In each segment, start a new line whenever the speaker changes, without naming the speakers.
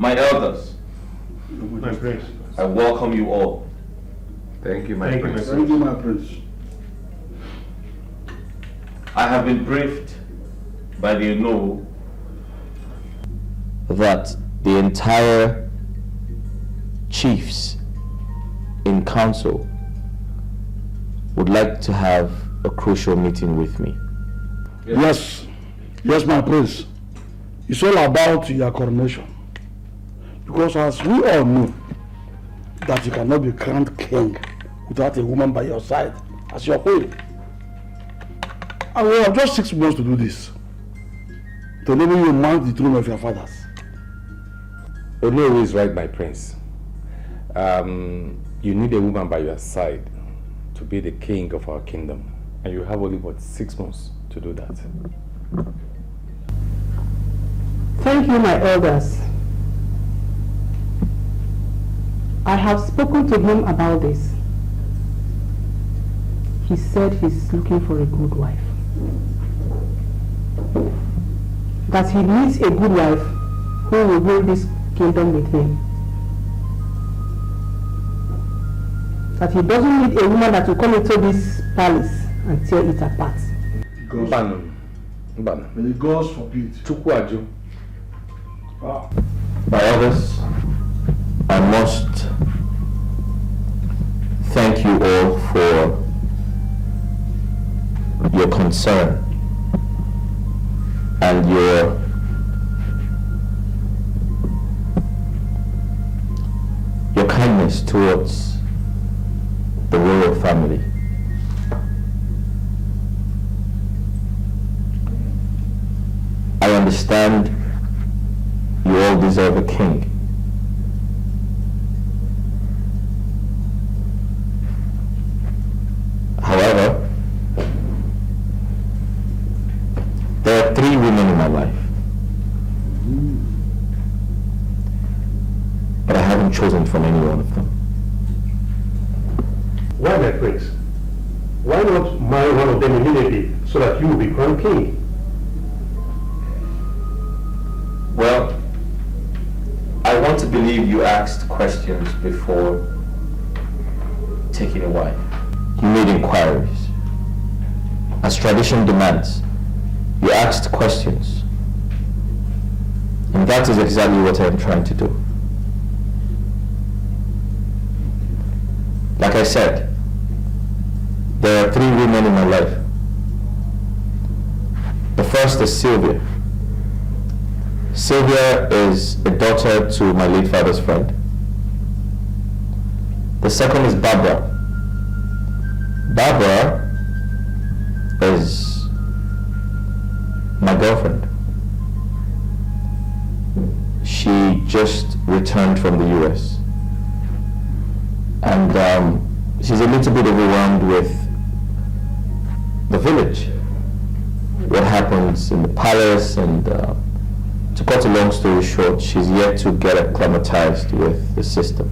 My elders,
My prince.
I welcome you all.
Thank you, my prince.
Thank you, my prince.
I have been briefed by the Eno that the entire chiefs in council would like to have a crucial meeting with me.
Yes, my prince. It's all about your coronation. Because as we all know, that you cannot be crowned king without a woman by your side as your queen. And we have just 6 months to do this. To enable you mount the throne of your fathers.
Ono is right, my prince. You need a woman by your side to be the king of our kingdom. And you have only, what, 6 months to do that.
Thank you, my elders. I have spoken to him about this. He said he's looking for a good wife. That he needs a good wife who will rule this kingdom with him. That he doesn't need a woman that will come into this palace and tear it apart.
May the gods forbid.
My elders, I must thank you all for your concern and your kindness towards the royal family. I understand you all deserve a king. However, there are 3 women in my life. But I haven't chosen from any one of them.
Why, my prince? Why not marry one of them immediately so that you will be crowned king?
Well, I want to believe you asked questions before taking a wife. You made inquiries. As tradition demands, you asked questions. And that is exactly what I am trying to do. Like I said, there are 3 women in my life. The first is Sylvia. Sylvia is a daughter to my late father's friend. The second is Barbara. Barbara is my girlfriend. She just returned from the US. And she's a little bit overwhelmed with the village. What happens in the palace, and to cut a long story short, she's yet to get acclimatized with the system.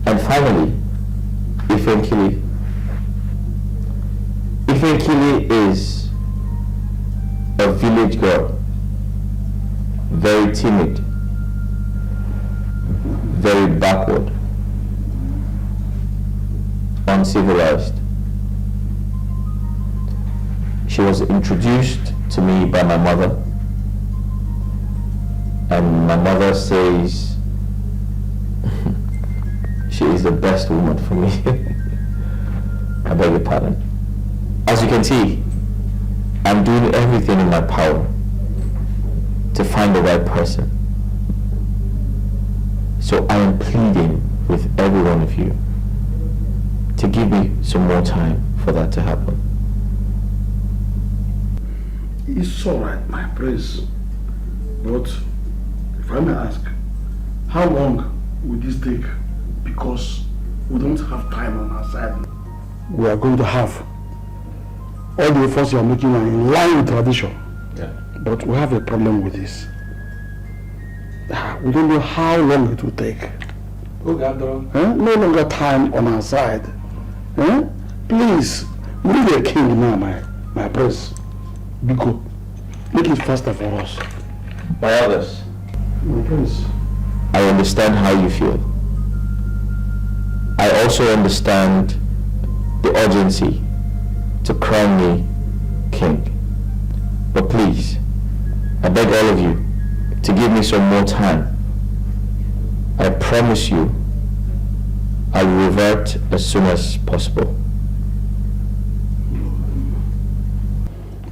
And finally, Ifenkili. Ifenkili is a village girl, very timid, very backward, uncivilized. She was introduced to me by my mother, and my mother says she is the best woman for me. I beg your pardon. As you can see, I'm doing everything in my power to find the right person. So I am pleading with every one of you to give me some more time for that to happen.
It's all right, my prince. But if I may ask, how long will this take? Because we don't have time on our side. We are going to have all the efforts you are making are in line with tradition.
Yeah.
But we have a problem with this. We don't know how long it will take. No longer time on our side. Please, we need a king now, my prince. Biko, make it faster for us.
My elders,
My prince.
I understand how you feel. I also understand the urgency to crown me king. But please, I beg all of you to give me some more time. I promise you, I will revert as soon as possible.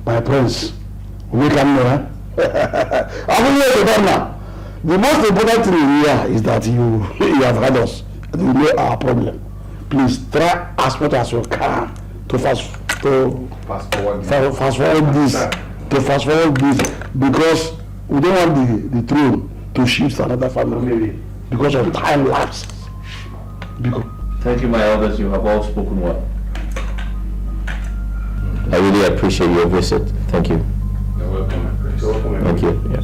My prince, we can know. I will know the now. The most important thing here is that you have had us and you know our problem. Please try as much as you can to fast forward this because we don't want the throne to shift to another family because of time lapse.
Thank you, my elders. You have all spoken well. I really appreciate your visit. Thank you.
You're welcome, my prince.
Thank you. Yeah.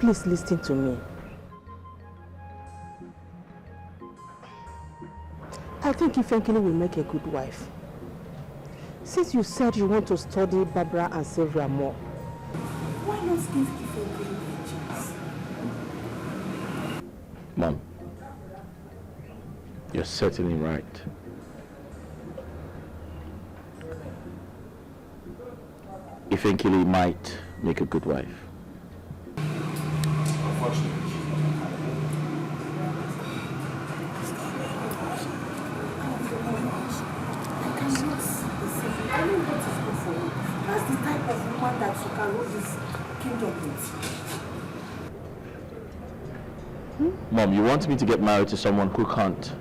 Please listen to me. I think Ifenkili will make a good wife. Since you said you want to study Barbara and Sylvia more, why not give Ifenkili a chance?
Mom, you're certainly right. Ifenkili might make a good wife. Mom, you want me to get married to someone who can't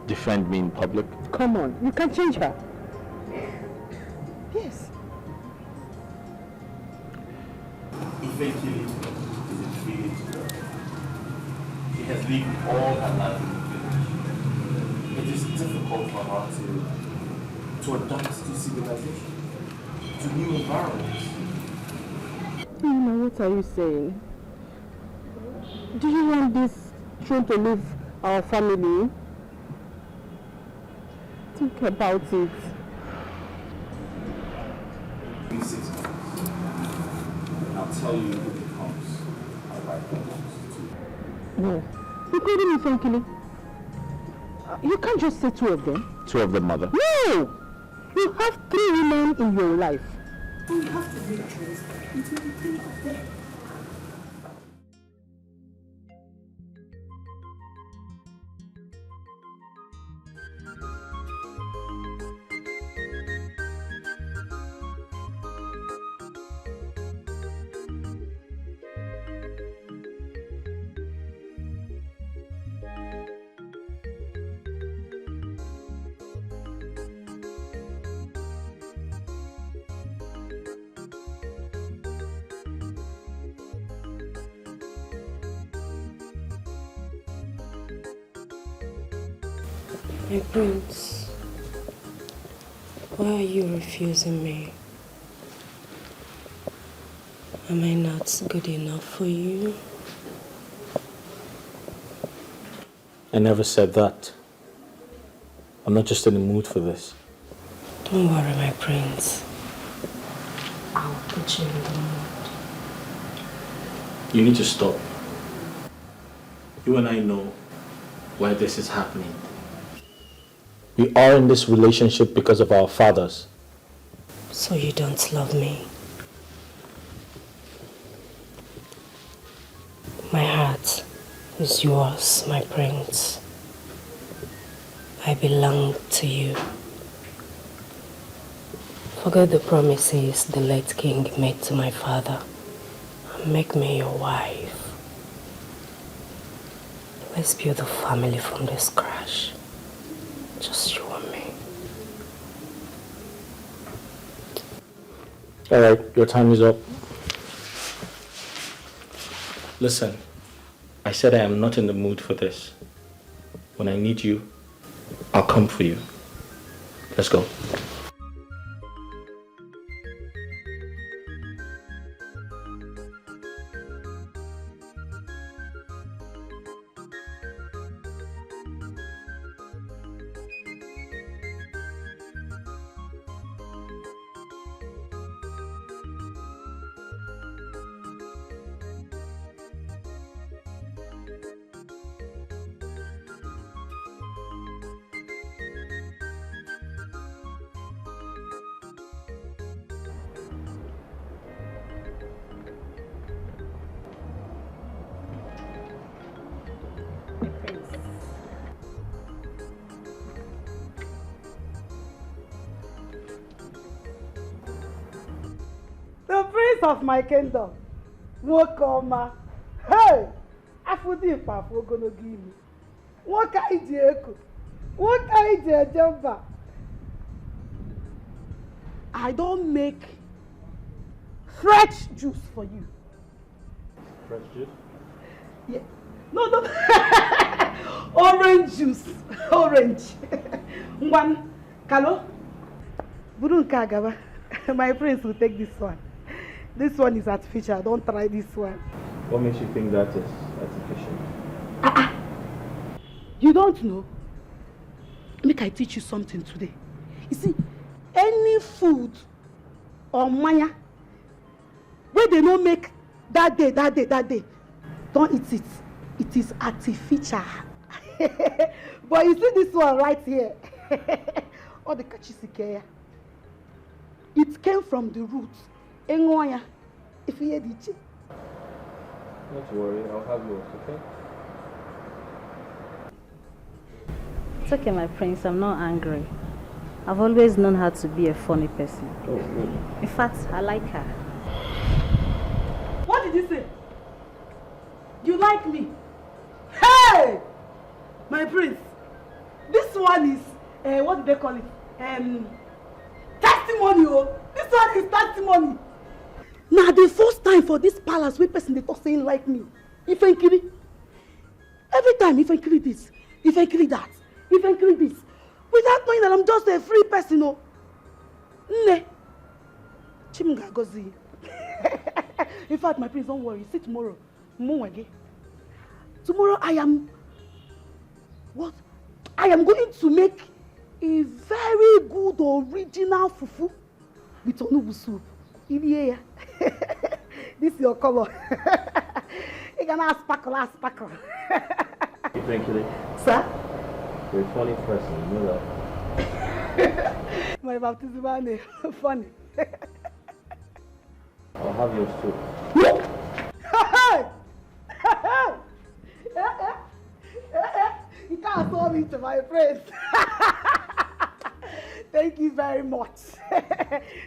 defend me in public?
Come on, you can change her. Yes.
Ifenkili is a village girl. She has lived all her life in the village. It is difficult for her to adapt to civilization, to new environments.
What are you saying? Do you want this throne to leave our family? Think about it.
In 6 months, I'll tell you who becomes my wife.
No, including Ifenkili. You can't just say 2 of them.
2 of them, mother.
No! You have 3 women in your life.
You have to make choice between the 3 of them.
My prince, why are you refusing me? Am I not good enough for you?
I never said that. I'm not just in the mood for this.
Don't worry, my prince. I'll put you in the mood.
You need to stop. You and I know why this is happening. We are in this relationship because of our fathers.
So you don't love me? My heart is yours, my prince. I belong to you. Forget the promises the late king made to my father and make me your wife. Let's build a family from the scratch. Just you and me.
Alright, your time is up. Listen, I said I am not in the mood for this. When I need you, I'll come for you. Let's go.
The prince of my kingdom, Nwokoma. Hey, Afudi Pafu gonna give me. What kind of What kind of jumper? I don't make fresh juice for you.
Fresh juice?
Yeah. No. Orange juice. Orange. One. Kalo. Burun Kagaba. My prince will take this one. This one is artificial. Don't try this one.
What makes you think that is artificial?
You don't know? Make I teach you something today. You see, any food or maya where they don't make that day, don't eat it. It is artificial. But you see this one right here. All the kachisikeya. It came from the roots. Engoya. If you hear the chick.
Not to worry, I'll have yours, okay?
It's okay, my prince. I'm not angry. I've always known her to be a funny person.
Oh, really?
In fact, I like her.
What did you say? You like me? Hey! My prince. This one is, what do they call it? Testimony. Oh. This one is testimony. Now the first time for this palace, we person they talk saying like me. If I kill it. Every time, if I kill this, if I kill that, if I kill this, without knowing that I'm just a free person, no. Ne. Chimga gozi. In fact, my prince, don't worry. See tomorrow. Tomorrow I am. What? I am going to make a very good original fufu with onubu soup. This is your color. You're gonna sparkle.
You think it?
Sir?
You're a funny person, you know that.
My baptism name. Funny.
I'll have yours too.
You can't solve it to my friends. Thank you very much.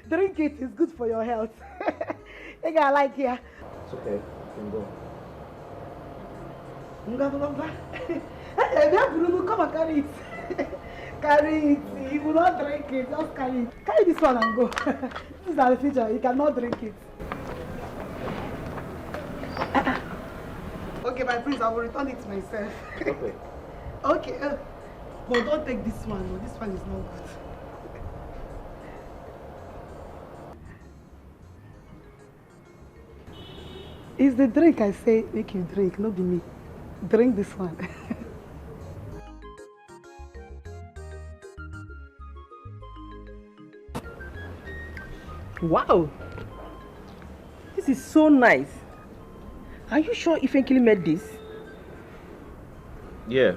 Drink it, it's good for your health. I think I like here.
It's okay, you can
go. Come and carry it. Carry it. You will not drink it, just carry it. Carry this one and go. This is the future, you cannot drink it. Okay, my prince, I will return it myself.
Okay.
Okay, but don't take this one. No, this one is not good. It's the drink I say make you drink, not be me. Drink this one.
Wow! This is so nice. Are you sure Ifenkili made this?
Yeah,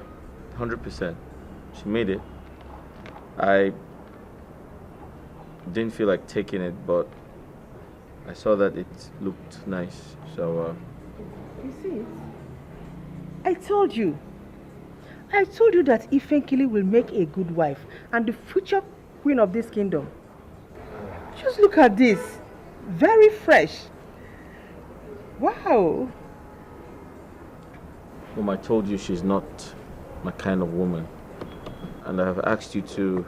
100%. She made it. I didn't feel like taking it, but I saw that it looked nice, so
You see it? I told you that Ifenkili will make a good wife and the future queen of this kingdom. Just look at this. Very fresh. Wow.
I told you she's not my kind of woman. And I have asked you to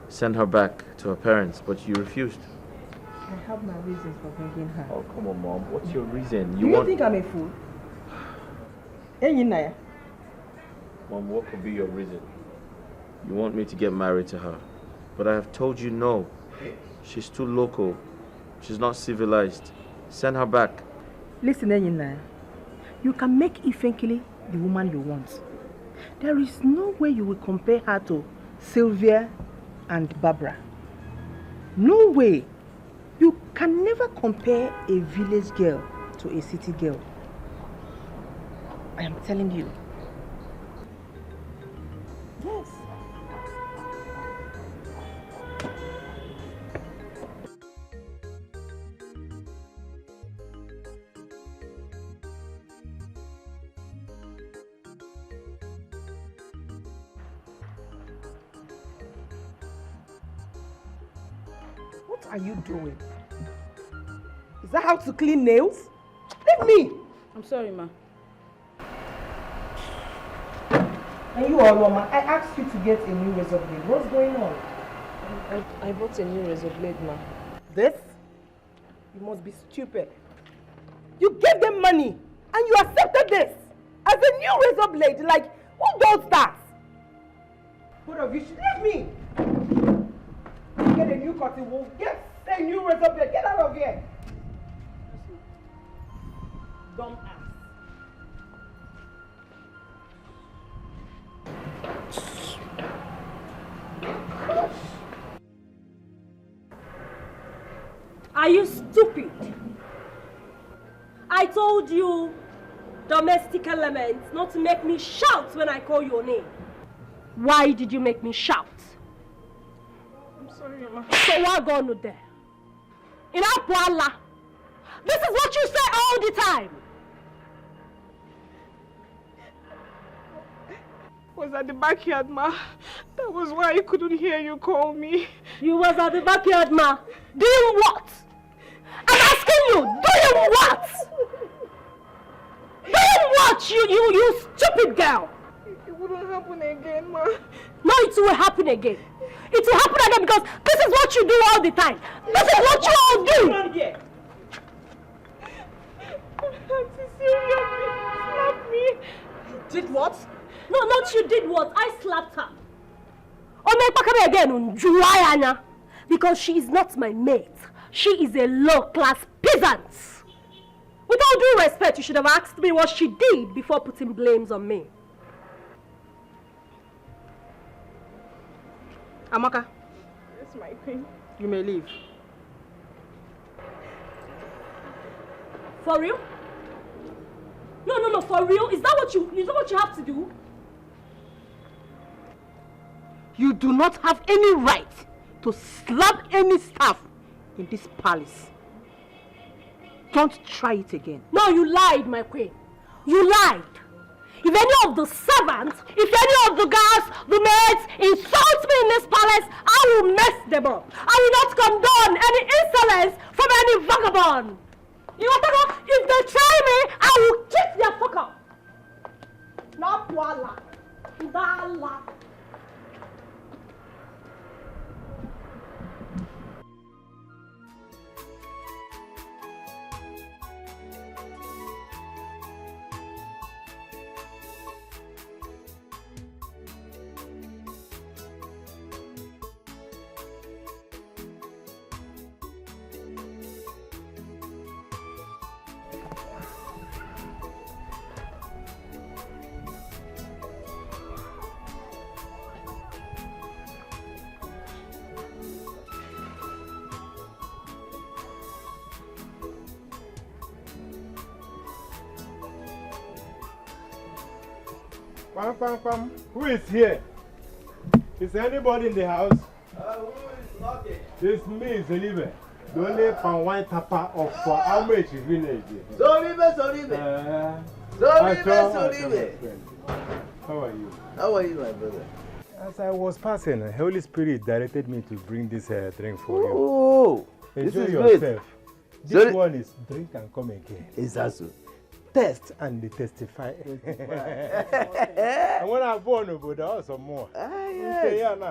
send her back to her parents, but you refused.
I have my reasons for bringing her.
Oh, come on, Mom. What's your reason?
Do you think I'm a fool? Naya.
Mom, what could be your reason? You want me to get married to her. But I have told you no. She's too local. She's not civilized. Send her back.
Listen, Naya. You can make Ifenkili the woman you want. There is no way you will compare her to Sylvia and Barbara. No way. You can never compare a village girl to a city girl. I am telling you. Yes. What are you doing? Is that how to clean nails? Leave me!
I'm sorry, ma.
And you all, Mama, I asked you to get a new razor blade. What's going on?
I bought a new razor blade, ma.
This? You must be stupid. You gave them money and you accepted this as a new razor blade. Like, who does that? Both of you should leave me. Get a new cotton wool. Get a new razor blade. Get out of here. Dumb ass.
Are you stupid? I told you, domestic elements, not to make me shout when I call your name. Why did you make me shout?
I'm sorry, ma.
So what going on there? In Apuala, this is what you say all the time.
Was at the backyard, ma. That was why I couldn't hear you call me.
You was at the backyard, ma. Doing what? I'm asking you, doing what? Doing what, you stupid girl?
It wouldn't happen again, ma.
No, it will happen again. It will happen again because this is what you do all the time. This is what you all do.
Auntie Sylvia slapped me.
Did what?
No, not you did what? I slapped her. Oh, again, because she is not my mate. She is a low-class peasant. With all due respect, you should have asked me what she did before putting blames on me.
Amaka.
That's my queen.
You may leave.
For real? No, for real? Is that what you have to do?
You do not have any right to slap any staff in this palace. Don't try it again.
No, you lied, my queen. You lied. If any of the servants, if any of the guards, the maids insult me in this palace, I will mess them up. I will not condone any insolence from any vagabond. You want to know? If they try me, I will kick their fuck up. Not voila. Voila.
Pam. Who is here? Is anybody in the house?
Who is knocking?
It's me, Zelibe. The only pan wine tapper of Amrich village.
Zolibe.
How are you?
How are you, my brother?
As I was passing, the Holy Spirit directed me to bring this drink for you.
Oh,
enjoy
this is
yourself.
great.
This one is drink and come again.
Exactly.
test and they testify. And when I born, but there are some more.
Yes.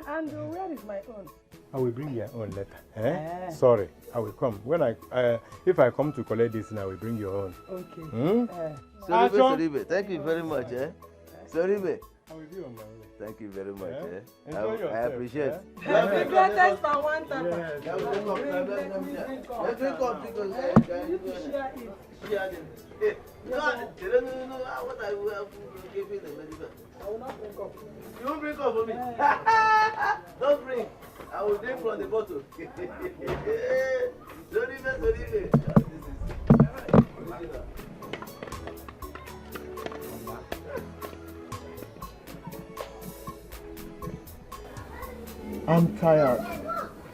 And where is my own?
I will bring your own letter. Sorry, I will come. If I come to collect this, I will bring your own.
Okay.
Soribe, thank you very much. Soribe.
I will be on my way.
Thank you very much.
Enjoy yourself.
I appreciate it.
The greatest for one time.
Let's drink up because no, what I will have to give you the medicine.
I will not drink up.
You won't drink up for me. Don't drink. I will drink from the bottle. Soribe.
I'm tired.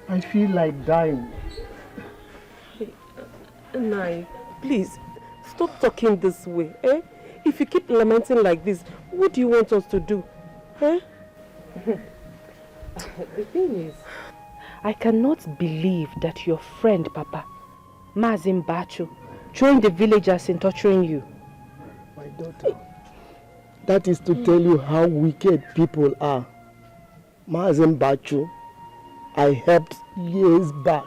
I feel like dying.
Nai, please, stop talking this way, eh? If you keep lamenting like this, what do you want us to do, eh?
The thing is, I cannot believe that your friend, Papa, Mazin Bachu, joined the villagers in torturing you.
My daughter, that is to tell you how wicked people are. Mazin Bachu, I helped years back.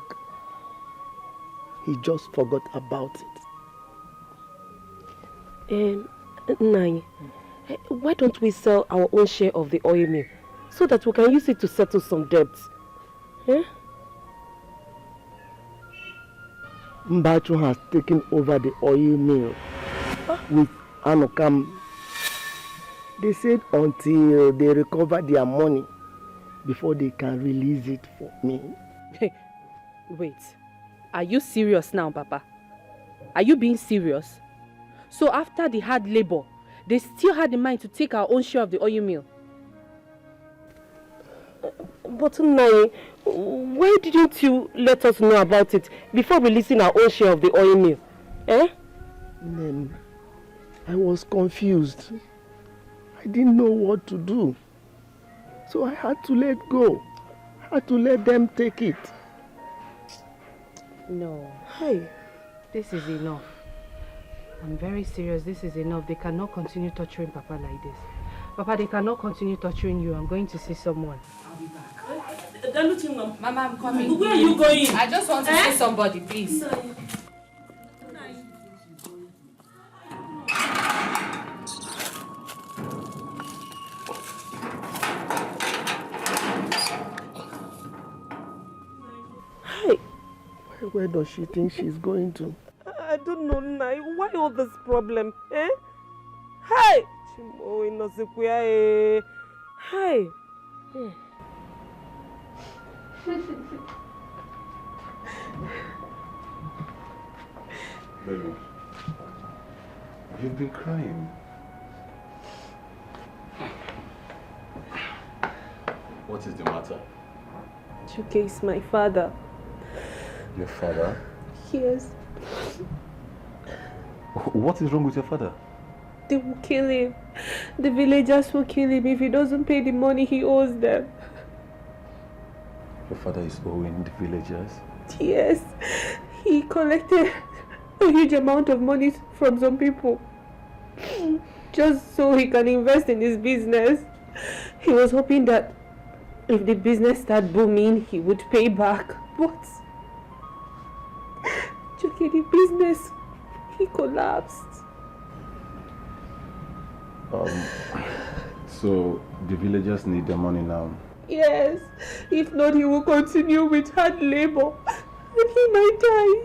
He just forgot about
it. Nai, why don't we sell our own share of the oil mill so that we can use it to settle some debts? Eh?
Mbachu has taken over the oil mill with Anokam. They said until they recover their money before they can release it for me.
Hey, wait. Are you serious now, Papa? Are you being serious? So after the hard labor, they still had in mind to take our own share of the oil mill?
But Nai, why didn't you let us know about it before releasing our own share of the oil mill? Eh?
I was confused. I didn't know what to do. So I had to let go. I had to let them take it.
No. Hey, this is enough. I'm very serious. This is enough. They cannot continue torturing Papa like this. Papa, they cannot continue torturing you. I'm going to see someone.
I'll be back.
Mama, I'm coming.
Where are you going?
I just want to see somebody, please.
Where does she think she's going to?
I don't know, Nai. Why all this problem? Eh? Hey! Chimo inozikuya eh. Hey!
Baby, you've been crying. What is the matter?
Chuke is my father.
Your father?
Yes.
What is wrong with your father?
They will kill him. The villagers will kill him if he doesn't pay the money he owes them.
Your father is owing the villagers?
Yes. He collected a huge amount of money from some people just so he can invest in his business. He was hoping that if the business started booming, he would pay back. But Chucky, the business, he collapsed.
So the villagers need the money now?
Yes. If not, he will continue with hard labor and he might die.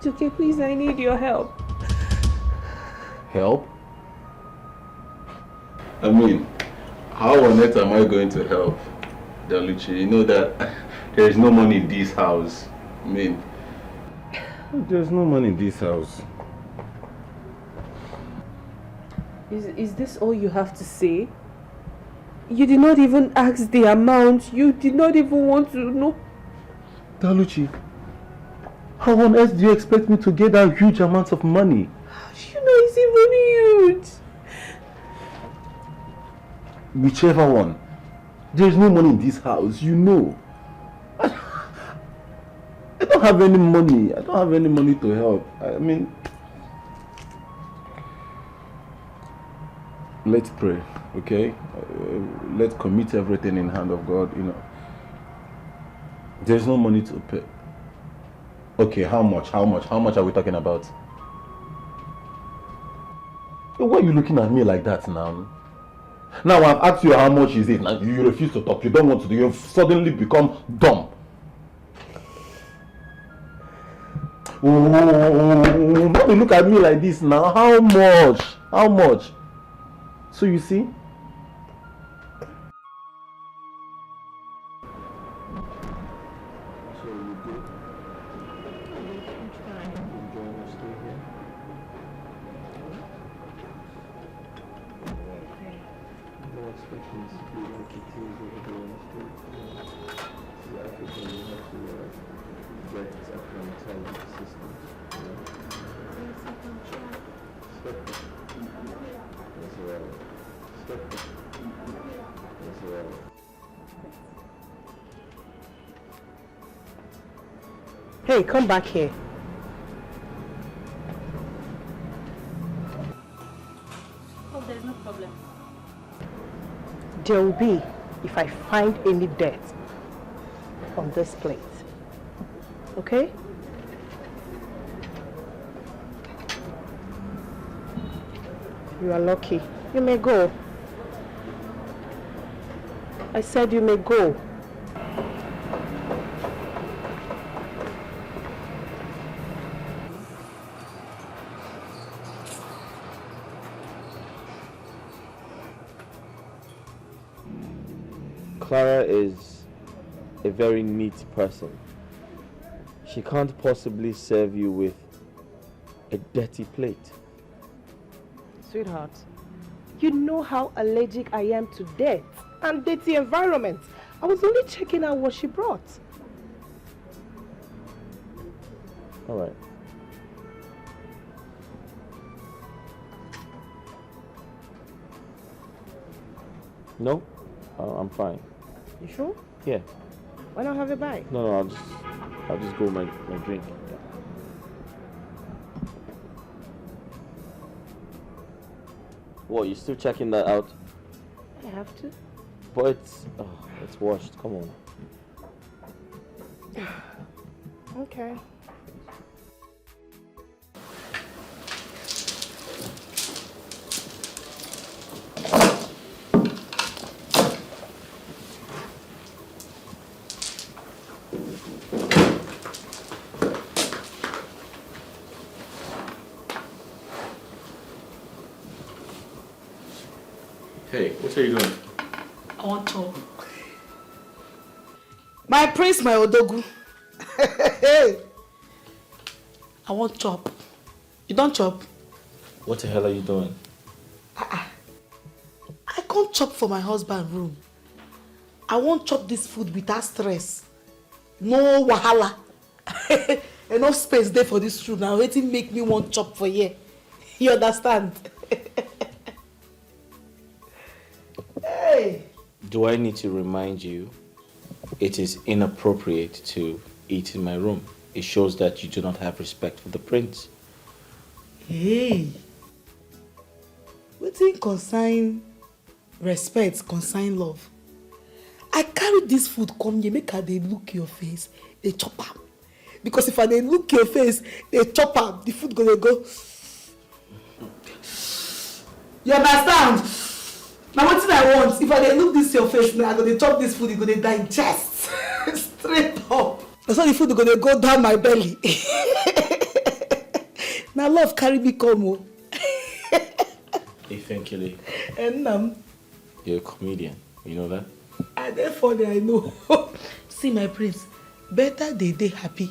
Chucky, please, I need your help.
Help? I mean, how on earth am I going to help, Daluchi? You know that there is no money in this house. I mean, there's no money in this house.
Is this all you have to say? You did not even ask the amount. You did not even want to know.
Daluchi, how on earth do you expect me to get that huge amount of money?
You know it's even huge.
Whichever one. There is no money in this house, you know. don't have any money. I don't have any money to help. I mean, let's pray, okay? Let's commit everything in the hand of God, you know. There's no money to pay. Okay, how much? How much are we talking about? Why are you looking at me like that now? Now I've asked you how much is it, now you refuse to talk. You don't want to do. You've suddenly become dumb. Oh, don't look at me like this now. How much? How much? So you see?
Hey, come back here.
Oh, there's no problem.
There will be if I find any dirt on this plate. Okay? You are lucky. You may go. I said you may go.
Clara is a very neat person. She can't possibly serve you with a dirty plate.
Sweetheart, you know how allergic I am to dirt and dirty environment. I was only checking out what she brought.
All right. No, I'm fine.
You sure?
Yeah.
Why not have a bite?
No, I'll just go my drink. What, you still checking that out?
I have to.
But it's washed. Come on.
Okay.
Hey, what are you doing?
I want chop. My prince, my odogu. Hey, I want chop. You don't chop?
What the hell are you doing?
I can't chop for my husband room. I won't chop this food without stress. No wahala. Enough space there for this room. Now waiting make me want chop for here. You understand? Hey.
Do I need to remind you it is inappropriate to eat in my room? It shows that you do not have respect for the prince.
Hey. Wetin concern respect, concern love. I carry this food come here, make I dey look your face, dey chop am. Because if I dey look your face, dey chop am, the food go dey go. You understand? Na wetin I want. If I dey look this your face, I go dey chop this food, e go dey digest straight up. Na so the food go dey go down my belly. Na love carry me come o.
Ifenkele,
Ennam.
you're a comedian. You know that?
I dey funny, I know. See my prince, better dey happy.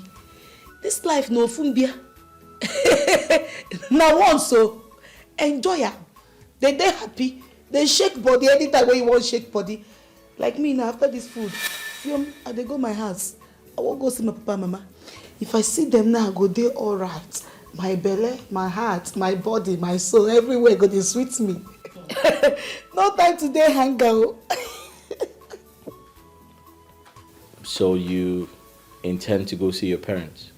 This life no fumbia. Na once so enjoy am. Dey happy. They shake body anytime when you want shake body. Like me now, after this food, I dey go my house. I won't go see my papa and mama. If I see them now, I go dey alright. My belly, my heart, my body, my soul, everywhere go dey sweet me. No time to dey hang out.
So you intend to go see your parents?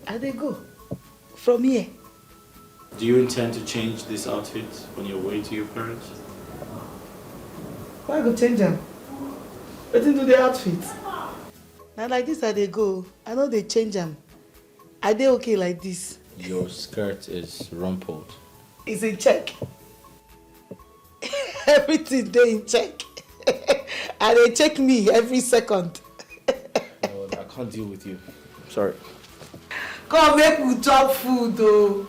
I they go from here.
Do you intend to change this outfit on your way to your parents?
Why go change them? Wetin do the outfit? Now like this I they go. I know they change them. Are they okay like this?
Your skirt is rumpled.
It's in check. Everything they in check. And they check me every second.
No, I can't deal with you. Sorry.
Come make we chop food though.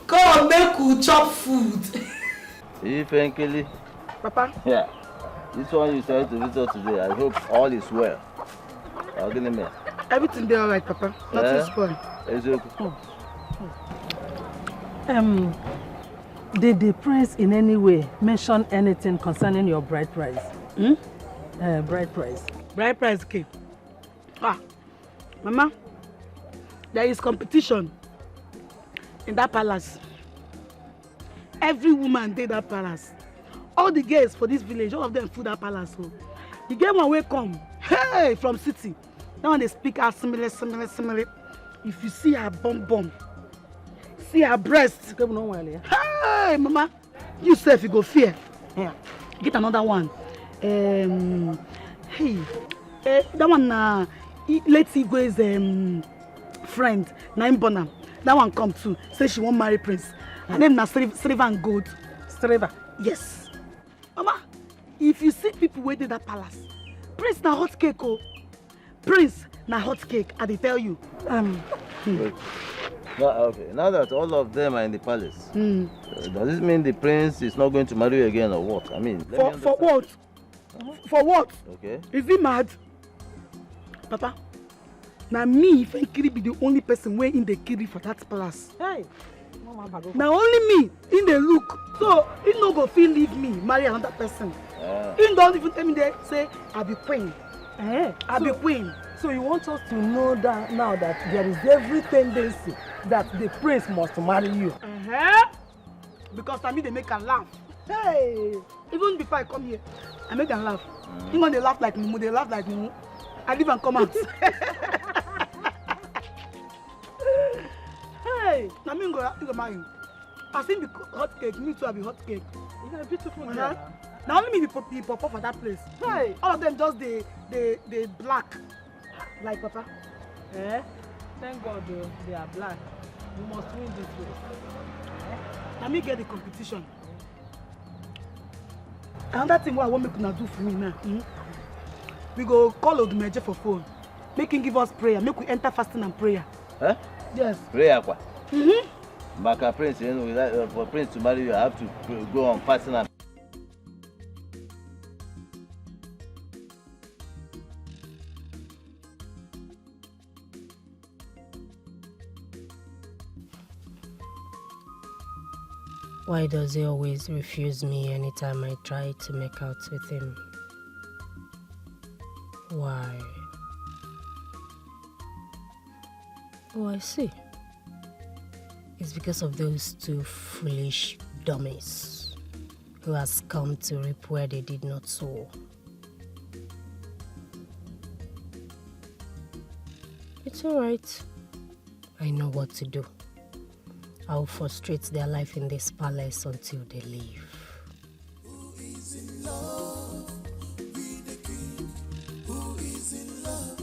Come make we chop food.
See, Fenkili.
Papa?
Yeah. This one you started to visit today. I hope all is well. I'll give him.
Everything there alright, Papa. Nothing spoiled.
It's okay.
Did the prince in any way mention anything concerning your bride price? Bride price.
Bride price came. Mama, there is competition in that palace. Every woman did that palace. All the girls for this village, all of them food that palace. So the girl one way come, hey, from city. Now when they speak out similar. If you see her bum, see her breast. Hey, Mama, you self you go fear. Yeah. Get another one. Hey, that one let's see Igwe's friend, Naim Bonham. That one come too. Say she won't marry Prince. Her name na Streva and Gold. Streva? Yes. Mama, if you see people waiting that palace, Prince na hot cake oh. Prince na hot cake, I tell you.
Okay. Now that all of them are in the palace, does this mean the prince is not going to marry you again or what? I mean,
for what? For what?
Okay.
Is he mad? Papa, now me, if I be the only person way in the kiri for that palace.
Hey.
Now only me in the look. So he no go feel leave me, marry another person. He don't even tell me they say I be queen. I be queen.
So you want us to know that now that there is every tendency that the prince must marry you.
Because I mean they make her laugh. Hey, even before I come here, I make them laugh. Even when they laugh like Mumu, they laugh like Mumu. I leave and come out. Hey, I mean go marry you. I think the hot cake, me too I be hot cake.
You are beautiful girl.
Now only me be pop for that place. Hey, all of them just they black. Like Papa.
Thank God they are black. We must win this race.
Let me get the competition. Another thing what I want me to do for me now. We go call Odumeje for phone. Make him give us prayer. Make we enter fasting and prayer. Yes.
Prayer kwa? Baka prince, you know, for prince to marry you, I have to go on fasting and
Why does he always refuse me anytime I try to make out with him? Why? Oh, I see. It's because of those two foolish dummies who has come to reap where they did not sow. It's alright. I know what to do. I'll frustrate their life in this palace until they leave.
Who is in love with the king? Who is in love?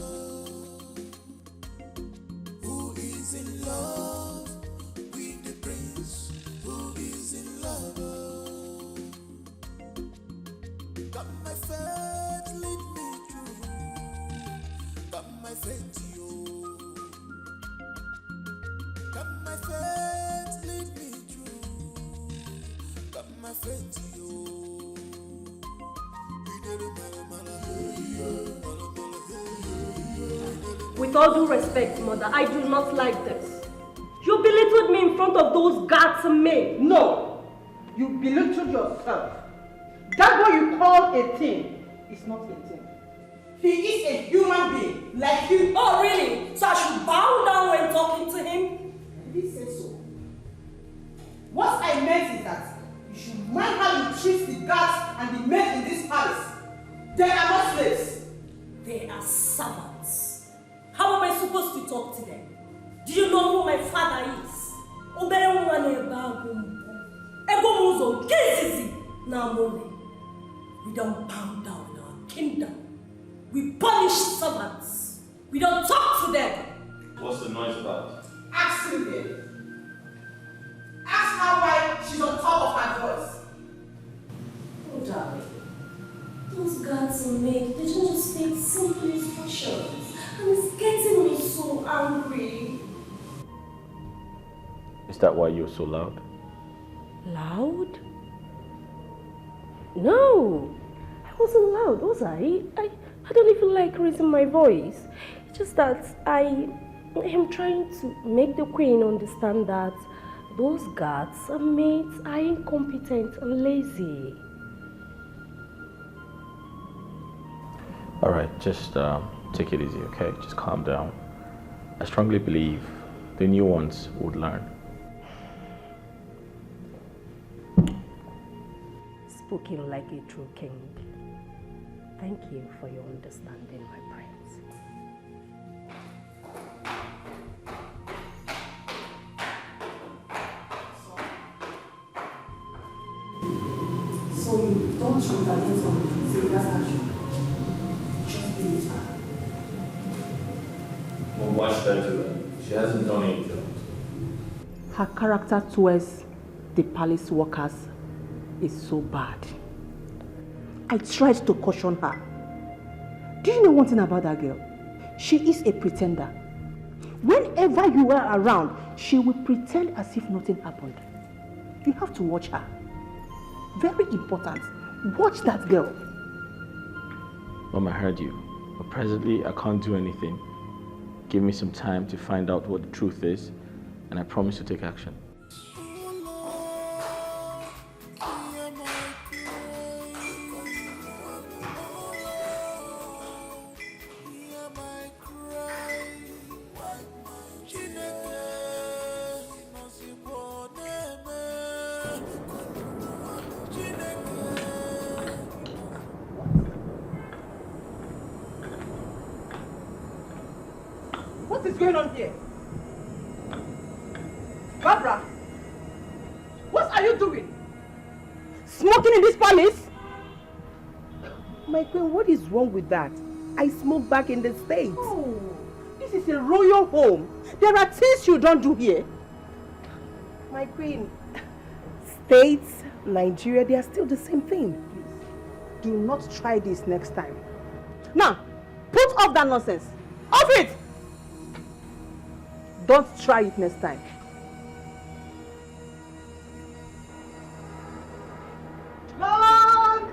Who is in love with the prince? Who is in love? Got my faith, lead me through. Got my faith to you. Got my faith, lead me through. Got my faith to you.
With all due respect, Mother, I do not like this. You belittled me in front of those guards and maids.
No, you belittled yourself. That what you call a thing is not a thing. He is a human being like you.
Oh, really? So I should bow down when talking to him?
He said so. What I meant is that you should mind how you treat the guards and the men in this palace. They are not slaves.
They are servants. How am I supposed to talk to them? Do you know who my father is? We don't bow down in our kingdom. We punish servants. We don't talk to them.
What's the noise about?
Ask him then. Ask her why she's on top of her voice.
Oh, darling. Those guards and maids, they just state simple instructions. And it's getting me so angry.
Is that why you're so loud?
Loud? No, I wasn't loud, was I? I don't even like raising my voice. It's just that I am trying to make the queen understand that those guards and maids are incompetent and lazy.
All right, just take it easy, okay? Just calm down. I strongly believe the new ones would learn.
Spoken like a true king. Thank you for your understanding, my prince.
So you don't retaliate on Sylvia's action. Just do it.
Well, what's that to her? She hasn't done anything.
Her character towards the palace workers is so bad. I tried to caution her. Do you know one thing about that girl? She is a pretender. Whenever you are around, she will pretend as if nothing happened. You have to watch her. Very important. Watch that girl.
Mom, I heard you. But presently, I can't do anything. Give me some time to find out what the truth is, and I promise to take action.
What is going on here? Barbara, what are you doing? Smoking in this palace? My queen, what is wrong with that? I smoke back in the States. Oh, this is a royal home. There are things you don't do here. My queen, States, Nigeria, they are still the same thing. Please, do not try this next time. Now, put off that nonsense. Off it! Don't try it next time. Long!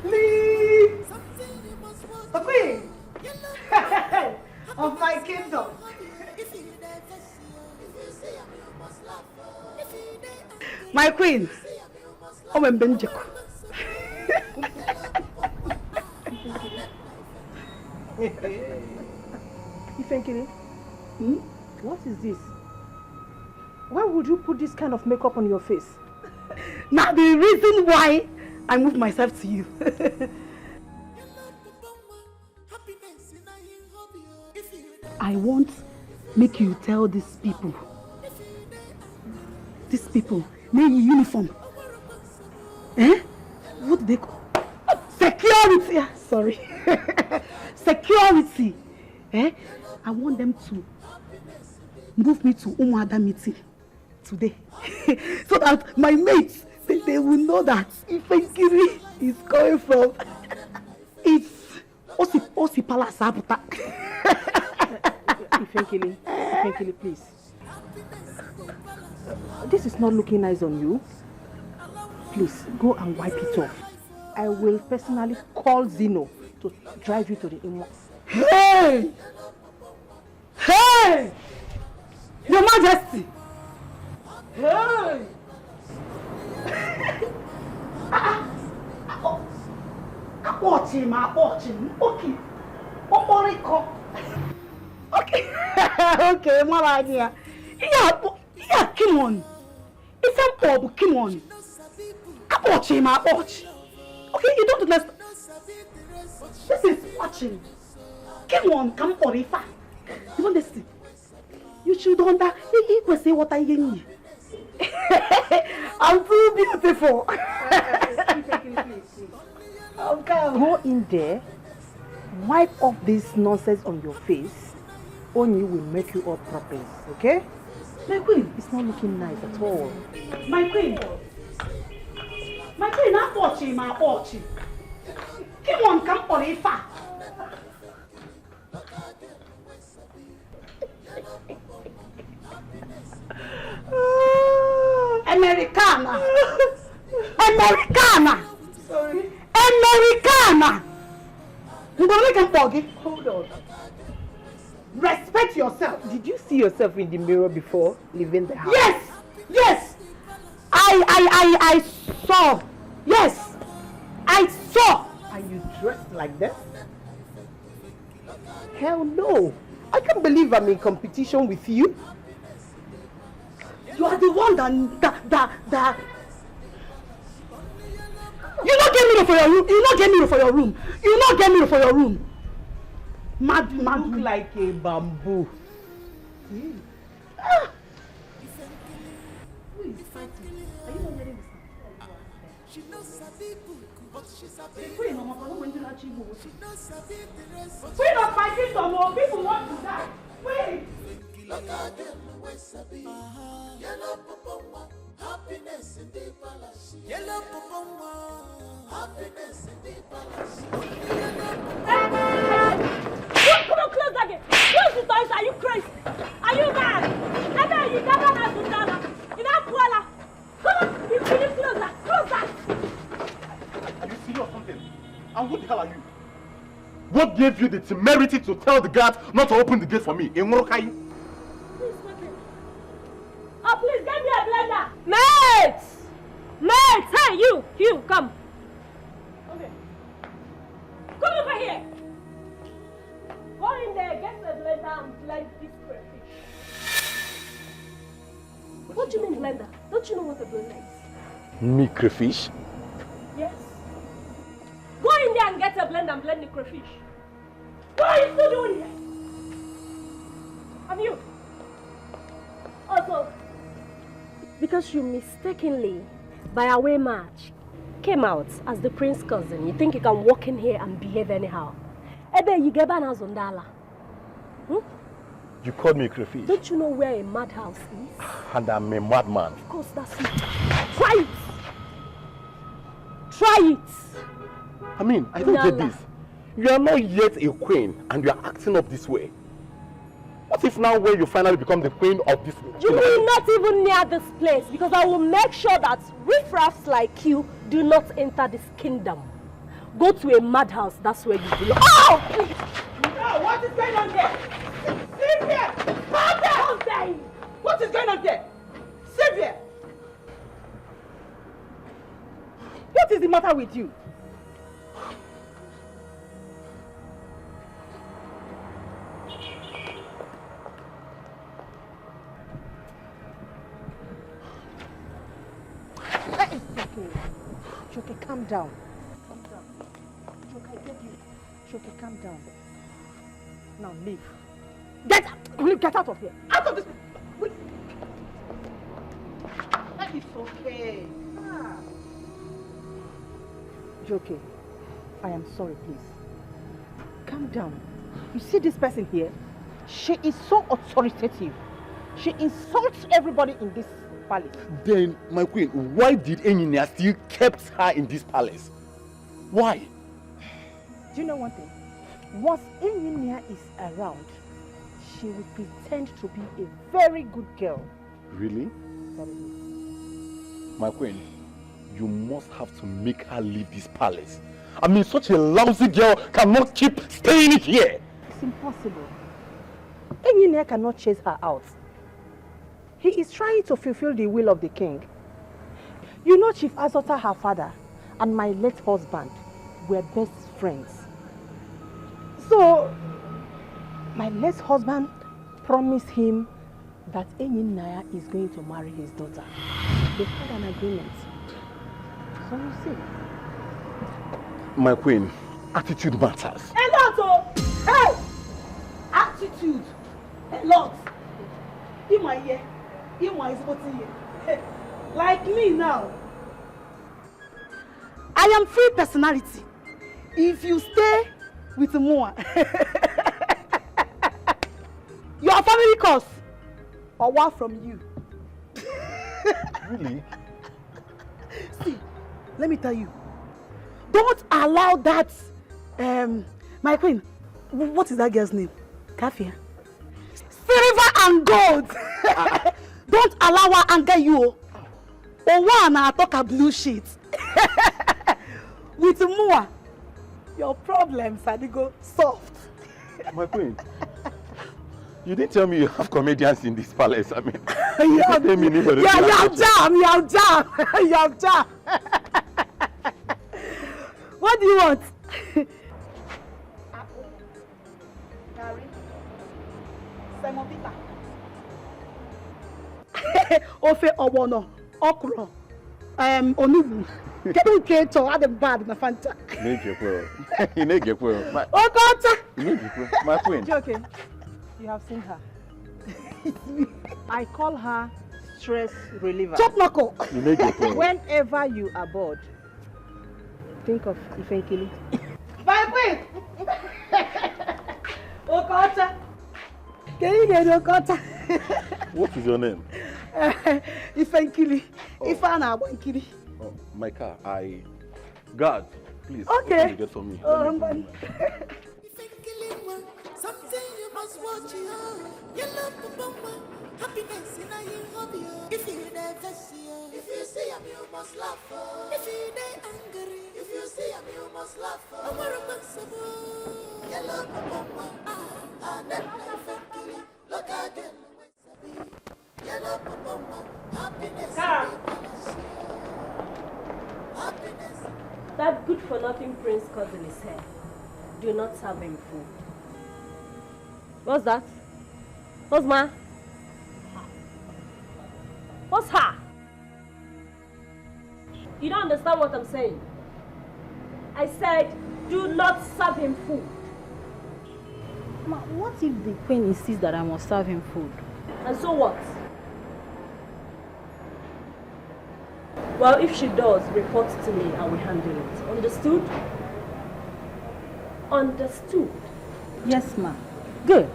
Please! The queen! Of my kingdom! My queen! Oh, my Benjaku! Ifenkiri? What is this? Why would you put this kind of makeup on your face? Now the reason why I moved myself to you. I want make you tell these people, may uniform. What do they call? Security. Sorry. Security. I want them to move me to Umuada meeting today. So that my mates, they will know that Ifenkiri is coming from it's Osipala Sabuta. Ifenkiri, please. This is not looking nice on you. Please, go and wipe it off. I will personally call Zeno to drive you to the inbox. Hey! Hey! Your Majesty! Hey! Watch him. Okay. Okay. Okay, my idea. Yeah, come on. It's a pub, come on. Watch him, watch. Okay, you don't understand. This is what
watching. Come on, come for it. You want this? You should understand. Say what I need. I'm too beautiful.
Okay. Go in there, wipe off this nonsense on your face. Only will make you up properly, okay?
My queen,
it's not looking nice at all.
My queen, I'm watching. Come on, come for it. Americana.
Sorry.
Americana. You don't make a foggy.
Hold on.
Respect yourself.
Did you see yourself in the mirror before leaving the house?
Yes. I saw. Yes. I saw.
Are you dressed like this? Hell no. I can't believe I'm in competition with you.
You are the one that you not get me for your room. You not get me for your room. Mad.
Look like a bamboo.
Ah. Who is fighting? Are you not hearing this?
She knows a people, but she's a big.
Queen of my kingdom, people want to die. Wait.
Look at them, Wesabi. Yellow Pupuma, happiness in the palace. Yellow Pupuma, happiness in the palace.
Come on, close that gate. Close the doors. Are you crazy? Are you mad? You never have to tell her. You not Kuala. Come on, you close that. Close that.
Are you serious or something? And who the hell are you? What gave you the temerity to tell the guard not to open the gate for me? In Morokai?
Oh, please get me a blender. Mates! Hey, you, come. Okay. Come over here. Go in there, get the blender and blend this crayfish. What do you mean blender? Don't you know what a blender is?
Me crayfish?
Yes. Go in there and get a blender and blend the crayfish. What are you still doing here? And you? Also, because you mistakenly, by a way match, came out as the prince's cousin, you think you can walk in here and behave anyhow. Ebe, you get banners on Dala.
You called me a crayfish?
Don't you know where a madhouse is?
And I'm a madman.
Of course, that's it. Try it! Try it!
I mean, I don't get this. You are not yet a queen and you are acting up this way. What if now when you finally become the queen of this...
You will not even near this place because I will make sure that riffraffs like you do not enter this kingdom. Go to a madhouse, that's where you belong. Oh! Please!
No, what is going on there? Sylvia! Calm down! What is going on there? Sylvia! What is the matter with you?
Shoke, calm down. Calm down. Shoke, I beg you. Shoke, calm down. Now leave. Get out of here.
Out of this. Wait. That is okay.
Joke, I am sorry, please. Calm down. You see this person here? She is so authoritative. She insults everybody in this palace.
Then, my queen, why did Enyinia still kept her in this palace? Why?
Do you know one thing? Once Enyinia is around, she will pretend to be a very good girl.
Really?
Very good.
My queen, you must have to make her leave this palace. I mean, such a lousy girl cannot keep staying here.
It's impossible. Enyinia cannot chase her out. He is trying to fulfill the will of the king. You know, Chief Azota, her father, and my late husband were best friends. So, my late husband promised him that Enyinia is going to marry his daughter. They had an agreement. So you see.
My queen, attitude matters.
A lot, attitude. A lot. In my ear. In my ear. Like me now. I am free personality. If you stay with Moa, your family cost or what from you.
Really?
See, let me tell you. Don't allow that, my queen, what is that girl's name? Kafia. Silver and gold. Don't allow her anger you. Or one I talk a blue sheet. With Mua, your problems are they go soft.
My queen, you didn't tell me you have comedians in this palace. I mean,
you have jam. What do you want? Gary, semovita, ofe obono, okra, onubu. Kedu nke to add bad na Fanta.
My queen.
Okay, you have seen her. I call her stress reliever.
Chop knuckle.
Whenever you are bored, think of Ifenkili.
My queen. Okota. Can you get Okota?
What is your name?
Ifenkili. Ifana Wankili.
Oh, my car. God, please.
Okay.
Open the gate for me.
Something you must watch you. You love the bomber. Happiness in a hobby. If you never see her, if you see him, you must laugh. If you they angry, if you see him, you must laugh. I'm a you love the bomber. And then look again. You love the bomber. Happiness. Happiness.
That good-for-nothing prince cousin is here. Do not serve him food. What's that? What's ma? What's her? You don't understand what I'm saying. I said, do not serve him food.
Ma, what if the queen insists that I must serve him food?
And so what? Well, if she does, report to me, I will handle it. Understood? Understood?
Yes, ma. Good.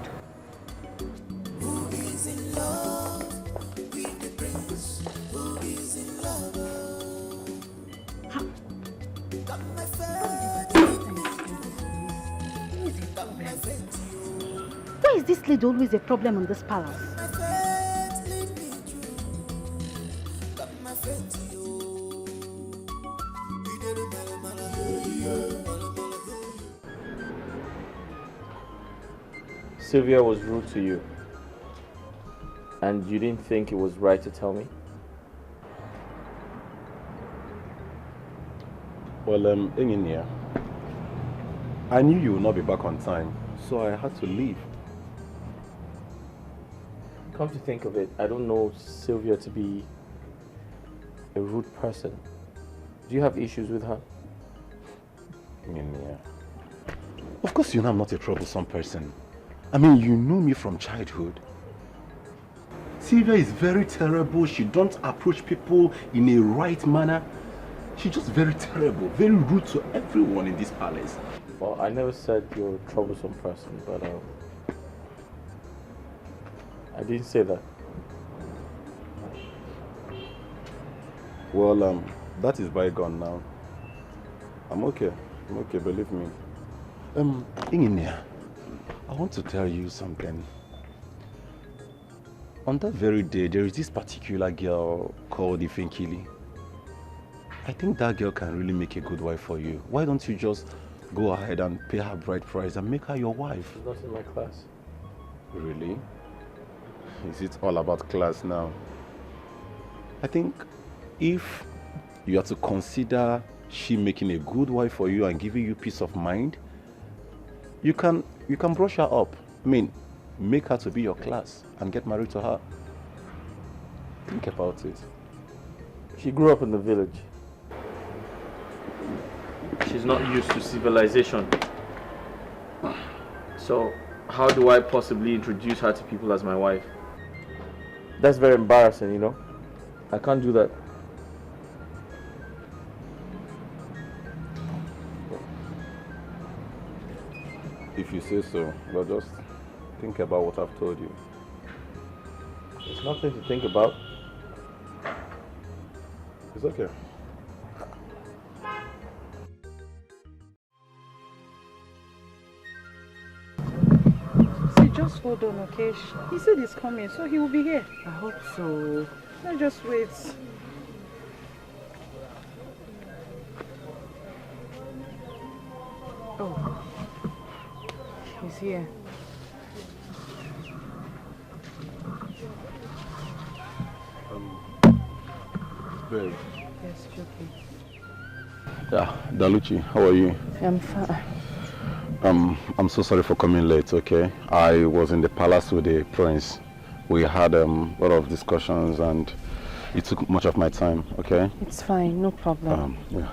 Who is in love with the prince? Who is in love? Got my
Why is this lady always a problem in this palace?
Sylvia was rude to you, and you didn't think it was right to tell me?
Well, Engineer, I knew you would not be back on time, so I had to leave.
Come to think of it, I don't know Sylvia to be a rude person. Do you have issues with her?
Engineer, of course you know I'm not a troublesome person. I mean, you know me from childhood. Sylvia is very terrible. She don't approach people in a right manner. She's just very terrible, very rude to everyone in this palace.
Well, I never said you're a troublesome person, but I didn't say that.
Well, that is bygone now. I'm okay, believe me. Engineer, I want to tell you something. On that very day, there is this particular girl called Ifenkili. I think that girl can really make a good wife for you. Why don't you just go ahead and pay her bride price and make her your wife?
She's not in my class.
Really? Is it all about class now? I think if you are to consider she making a good wife for you and giving you peace of mind, you can brush her up. I mean, make her to be your class and get married to her. Think about it.
She grew up in the village. She's not used to civilization. So, how do I possibly introduce her to people as my wife? That's very embarrassing, you know? I can't do that.
If you say so, but just think about what I've told you.
There's nothing to think about.
It's okay.
See, just hold on, okay? He said he's coming, so he will be here.
I hope so.
Let's just wait.
Oh, he's here.
Babe.
Yes, Joki.
Yeah, Daluchi, how are you?
I'm fine.
I'm so sorry for coming late, okay? I was in the palace with the prince. We had a lot of discussions and it took much of my time, okay?
It's fine, no problem.
Yeah.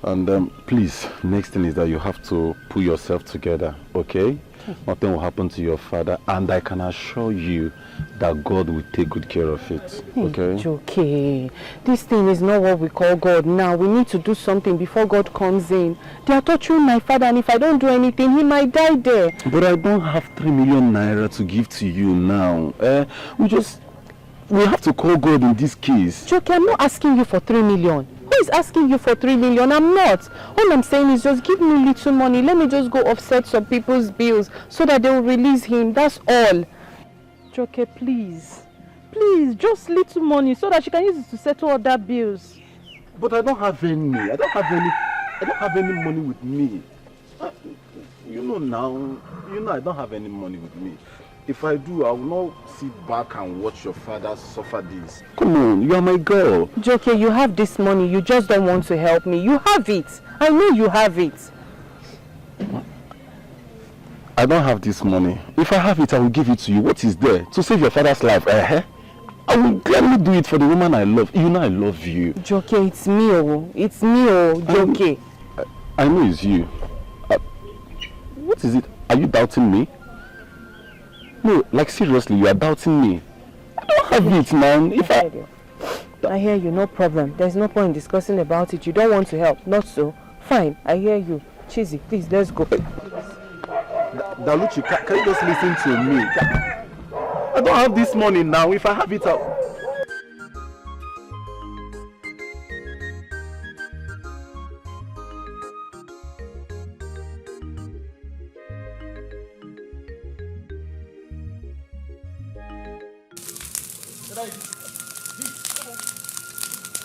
And please, next thing is that you have to pull yourself together, okay? Nothing will happen to your father, and I can assure you that God will take good care of it, okay?
It's okay. This thing is not what we call God now. We need to do something before God comes in. They are torturing my father, and if I don't do anything, he might die there.
But I don't have 3 million naira to give to you now. We have to call God in this case.
Joki, I'm not asking you for 3 million. Who is asking you for 3 million? I'm not. All I'm saying is just give me little money. Let me just go offset some people's bills so that they will release him. That's all.
Joke, please. Please, just little money so that she can use it to settle other bills.
But I don't have any. I don't have any money with me. You know now. I don't have any money with me. If I do, I will not sit back and watch your father suffer this. Come on, you are my girl.
Joke, you have this money. You just don't want to help me. You have it. I know you have it.
I don't have this money. If I have it, I will give it to you. What is there? To save your father's life, I will gladly do it for the woman I love. You know I love you.
Joke, it's me, oh. It's me, oh. Joke.
I know it's you. What is it? Are you doubting me? No, like seriously, you are doubting me. I don't have it, man.
I hear you, no problem. There's no point in discussing about it. You don't want to help, not so. Fine, I hear you. Cheesy, please, let's go.
Daluchi, can you just listen to me? I don't have this money now. If I have it, I'll...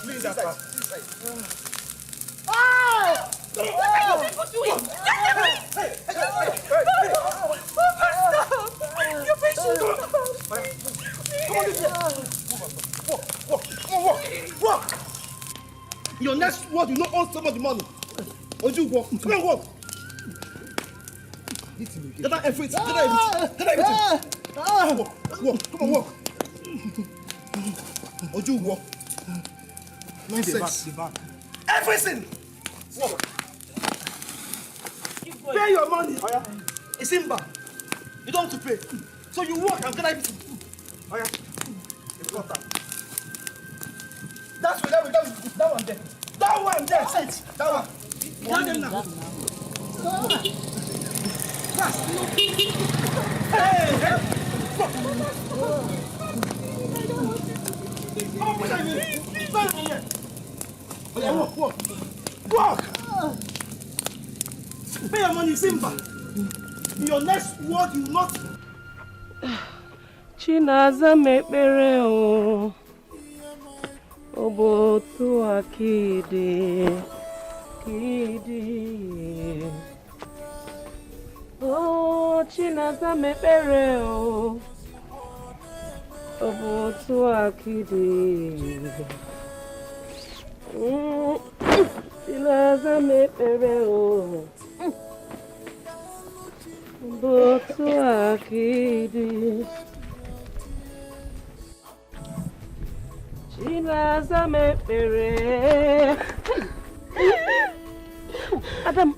Please, that fast. Ah! What are you people doing? Stop! You're patient. Come on, this way. Walk. Your next word, you know, all some of the money. Oju, walk. Come on, walk. Get that everything. Walk. Come on, walk. Oju, walk. Nonsense. The back. Everything! Walk. Pay your money. Oh, yeah. It's in back. You don't have to pay. So you walk and get everything. Oh, yeah. You got that. That one there. That one there. Sit. That one. Get them now. Fast. Hey. Come on, walk! Pay your money, Simba! Your next word, you will not...
Chinaza mekpere o Obotu akide Kidi Oh, Chinaza mekpere o Obotu akide Chinaza mekpere o Obotu akide Chinaza mekpere Adam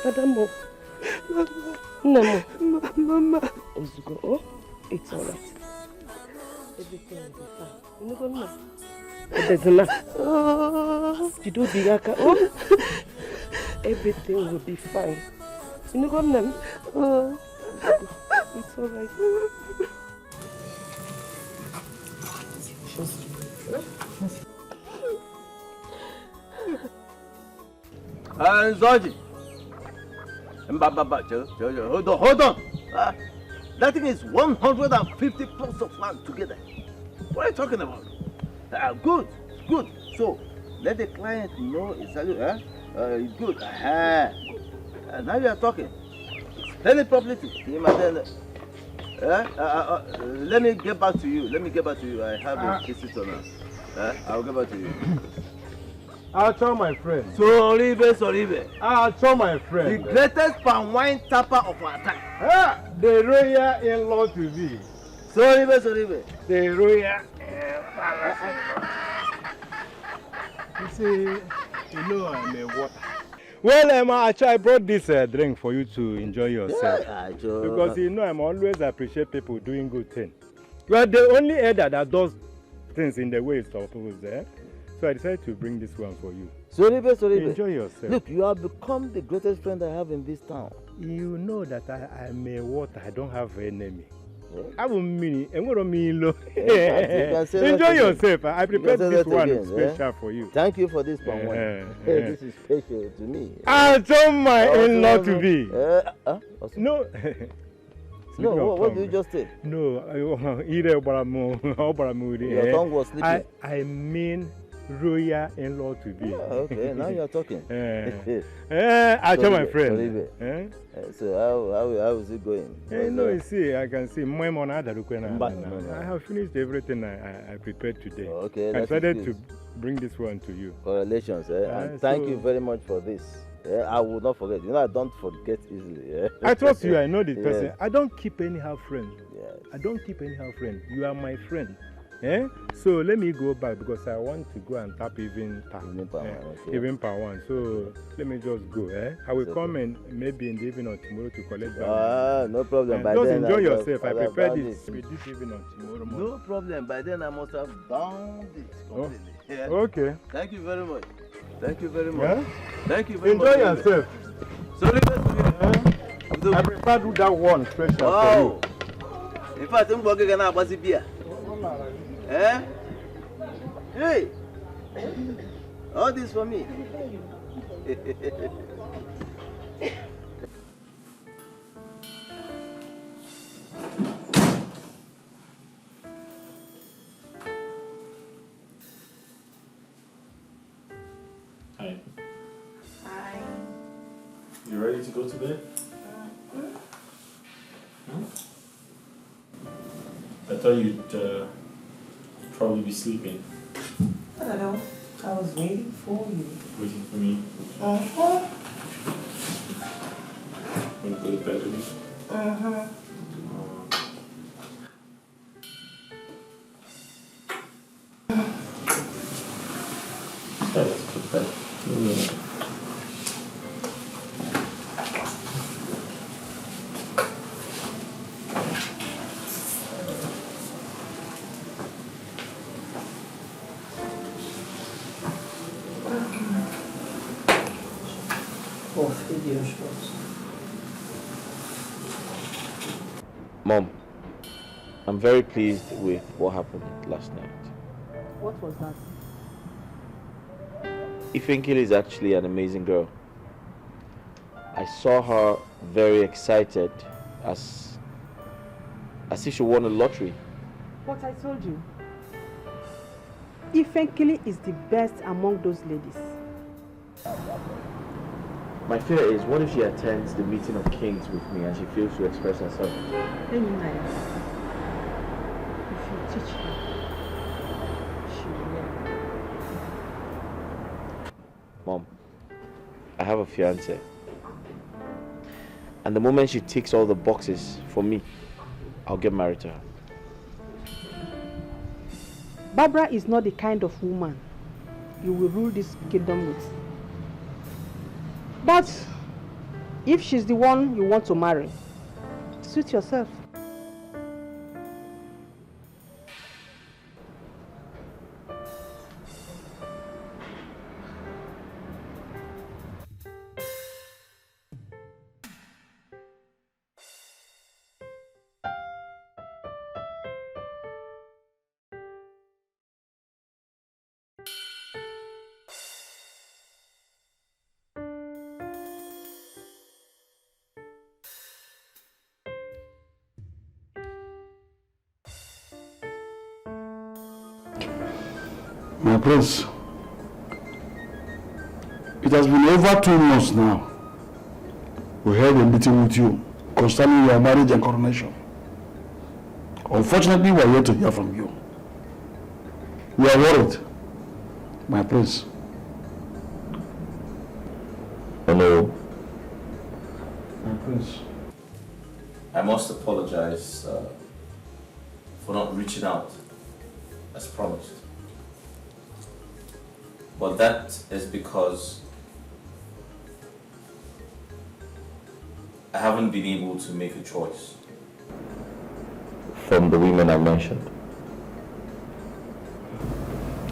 Madam, no, Mama. Ozuko, oh, it's all right. Everything will be fine. You know, Mama. There's enough. You do Bigaka, oh, everything will be fine. You know, Mama. Oh, it's all right.
Zoji. Hold on. That thing is 150 plots of land together. What are you talking about? Good. So, let the client know exactly, good. Now you are talking. Explain it properly to him and then, let me get back to you. I have a visitor now. I'll get back to you.
I'll tell my friend.
Soribe.
I'll tell my friend.
The greatest palm wine tapper of our time.
The royal in-law to be.
Soribe.
The royal You see, you know I'm a water. Well, Emma, I brought this drink for you to enjoy yourself. Because you know I'm always appreciate people doing good things. You are the only elder that does things in the way it's supposed to. So I decided to bring this one for you.
Soribe.
Enjoy yourself.
Look, you have become the greatest friend I have in this town.
You know that I'm a water. I don't have an enemy. I will mean it. Enjoy yourself. I prepared this one special for you.
Thank you for this palm wine. This is special to me.
I told my in-law to be. No.
No, what did you just say?
No, your
tongue was sleeping.
I mean royal in-law to be.
Okay, now you're talking.
I told my friend.
So how is it going?
No, you see, I can see. I have finished everything I prepared today.
Okay,
I decided to bring this one to you.
Congratulations, and thank you very much for this. I will not forget. You know, I don't forget easily.
I trust you. I know this person. I don't keep anyhow friend. I don't keep anyhow friend. You are my friend. So let me go back because I want to go and tap even per one. So let me just go. I will come and maybe in the evening or tomorrow to collect back.
No problem.
By just then enjoy yourself. I prepared this this evening or tomorrow morning.
No problem. By then I must have done this completely.
Okay.
Thank you very much. Thank you very much.
Yeah?
Thank you very
enjoy
much.
Enjoy yourself.
Sorry.
I prepared that one special for you.
In fact, I'm going to get a beer. Hey! All this for me.
Hi. You ready to go to bed? I thought you'd probably be sleeping.
I don't know. I was waiting for you.
Waiting for me? Want to go to bed with me? Let's go to bed. Mom, I'm very pleased with what happened last night.
What was that?
Ifenkili is actually an amazing girl. I saw her very excited as if she won a lottery.
What I told you. Ifenkili is the best among those ladies.
My fear is, what if she attends the meeting of kings with me and she fails to express herself?
Let me know. If you teach her, she will learn.
Mom, I have a fiance. And the moment she ticks all the boxes for me, I'll get married to her.
Barbara is not the kind of woman you will rule this kingdom with. But if she's the one you want to marry, suit yourself.
My prince, it has been over 2 months now. We held a meeting with you concerning your marriage and coronation. Unfortunately, we are yet to hear from you. We are worried, my prince.
Hello.
My prince.
I must apologize for not reaching out as promised. But that is because I haven't been able to make a choice from the women I mentioned.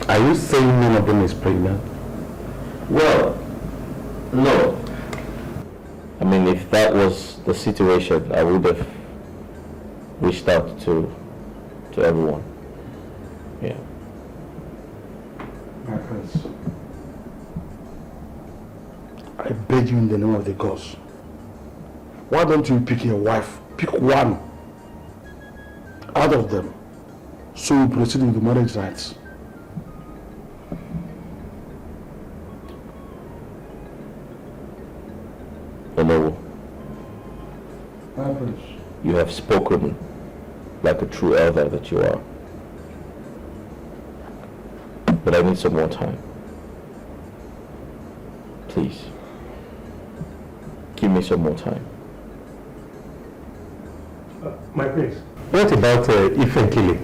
Are you saying none of them is pregnant?
Well, no. I mean, if that was the situation, I would have reached out to everyone. Yeah.
My prince, I beg you in the name of the gods, why don't you pick your wife? Pick one out of them so we proceed with the marriage rites.
Hello.
My prince.
You have spoken like a true elder that you are. But I need some more time. Please. Give me some more time.
My prince. What about Ifenkili?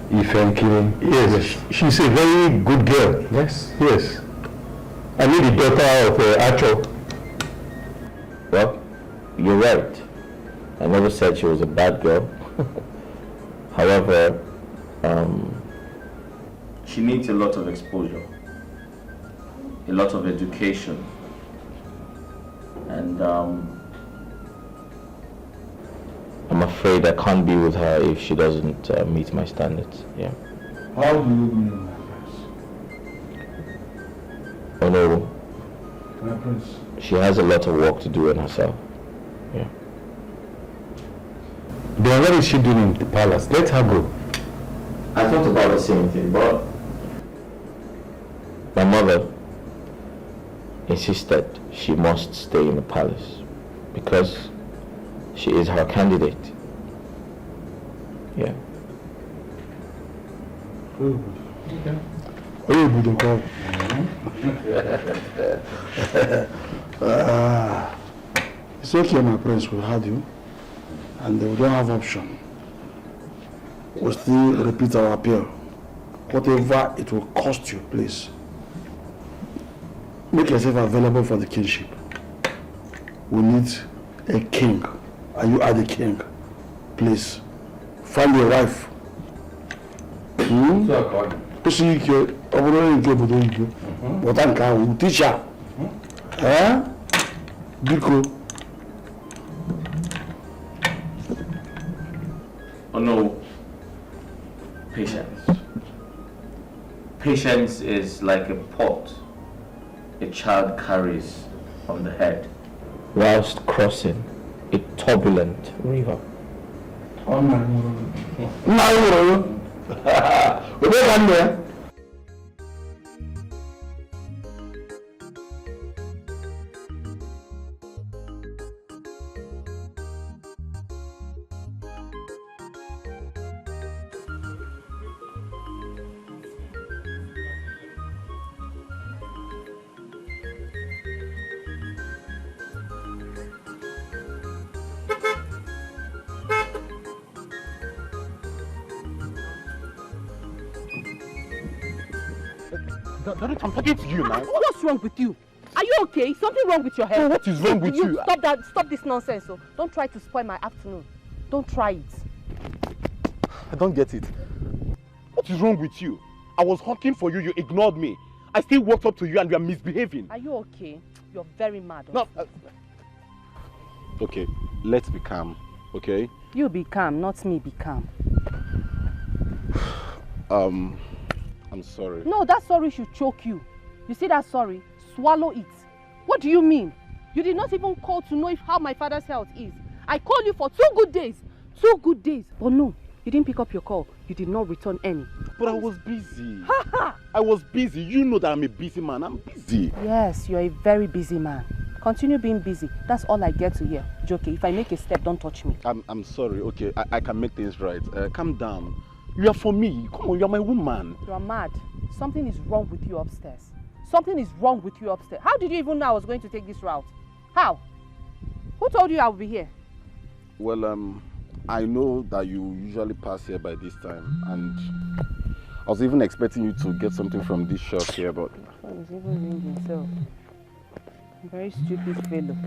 Ifenkili? Yes, she's a very good girl. Yes. Yes. I mean the daughter of Acho.
Well, you're right. I never said she was a bad girl. However, she needs a lot of exposure, a lot of education, and I'm afraid I can't be with her if she doesn't meet my standards. Yeah.
How do you mean, my prince?
Oh no.
My prince.
She has a lot of work to do on herself. Yeah.
Then what is she doing in the palace? Let her go.
I thought about the same thing, but my mother insisted she must stay in the palace because she is her candidate. Yeah.
Okay. Oh, good call. It's okay, my prince, we had you, and we don't have option. We'll still repeat our appeal. Whatever it will cost you, please. Make yourself available for the kingship. We need a king. And you are the king. Please, find your wife. Teacher. Biko.
Oh no. Patience. Patience is like a pot a child carries on the head whilst crossing a turbulent river.
Oh my God. No.
Daluchi, I'm talking to you now.
What's wrong with you? Are you okay? Something wrong with your head?
Oh, what is wrong with you?
Stop that. Stop this nonsense. So don't try to spoil my afternoon. Don't try it.
I don't get it. What is wrong with you? I was honking for you, you ignored me. I still walked up to you and you are misbehaving.
Are you okay? You're very mad.
No. Okay, let's be calm, okay?
You be calm, not me be calm.
I'm sorry.
No, that sorry should choke you. You see that sorry? Swallow it. What do you mean? You did not even call to know how my father's health is. I called you for 2 good days. 2 good days. But no, you didn't pick up your call. You did not return any.
But I was busy. I was busy. You know that I'm a busy man. I'm busy.
Yes, you're a very busy man. Continue being busy. That's all I get to hear. Joke, if I make a step, don't touch me.
I'm sorry. Okay, I can make things right. Calm down. You are for me. Come on, you're my woman.
You are mad. Something is wrong with you upstairs. Something is wrong with you upstairs. How did you even know I was going to take this route? How? Who told you I would be here?
Well, I know that you usually pass here by this time, and I was even expecting you to get something from this shop here, but...
He's even ringing himself. Very stupid fellow.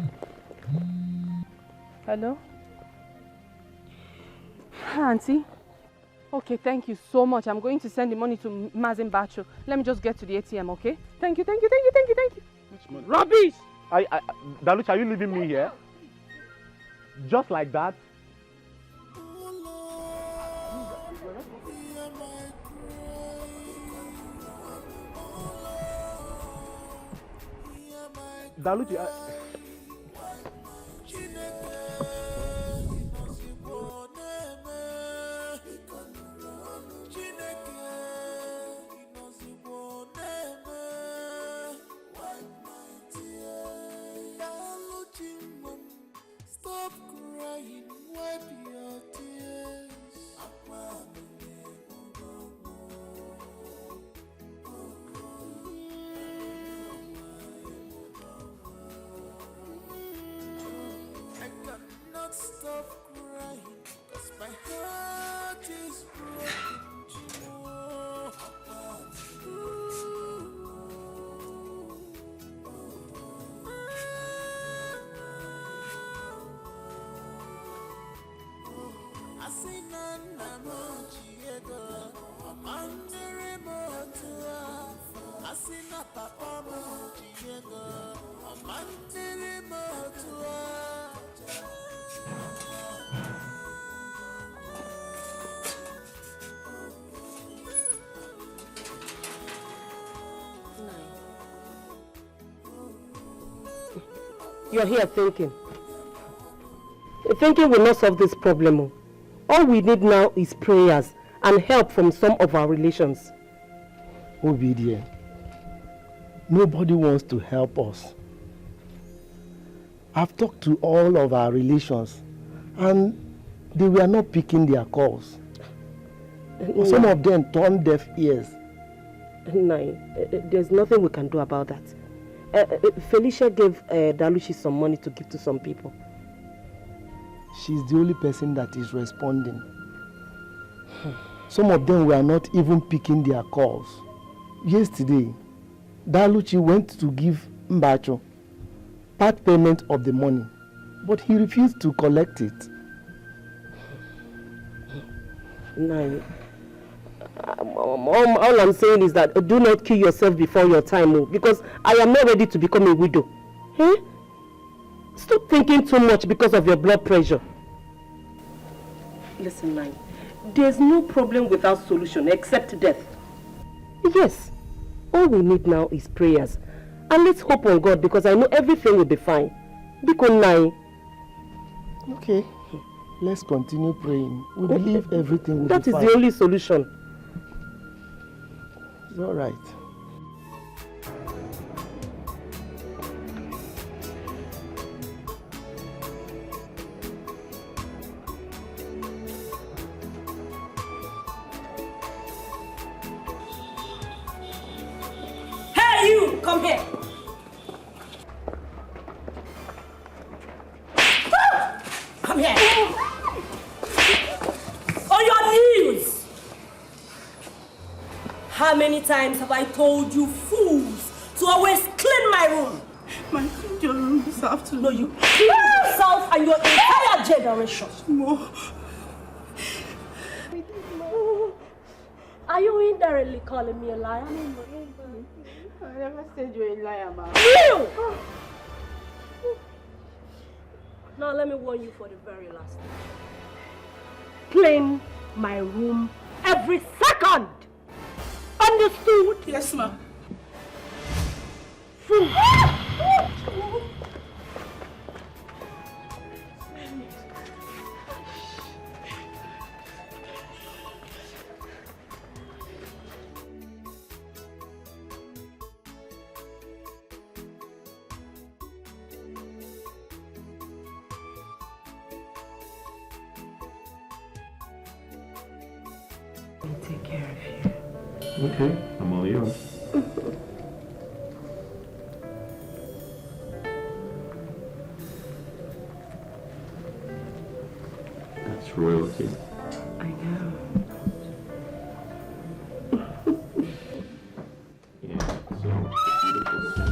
Hello? Hi, Auntie. Okay, thank you so much. I'm going to send the money to Mazin Bacho. Let me just get to the ATM, okay? Thank you.
Which money?
Rubbish! Daluchi, are you leaving me here? Just like that? Daluchi,
stop crying, wipe your tears. I cannot stop crying, 'cause my heart is
You're here thinking. Thinking will not solve this problem. All we need now is prayers and help from some of our relations.
Obedient. Nobody wants to help us. I've talked to all of our relations and they were not picking their calls. Some of them turned deaf ears.
No, there's nothing we can do about that. Felicia gave Daluchi some money to give to some people.
She's the only person that is responding. Some of them were not even picking their calls. Yesterday, Daluchi went to give Mbacho part payment of the money, but he refused to collect it.
No. All I'm saying is that do not kill yourself before your time, because I am not ready to become a widow. Eh? Stop thinking too much because of your blood pressure. Listen, Nai, there's no problem without solution except death. Yes, all we need now is prayers. And let's hope on God, because I know everything will be fine. Because Nai.
Okay, let's continue praying. We believe everything will be fine.
That is the only solution.
It's all right.
Hey, you! Come here! Come here! On your knees! How many times have I told you fools to always clean my room?
My your room this afternoon.
No, you clean yourself and your entire generation.
More.
Are you indirectly calling me a liar?
I never said you're a liar, ma.
You! Now let me warn you for the very last time. Clean my room every second. Understood?
Yes, ma'am.
Take care of you.
Okay, I'm all yours. That's royalty.
I know.
Yeah, so beautiful.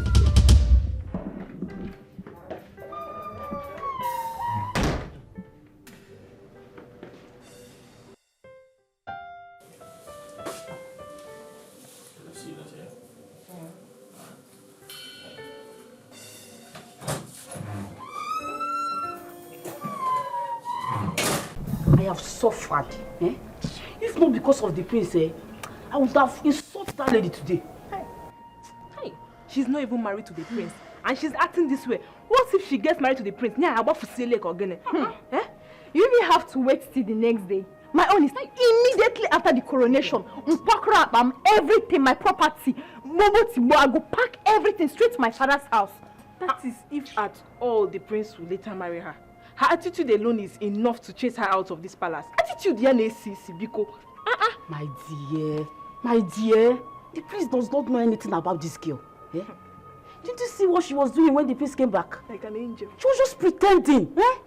I have suffered. Eh? If not because of the prince, I would have insulted that lady today.
Hey, she's not even married to the prince, and she's acting this way. What if she gets married to the prince? Yeah, about to see like again. Eh? You even have to wait till the next day. My own is like immediately after the coronation. Everything, my property, I go pack everything straight to my father's house. That is if at all the prince will later marry her. Her attitude alone is enough to chase her out of this palace. Attitude, Biko.
My dear, the prince does not know anything about this girl. Eh? Didn't you see what she was doing when the prince came back?
Like an angel.
She was just pretending. Eh? I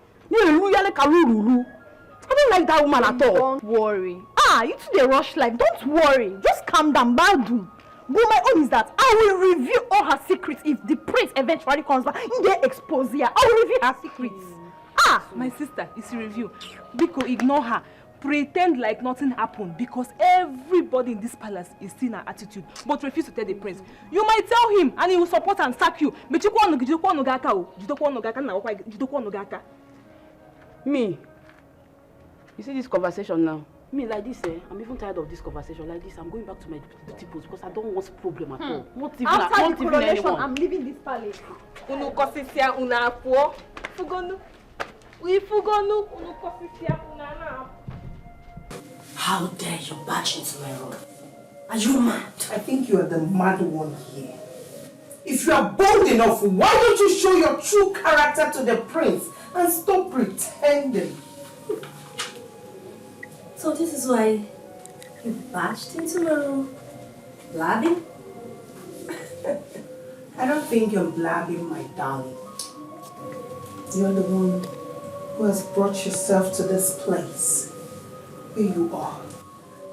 don't like that woman at all.
Don't worry. You two they rush life. Don't worry. Just calm down, Badu. But my own is that I will reveal all her secrets if the prince eventually comes back. They expose her. I will reveal her secrets. My sister, it's a review. Biko, ignore her. Pretend like nothing happened because everybody in this palace is seeing her attitude but refuse to tell the prince. You might tell him and he will support and sack you. But
Me? You see this conversation now? Me like this, I'm even tired of this conversation like this. I'm going back to my duty post because I don't want problem at all. Not even,
after
not
the
even
coronation,
anyone.
I'm leaving this palace.
How dare you barge into my room? Are you mad?
I think you are the mad one here. If you are bold enough, why don't you show your true character to the prince and stop pretending?
So this is why you barged into my room? Blabbing?
I don't think you're blabbing, my darling. You're the one who has brought yourself to this place. Here you are.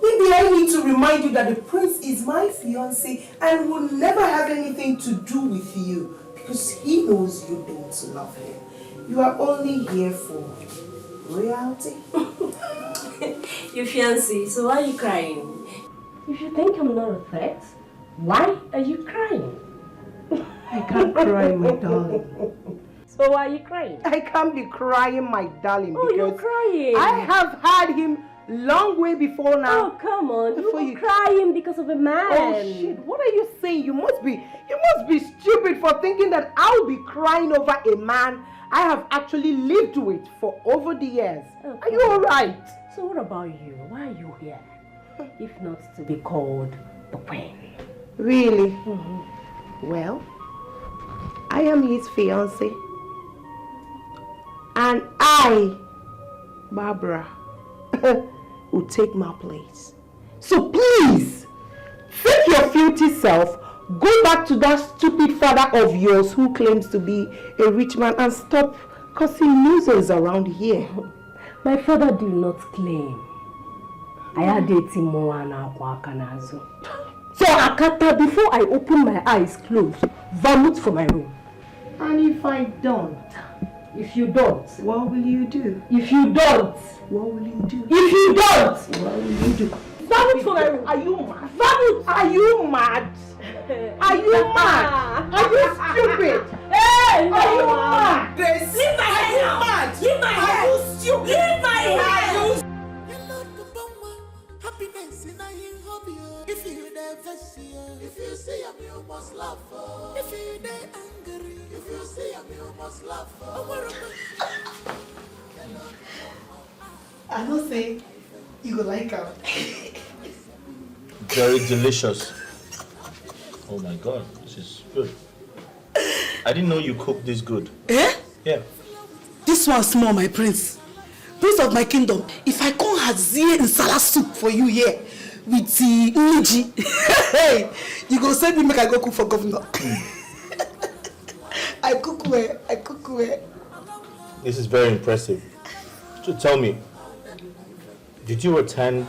Maybe I need to remind you that the prince is my fiancé and will never have anything to do with you because he knows you don't love him. You are only here for royalty.
Your fiancé, so why are you crying? If you think I'm not a threat, why are you crying?
I can't cry, my darling.
So why are you crying?
I can't be crying, my darling,
because you're crying.
I have had him long way before now.
Oh, come on. You're crying because of a man.
Oh, shit. What are you saying? You must be stupid for thinking that I'll be crying over a man I have actually lived with for over the years. Okay. Are you alright?
So what about you? Why are you here? If not to be called the queen.
Really? Well, I am his fiancé. And I, Barbara, will take my place. So please, take your filthy self, go back to that stupid father of yours who claims to be a rich man and stop causing nuisance around here.
My father did not claim. I had 18 more and So Akata, before I open my eyes closed, vomit from my room.
And if I don't?
If you don't,
what will you do?
If you don't,
what will you do?
If you don't,
what will you do?
Vomit from my room. Are you mad? Vomit.
Are you mad? Are you mad? Are you stupid?
Hey, no.
Are you mad?
Grace, leave my hair now. Leave my hair.
Are you stupid?
Leave my hair.
Happiness in a hobby. If you divest, if you see him, you must laugh. If you angry, if you see him, you must laugh.
I don't say you go like her.
Very delicious. Oh my god, this is good. I didn't know you cooked this good.
Eh?
Yeah.
This one small, my prince. Prince of my kingdom. If I come hazie in salad soup for you here with the Uji, hey, you go send me make I go cook for governor. I cook well. I cook well.
This is very impressive. So tell me, did you attend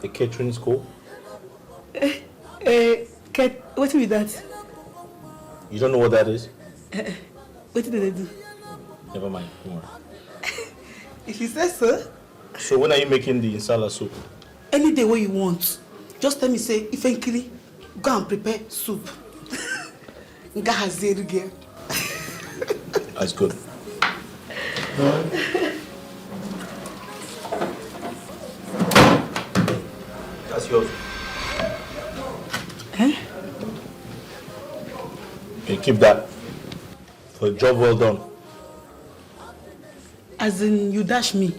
a catering school?
What with that?
You don't know what that is?
What did they do?
Never mind, don't worry.
If you say so.
So when are you making the insala soup?
Any day when you want. Just tell me, say, Ifenkili, go and prepare soup. Nga hazeri girl.
That's good. That's yours.
Eh?
Okay, keep that. For a job well done.
As in, you dash me?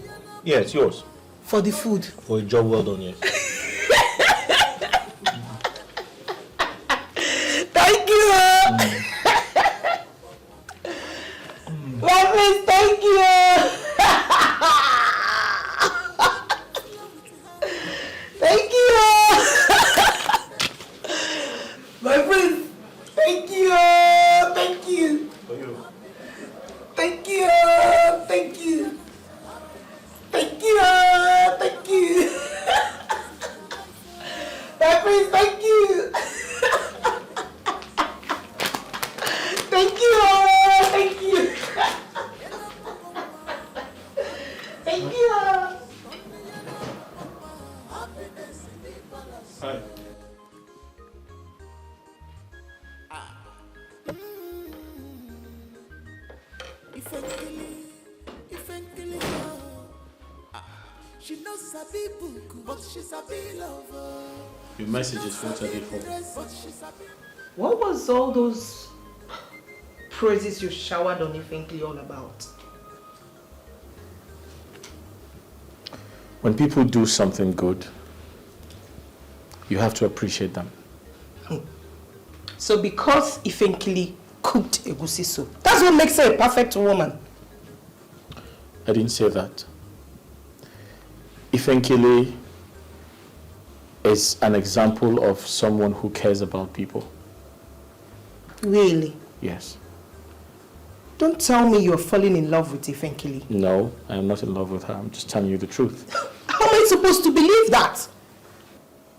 Yeah, it's yours.
For the food?
For a job well done, yes.
Thank you! My friends, thank you! Thank you! My friends, thank you! Thank you!
For you.
Thank you! Thank you! Thank you! Thank you! My friends, thank you! Thank you! Thank you! Thank you!
Hi.
She knows Sabi Buku, but she's a bit lover.
Your message is filtered before.
What was all those praises you showered on Ifenkili all about?
When people do something good, you have to appreciate them.
So because Ifenkili cooked egusi soup, that's what makes her a perfect woman.
I didn't say that. Ifenkili is an example of someone who cares about people.
Really?
Yes.
Don't tell me you're falling in love with Ifenkili.
No, I am not in love with her. I'm just telling you the truth.
How am I supposed to believe that?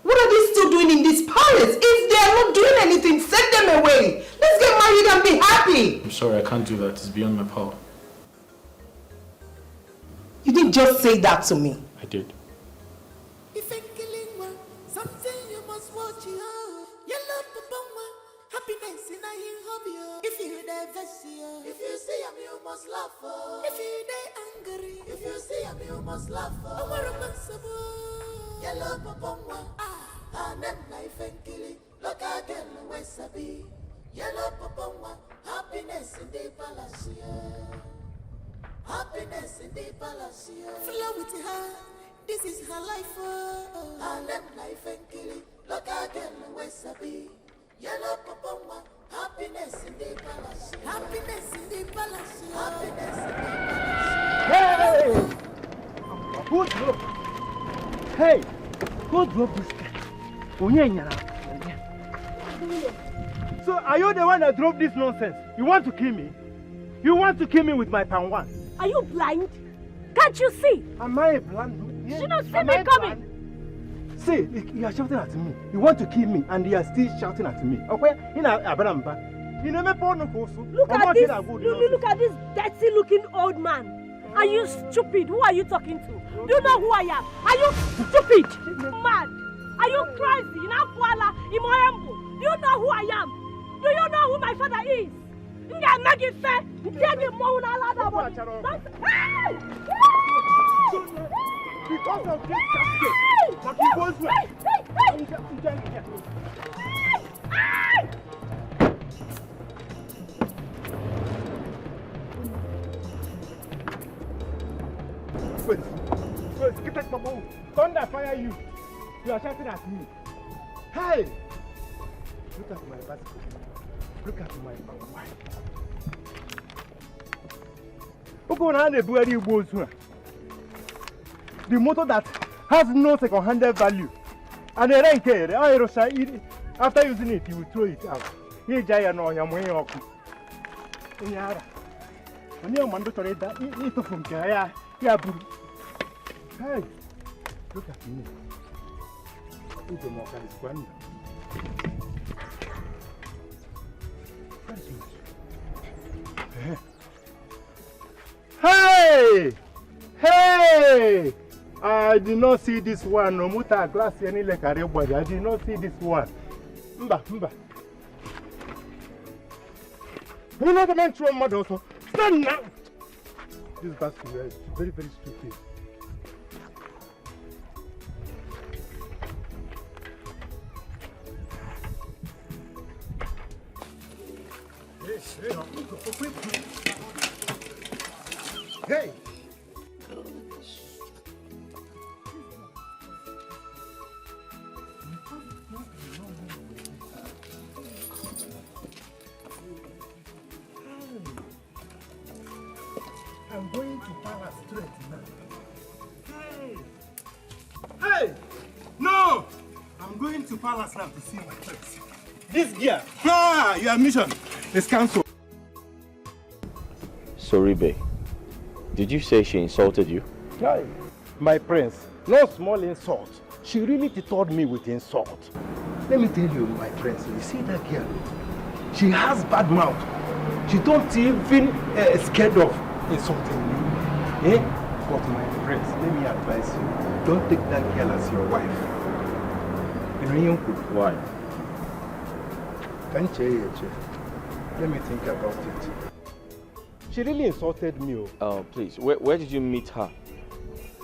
What are they still doing in this palace? If they are not doing anything, send them away. Let's get married and be happy.
I'm sorry, I can't do that. It's beyond my power.
You didn't just say that to me.
I did.
Something you must watch. Yellow Papa, happiness in a hobby. If you divest, if you see him, you must laugh. If you angry, if you see him, you must laugh. Yellow Papa, and then life and killing. Look again, where Sabi. Yellow Papa, happiness in the palace. Happiness in the palace. Flow with her. This is her life. And then life and killing. Look again, where Sabi. Yellow Papa, happiness in the palace. Happiness in the palace. Happiness in the palace.
Hey! Who drove? Hey! Who drove this car? So are you the one that drove this nonsense? You want to kill me? You want to kill me with my pan one?
Are you blind? Can't you see?
Am I blind?
Yes. You don't see me coming.
See, you are shouting at me. You want to kill me, and you are still shouting at me. Okay? You know, Abramba. You never born
Look at this. Look at this dirty-looking old man. Are you stupid? Who are you talking to? Do you know who I am? Are you stupid? Mad? Are you crazy? Do you know who I am? Do you know who my father is?
Because of this casket, but he goes well. Wait, get back, Mama. Thunder fire you. You are shouting at me. Hey! Look at my basket. Look at my wife. The motor that has no second-hand value. And the rank after using it, you will throw it out. Hey, Jaya, no, I'm way off. And you're mandatory that eat from Jaya. Yeah, hey, look at me. Look at my Hey! Hey! I did not see this one. No muta glass any like a body. I did not see this one. Mba. You know the man throw mud also. Stand now! This basket is very, very stupid. Hey! I'm going to Palace straight now. Hey! No! I'm going to Palace now to see my friends. This gear, your mission is cancelled.
Soribe, did you say she insulted you?
Hey, my prince, no small insult. She really deterred me with insult. Let me tell you, my prince, you see that girl? She has bad mouth. She don't even scared of insulting me. Eh? But my prince, let me advise you, don't take that girl as your wife.
Why?
Can you let me think about it. She really insulted me.
Oh, please. Where did you meet her?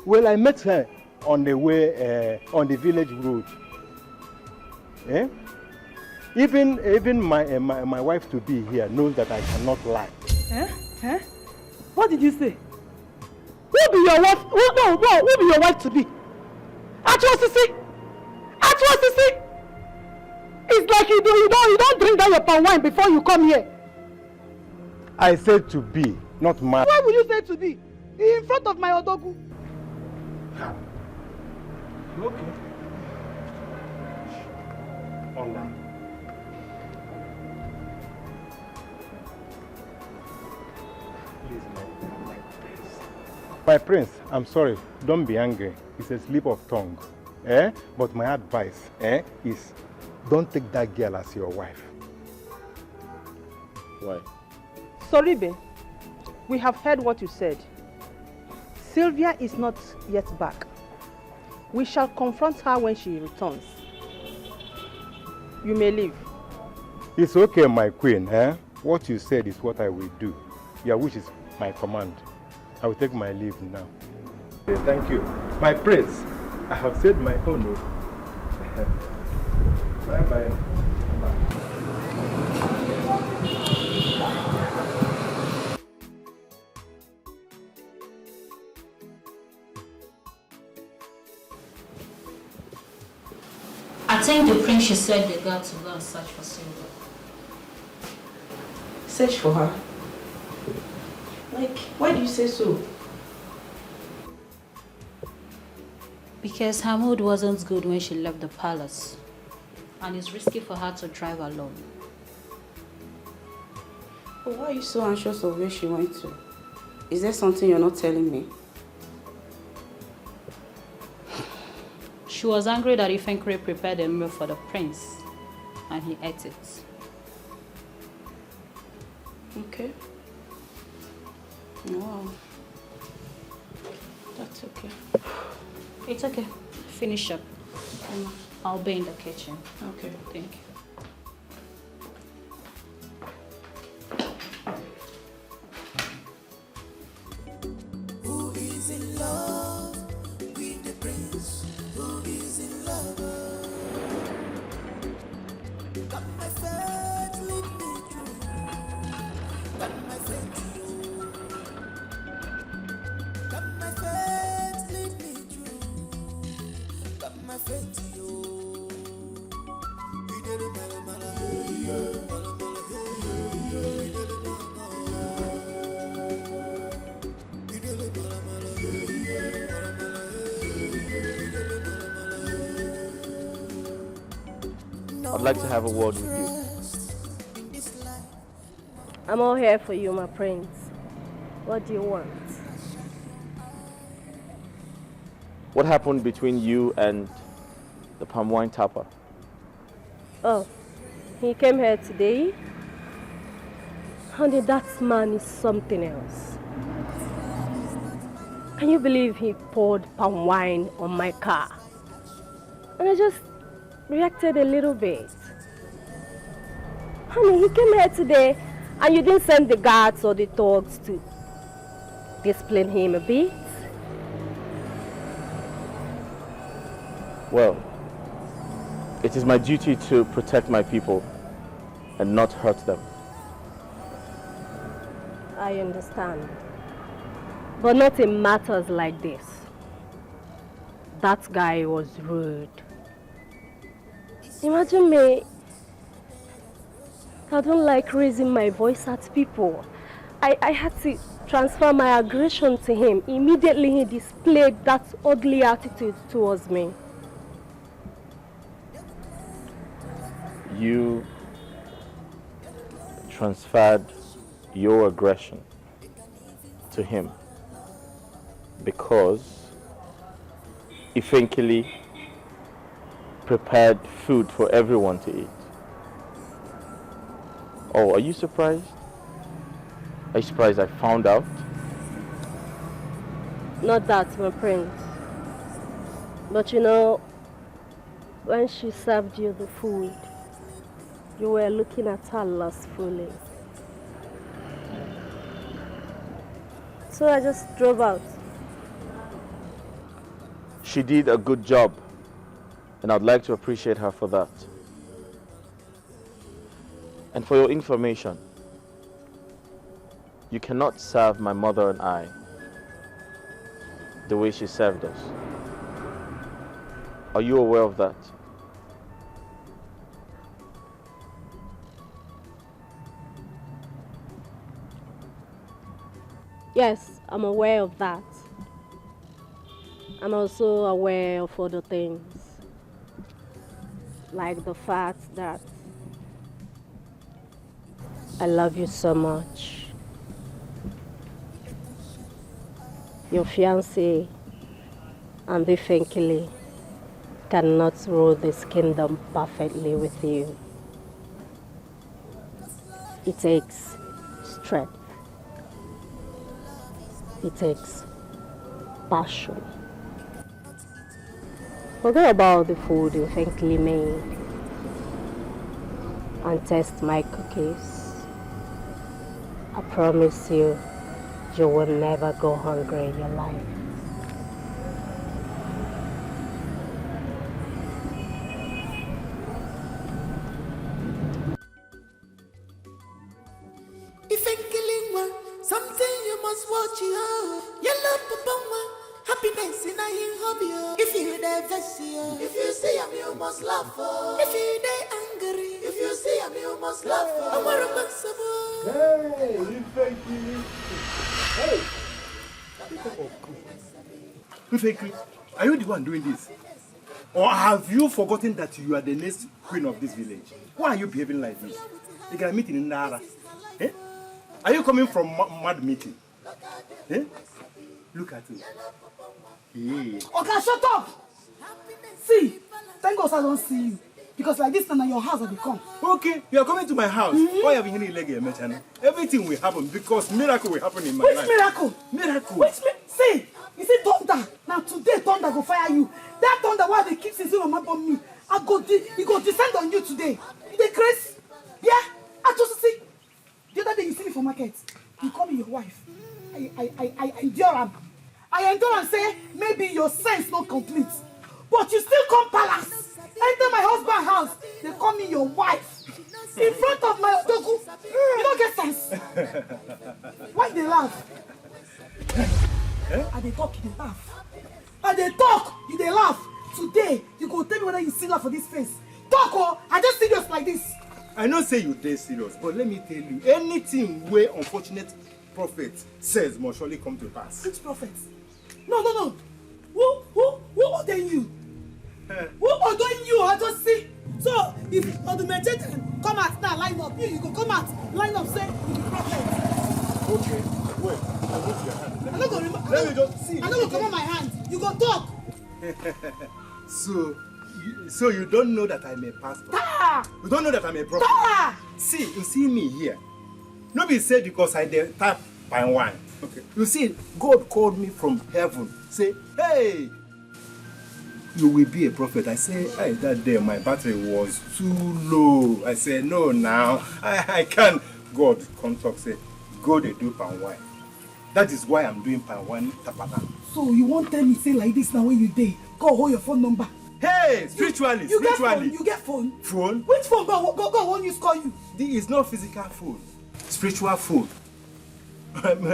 Well, I met her on the way, on the village road. Eh? Even my wife to be here knows that I cannot lie.
Eh? What did you say? Who be your wife? No, who be your wife to be? Atrocity! It's like you don't drink down your palm wine before you come here.
I said to be, not marry.
Why will you say to be? In front of my Odogu.
Okay. Online. Please, my prince. My prince, I'm sorry. Don't be angry. It's a slip of tongue. But my advice is don't take that girl as your wife.
Why?
Soribe, we have heard what you said. Sylvia is not yet back. We shall confront her when she returns. You may leave.
It's okay, my queen. What you said is what I will do. Your wish is my command. I will take my leave now. Okay, thank you. My prince, I have said my own. Bye-bye.
I think the prince should said the girl to go and search for Sylvia.
Search for her? Like, why do you say so?
Because her mood wasn't good when she left the palace. And it's risky for her to drive alone.
But why are you so anxious of where she went to? Is there something you're not telling me?
She She was angry that Ifenkri prepared a meal for the prince and he ate it.
Okay. Wow. That's okay.
It's okay. Finish up. I'll be in the kitchen.
Okay.
Thank you.
Who is in love with the prince? Who is in love? Got my faith, lead me through. Got my faith. Got my faith, lead me through. Got my faith.
I'd like to have a word with you.
I'm all here for you, my prince. What do you want?
What happened between you and the palm wine tapper?
Oh, he came here today. Honey, that man is something else. Can you believe he poured palm wine on my car? And I just reacted a little bit. Honey, he came here today and you didn't send the guards or the dogs to discipline him a bit?
Well, it is my duty to protect my people and not hurt them.
I understand. But not in matters like this. That guy was rude. Imagine me. I don't like raising my voice at people. I had to transfer my aggression to him. Immediately he displayed that ugly attitude towards me.
You transferred your aggression to him because Ifenkili prepared food for everyone to eat. Oh, are you surprised? Are you surprised I found out?
Not that, my prince. But you know, when she served you the food, you were looking at her lustfully. So I just drove out.
She did a good job, and I'd like to appreciate her for that. And for your information, you cannot serve my mother and I the way she served us. Are you aware of that?
Yes, I'm aware of that. I'm also aware of other things, like the fact that I love you so much. Your fiancé and Ifenkili cannot rule this kingdom perfectly with you. It takes strength. It takes passion. Forget about the food Ifenkili made and taste my cookies. I promise you, you will never go hungry in your life.
Ifenkili, something you must watch you. Yellow papa, happiness in a hobby. If you dey vex you, if you see him, you must laugh. If you dey angry, if you see him, you must laugh.
Hey, Ifenkili. Hey. Ifenkili, are you the one doing this? Or have you forgotten that you are the next queen of this village? Why are you behaving like this? You can meet in Nara. Eh? Are you coming from mad meeting? Eh? Look at him. Yeah.
Okay, shut up! See, thank God I don't see you. Because like this time at your house I will come.
Okay, you are coming to my house. Why have you leg? Everything will happen because miracle will happen in my
Which
life.
miracle?
Miracle.
See, you see thunder. Now today thunder go fire you. That thunder why they keep saying on me. He go descend on you today. You dey crazy? Yeah? I just see. The other day you see me for market. You call me your wife. I endure am. I endure and say maybe your sense not complete. But you still come palace. Enter my husband's house. They call me your wife. In front of my odogu. You don't get sense. Why they laugh? And they talk, you they laugh. And they talk, you they laugh. Today, you go tell me whether you see laugh for this face. Talk or I just serious like this.
I know say you dead serious, but let me tell you, anything where unfortunate prophet says must surely come to pass.
Which prophet? No. Who ordained you? Who ordained you? I just see. So if Odumechete come out now, line up. You go come out, line up, say you be prophet.
Okay, wait. I'll go to your hand.
I'm not gonna remember.
Let me just see.
I'm not gonna come on my hand. You go talk.
So you don't know that I'm a pastor? You don't know that I'm a prophet? See, you see me here. No be said because I tap by wine. Okay. You see, God called me from heaven. Say, hey, you will be a prophet. I say, hey, that day my battery was too low. I say, no, now I can't. God come talk, say, go they do pan wine. That is why I'm doing pan wine tapana.
So you won't tell me say like this now when you day. Go hold your phone number.
Hey, spiritually.
You get phone.
Phone?
Which phone? Go won't you call you?
This is not physical phone. Spiritual phone.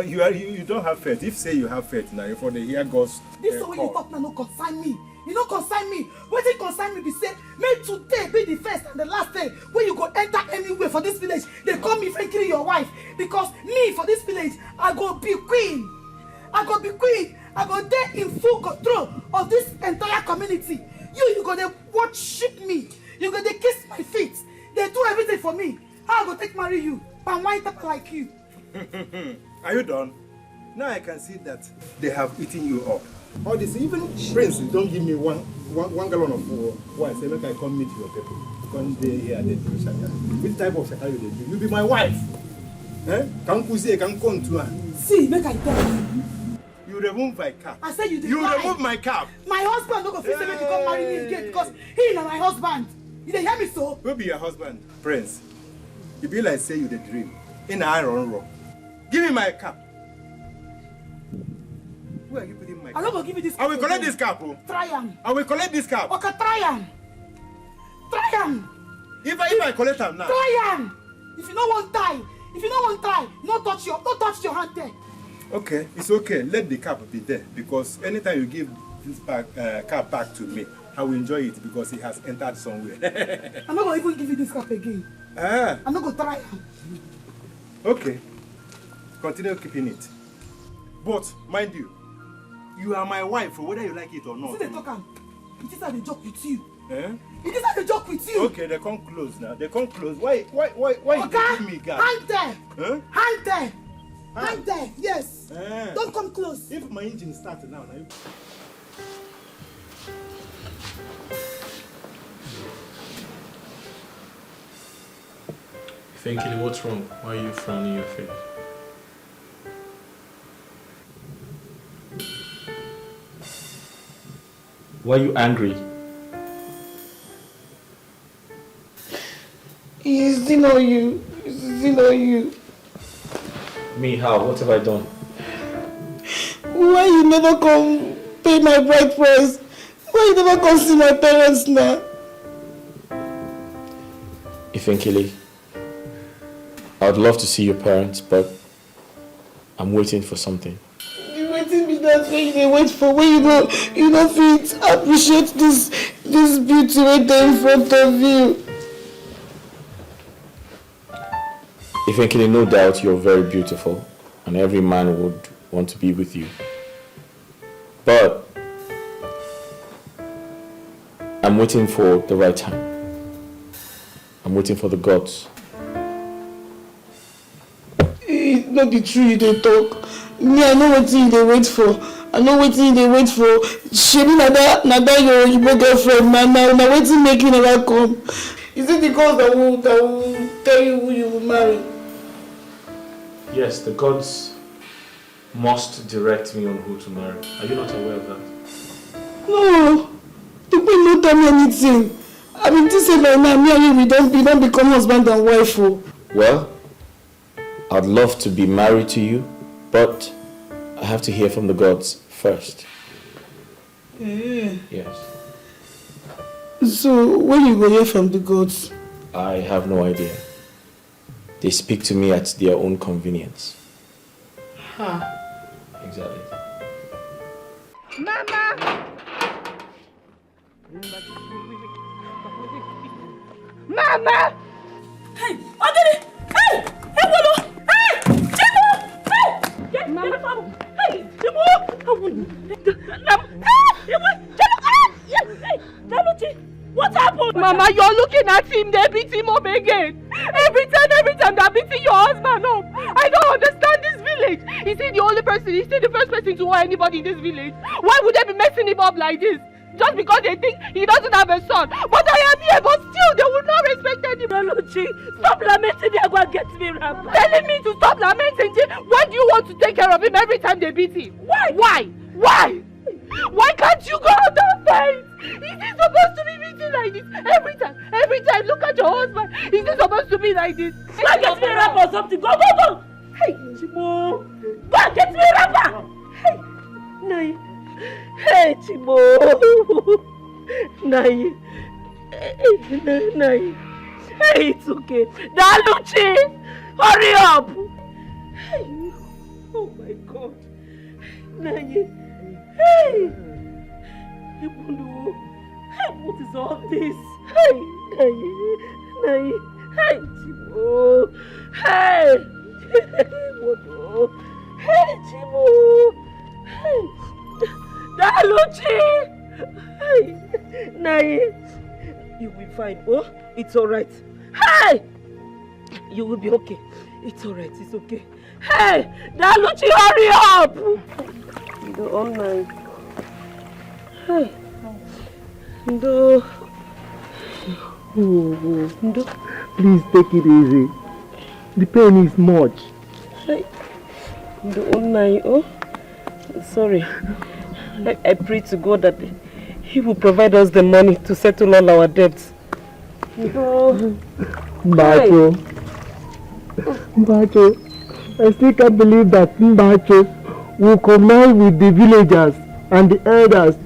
You don't have faith. If say you have faith now, for the hear God's
this way you talk now no consign me. You don't consign me. What it consign me be say, may today be the first and the last day when you go enter anywhere for this village. They call me frankly your wife. Because me for this village, I go be queen. I go be queen. I go there in full control of this entire community. You go there worship me. You go there kiss my feet. They do everything for me. How I go take marry you? But why type like you?
Are you done? Now I can see that they have eaten you up. All this, even Prince, don't give me one gallon of wine. Say, look, I come meet your people. Come there here, they do shaka. Which type of shaka you do? You be my wife. Come pussy, come come to her.
See, make I tell you.
You remove my cap.
I said you did.
You remove my cap.
My husband don't go feel make you come marry me again because he is my husband. You dey hear me so?
Who be your husband? Prince. You be like say you the dream. In iron rock. Give me my cap. Where are you putting my cap?
I'm not gonna give you this cap.
I will collect this cap. Oh.
Try am.
I will collect this cap.
Okay, try am. Try am.
If I collect them now.
Try am. If you don't want try, no touch your hand there.
Okay, it's okay. Let the cap be there because anytime you give this cap back to me, I will enjoy it because it has entered somewhere.
I'm not gonna even give you this cap again. I'm not gonna try am.
Okay. Continue keeping it. But mind you, you are my wife, whether you like it or not.
See they talk am. It is how they joke with you.
Eh?
It is how they joke with you.
Okay, they come close now. They come close. Why you give me gas?
Hand there.
Huh?
Hand there. Hand there. Yes. Don't come close.
If my engine starts now.
Thankfully, what's wrong? Why are you frowning your face? Why are you angry?
It's still on you. It's still on you.
Me, how? What have I done?
Why you never come pay my bride price? Why you never come see my parents now?
Ifenkele, I would love to see your parents, but I'm waiting for something.
You waiting me that way you wait for where you don't fit appreciate this beauty right there in front of you.
Ifenkele, no doubt you're very beautiful and every man would want to be with you. But I'm waiting for the right time. I'm waiting for the gods.
It's not the truth they talk.
Me, I know what they wait for. I know what they wait for. Shebi na that your girlfriend, man. Now waiting make you never come. Is it the gods that will tell you who you will marry?
Yes, the gods must direct me on who to marry. Are you not aware of that?
No, people don't tell me anything. I mean, this is like now, me and you, we don't become husband and wife. Oh.
Well, I'd love to be married to you, but I have to hear from the gods first. Yes.
So, when you go hear from the gods?
I have no idea. They speak to me at their own convenience.
Huh.
Exactly.
Mama! Mama!
Hey, Odini! Hey! Hey, Wolo! Hey! Chibu! Hey! Get Mama! Hey! Chibu! Hey! Daluchi! What happened?
Mama, you're looking at him. They beat him up again. Every time they're beating your husband up. I don't understand this village. Is he the only person? Is he the first person to want anybody in this village? Why would they be messing him up like this? Just because they think he doesn't have a son. But I am here, but still they will not respect him.
Daluchi, stop lamenting. They're going to get me wrapped.
Telling me to stop lamenting. Why do you want to take care of him every time they beat him? Why? Why can't you go on that fight? Is he supposed to be beating like this? Every time, look at your husband. Is he supposed to be like this?
Go get me a wrapper or something. Go. Hey, Chimo. Go get me a wrapper. Hey, Nai. Hey, Chimo. Nai. Hey, it's okay. Daluchi, hurry up. Hey, oh my God. Nai. Hey! Ebulu! Hey, what is all this? Hey! Hey, Chibo! Hey! Ebulu! Hey, Chibo! Hey! Daluchi! Hey! Nai! You will be fine, oh? It's alright. Hey! You will be okay. It's alright, it's okay. Hey! Daluchi, hurry up! Ndo online. Hey. Ndo. Ndo.
Please take it easy. The pain is much.
Hey. Ndo online. Oh. Sorry. I pray to God that He will provide us the money to settle all our debts. Ndo.
Mbacho. I still can't believe that Mbacho will combine with the villagers and the elders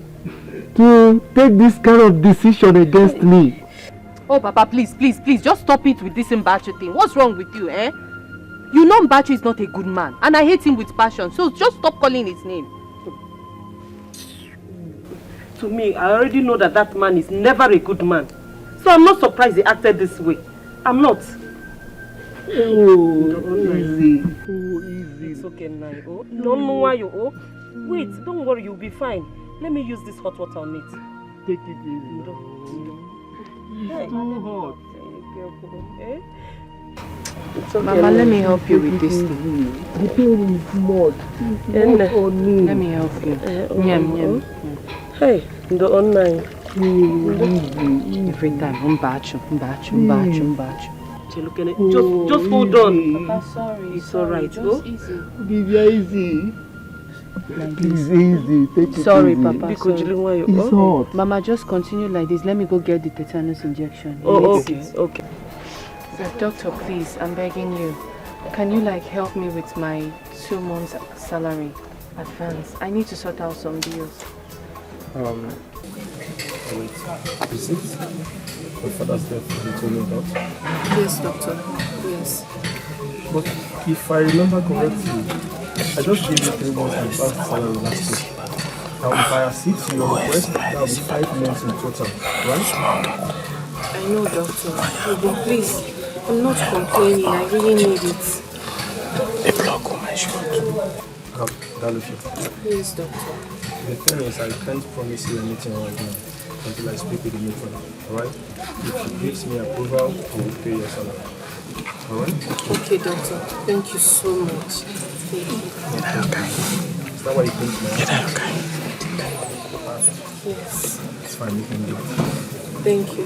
to take this kind of decision against me.
Oh, Papa, please, just stop it with this Mbacho thing. What's wrong with you, eh? You know Mbacho is not a good man, and I hate him with passion, so just stop calling his name.
To me, I already know that man is never a good man. So I'm not surprised he acted this way. I'm not.
Oh, easy. Oh, easy.
It's okay now. Oh, don't know why you. Oh, wait, don't worry, you'll be fine. Let me use this hot water on it.
Take it easy.
It's
too hot.
Eh?
It's okay. Mama, let me help you with this thing.
The pain is much.
Let me help you. Nyam.
Hey, the online.
Every time, Mbacho.
Just hold on.
Papa, sorry.
It's alright.
Just easy.
Give you easy. Please, easy. Take it
sorry,
easy.
Papa. Sorry.
It's hot.
Mama, just continue like this. Let me go get the tetanus injection.
Oh, okay.
Doctor, please, I'm begging you. Can you help me with my 2 months salary advance? I need to sort out some bills.
Wait, is it your father's death you told me about?
Yes, doctor. Yes.
But if I remember correctly, I just gave you 3 months advance salary last week. Now if I accede to your request, that will be 5 months in total, right?
I know, doctor. But please, I'm not complaining. I really need it. Please, doctor.
The thing is, I can't promise you anything right now until I speak with the matron, alright? If she gives me approval, I will pay your salary, alright?
Okay, doctor. Thank you so much.
Okay. Is that why you came to my house? Okay.
Yes.
It's fine, you can do it.
Thank you.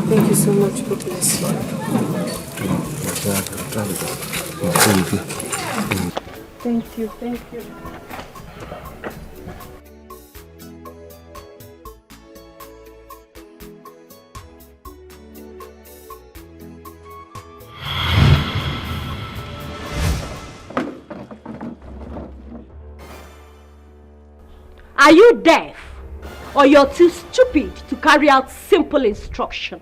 Thank you so much. God bless you. Thank you. Thank you.
Are you deaf? Or you're too stupid to carry out simple instruction?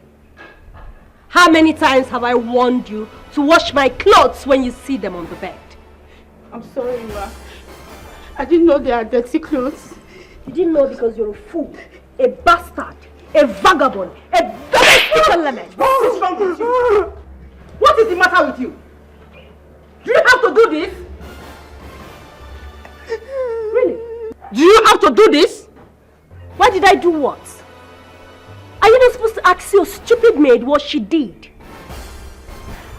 How many times have I warned you to wash my clothes when you see them on the bed?
I'm sorry, Ma. I didn't know they are dirty clothes.
You didn't know because you're a fool, a bastard, a vagabond, a domestic element. What is wrong with you? What is the matter with you? Do you have to do this? Really? Do you have to do this? Why did I do what? Are you not supposed to ask your stupid maid what she did?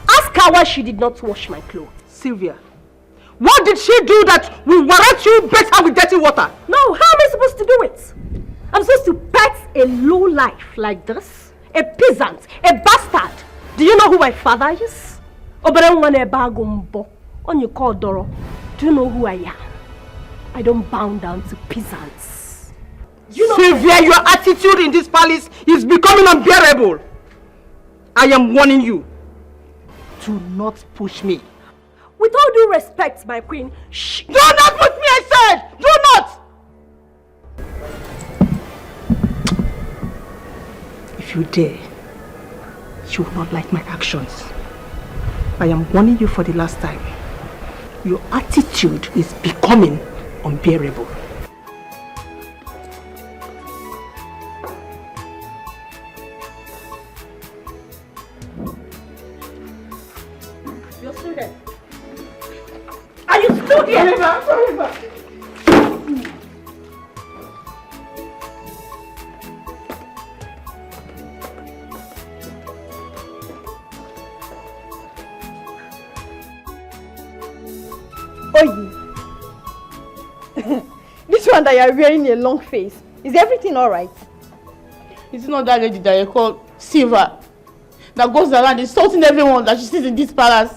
Ask her why she did not wash my clothes.
Sylvia, what did she do that will warrant you better with dirty water?
No, how am I supposed to do it? I'm supposed to pet a low life like this? A peasant, a bastard. Do you know who my father is? On you call Doro. Do you know who I am? I don't bow down to peasants.
You know Sylvia, your attitude in this palace is becoming unbearable. I am warning you. Do not push me.
With all due respect, my queen, shh.
Do not push me, I said! Do not! If you dare, you will not like my actions. I am warning you for the last time. Your attitude is becoming unbearable.
You're still there. Are you still here?
Sorry, ma.
This one that you are wearing a long face. Is everything alright?
It's not that lady that you call Silva that goes around insulting everyone that she sees in this palace.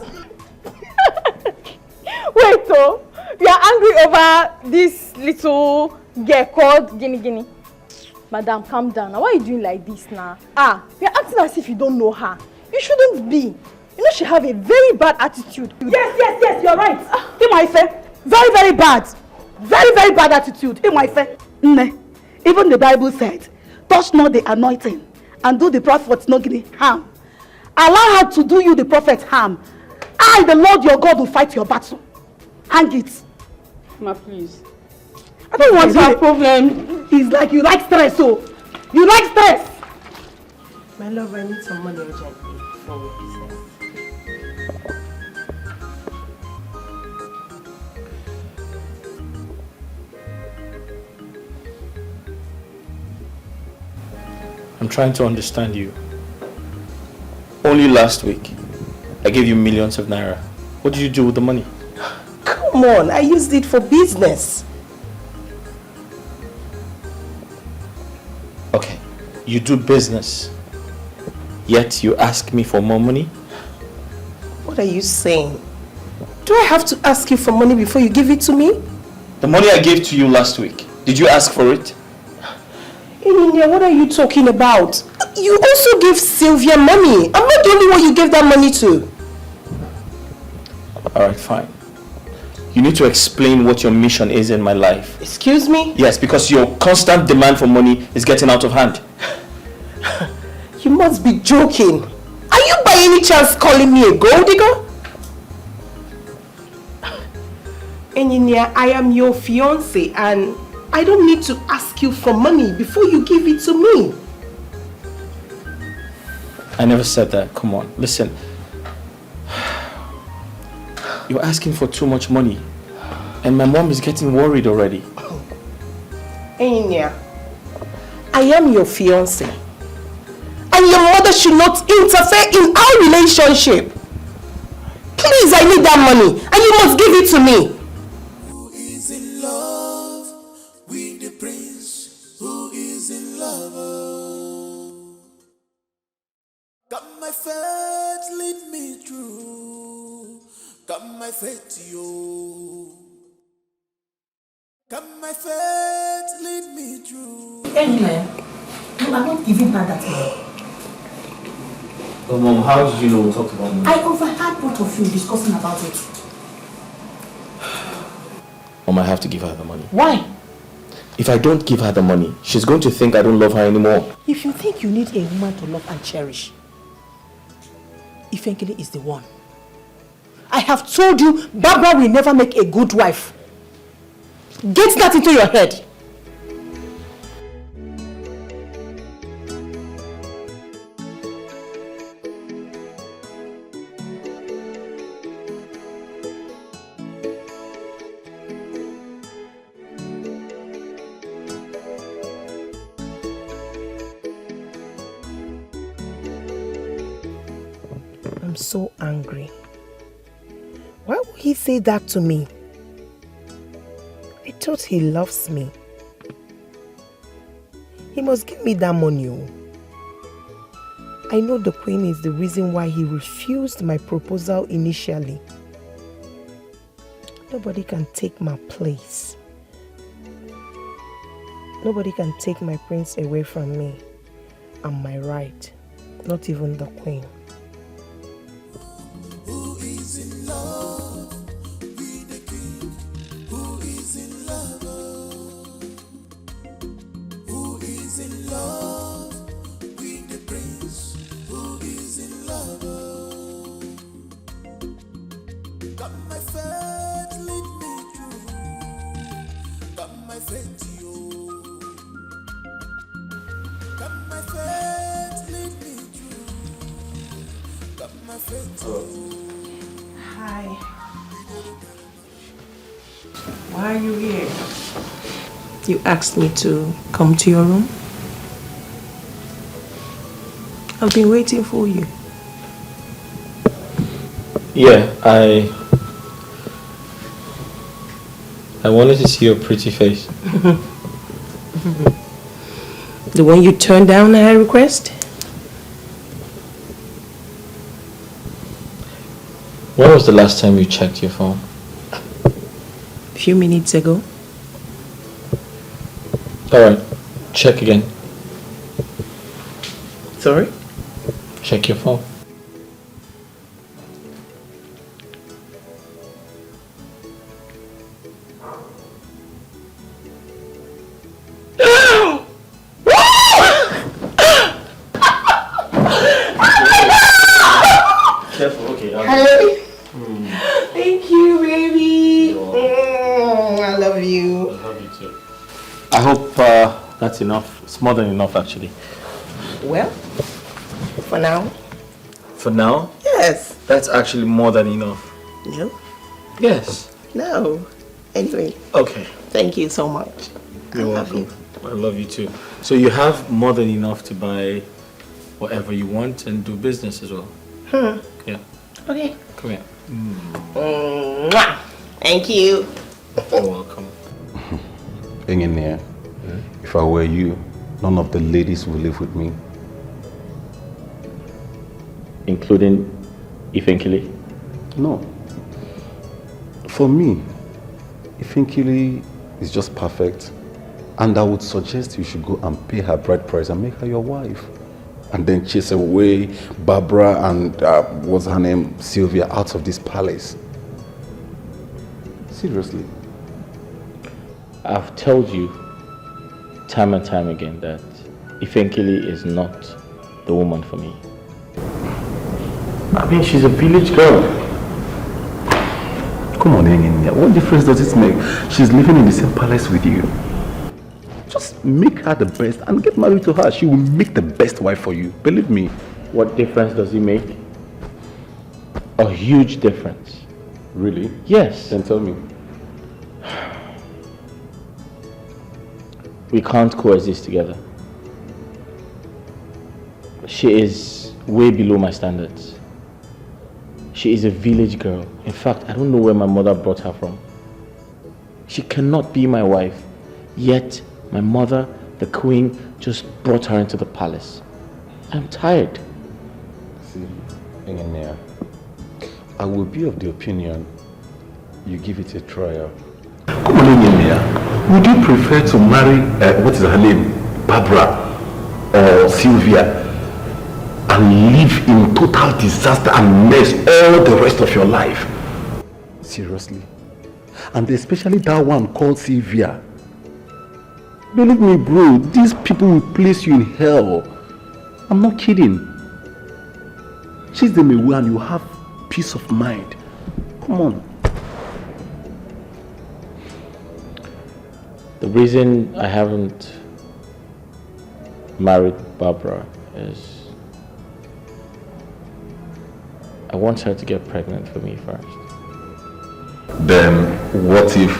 Wait, so you are angry over this little girl called Guinea Guinea? Madam, calm down. Now, why are you doing like this now? You're acting as if you don't know her. You shouldn't be. You know she have a very bad attitude.
Yes, you're right. Imaife, very, very bad. Very, very bad attitude. Imaife. Even the Bible said, touch not the anointing and do the prophet no harm. Allow her to do you the prophet harm. I, the Lord your God, will fight your battle. Hang it.
Ma, please.
I don't want
to have problem.
It's like you like stress, so you like stress.
My love, I need some money urgently for business.
I'm trying to understand you. Only last week, I gave you millions of naira. What did you do with the money?
Come on, I used it for business.
Okay, you do business, yet you ask me for more money?
What are you saying? Do I have to ask you for money before you give it to me?
The money I gave to you last week, did you ask for it?
Eninia, what are you talking about? You also gave Sylvia money. I'm not the only one you gave that money to.
Alright, fine. You need to explain what your mission is in my life.
Excuse me?
Yes, because your constant demand for money is getting out of hand.
You must be joking. Are you by any chance calling me a gold digger? Eninia, I am your fiancé and I don't need to ask you for money before you give it to me.
I never said that. Come on, listen. You're asking for too much money. And my mom is getting worried already.
Enya, I am your fiancé. And your mother should not interfere in our relationship.
means I need that money and you must give it to me.
Who is in love with the prince? Who is in love? Got my faith, lead me through. Got my faith, yo. Got my faith, lead me through.
Anyway, no, I'm not giving her that money.
Oh, Mom, how did you know we talked about money?
I overheard both of you discussing about it.
Mom, I have to give her the money.
Why?
If I don't give her the money, she's going to think I don't love her anymore.
If you think you need a woman to love and cherish, Ifenkele is the one. I have told you, Barbara will never make a good wife. Get that into your head.
I'm so angry. Why would he say that to me? I thought he loves me. He must give me that money. I know the queen is the reason why he refused my proposal initially. Nobody can take my place. Nobody can take my prince away from me and my right. Not even the queen.
Who is in love with the king? Who is in love? Who is in love with the prince? Who is in love? Got my faith, lead me through. Got my faith, yo. Got my faith, lead me through. Got my faith, yo.
Hi. Why are you here?
You asked me to come to your room? I've been waiting for you.
Yeah, I wanted to see your pretty face.
The one you turned down at her request?
When was the last time you checked your phone?
A few minutes ago.
Alright, check again.
Sorry?
Check your phone. Careful, okay.
Hey. Thank you, baby. I love you.
I love you too. I hope that's enough. It's more than enough, actually.
Well, for now.
For now?
Yes.
That's actually more than enough.
No?
Yes.
No. Anyway.
Okay.
Thank you so much.
You're welcome. I love you too. So you have more than enough to buy whatever you want and do business as well. Yeah.
Okay.
Come here.
Mwah. Thank you.
You're welcome.
Hang in there. If I were you, none of the ladies will live with me.
Including Ifenkele?
No. For me, Ifenkele is just perfect. And I would suggest you should go and pay her bride price and make her your wife. And then chase away Barbara and, what's her name, Sylvia, out of this palace. Seriously.
I've told you time and time again that Ifenkele is not the woman for me.
I mean, she's a village girl. Come on, hang in there. What difference does it make? She's living in the same palace with you. Just make her the best and get married to her. She will make the best wife for you. Believe me.
What difference does it make? A huge difference.
Really?
Yes.
Then tell me.
We can't coexist together. She is way below my standards. She is a village girl. In fact, I don't know where my mother brought her from. She cannot be my wife. Yet, my mother, the queen, just brought her into the palace. I'm tired.
See, Engineer, I will be of the opinion you give it a trial.
Come on, Engineer. Would you prefer to marry, what is her name? Barbara or Sylvia, and live in total disaster and mess all the rest of your life?
Seriously? And especially that one called Sylvia. Believe me, bro, these people will place you in hell. I'm not kidding. Chase them away and you have peace of mind. Come on.
The reason I haven't married Barbara is I want her to get pregnant for me first.
Then what if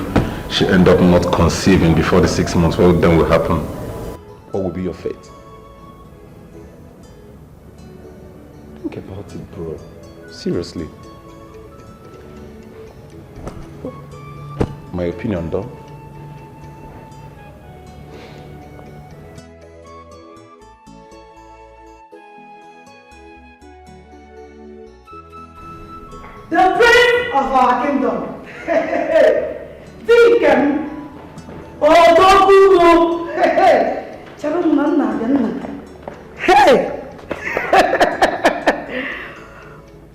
she end up not conceiving before the 6 months? What then will happen?
What will be your fate? Think about it, bro. Seriously. My opinion, though.
The prince of our kingdom. Deacon. Odogugo. Hey.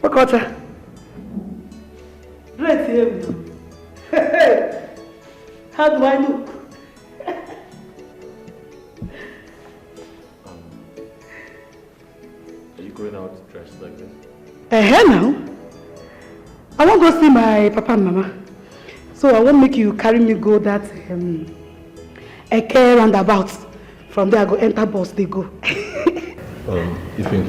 Wakota. Great him. How do I look?
Are you going out dressed like this?
Now. I won't go see my papa and mama. So I won't make you carry me go that Eke roundabout. From there I go enter bus, they go.
You think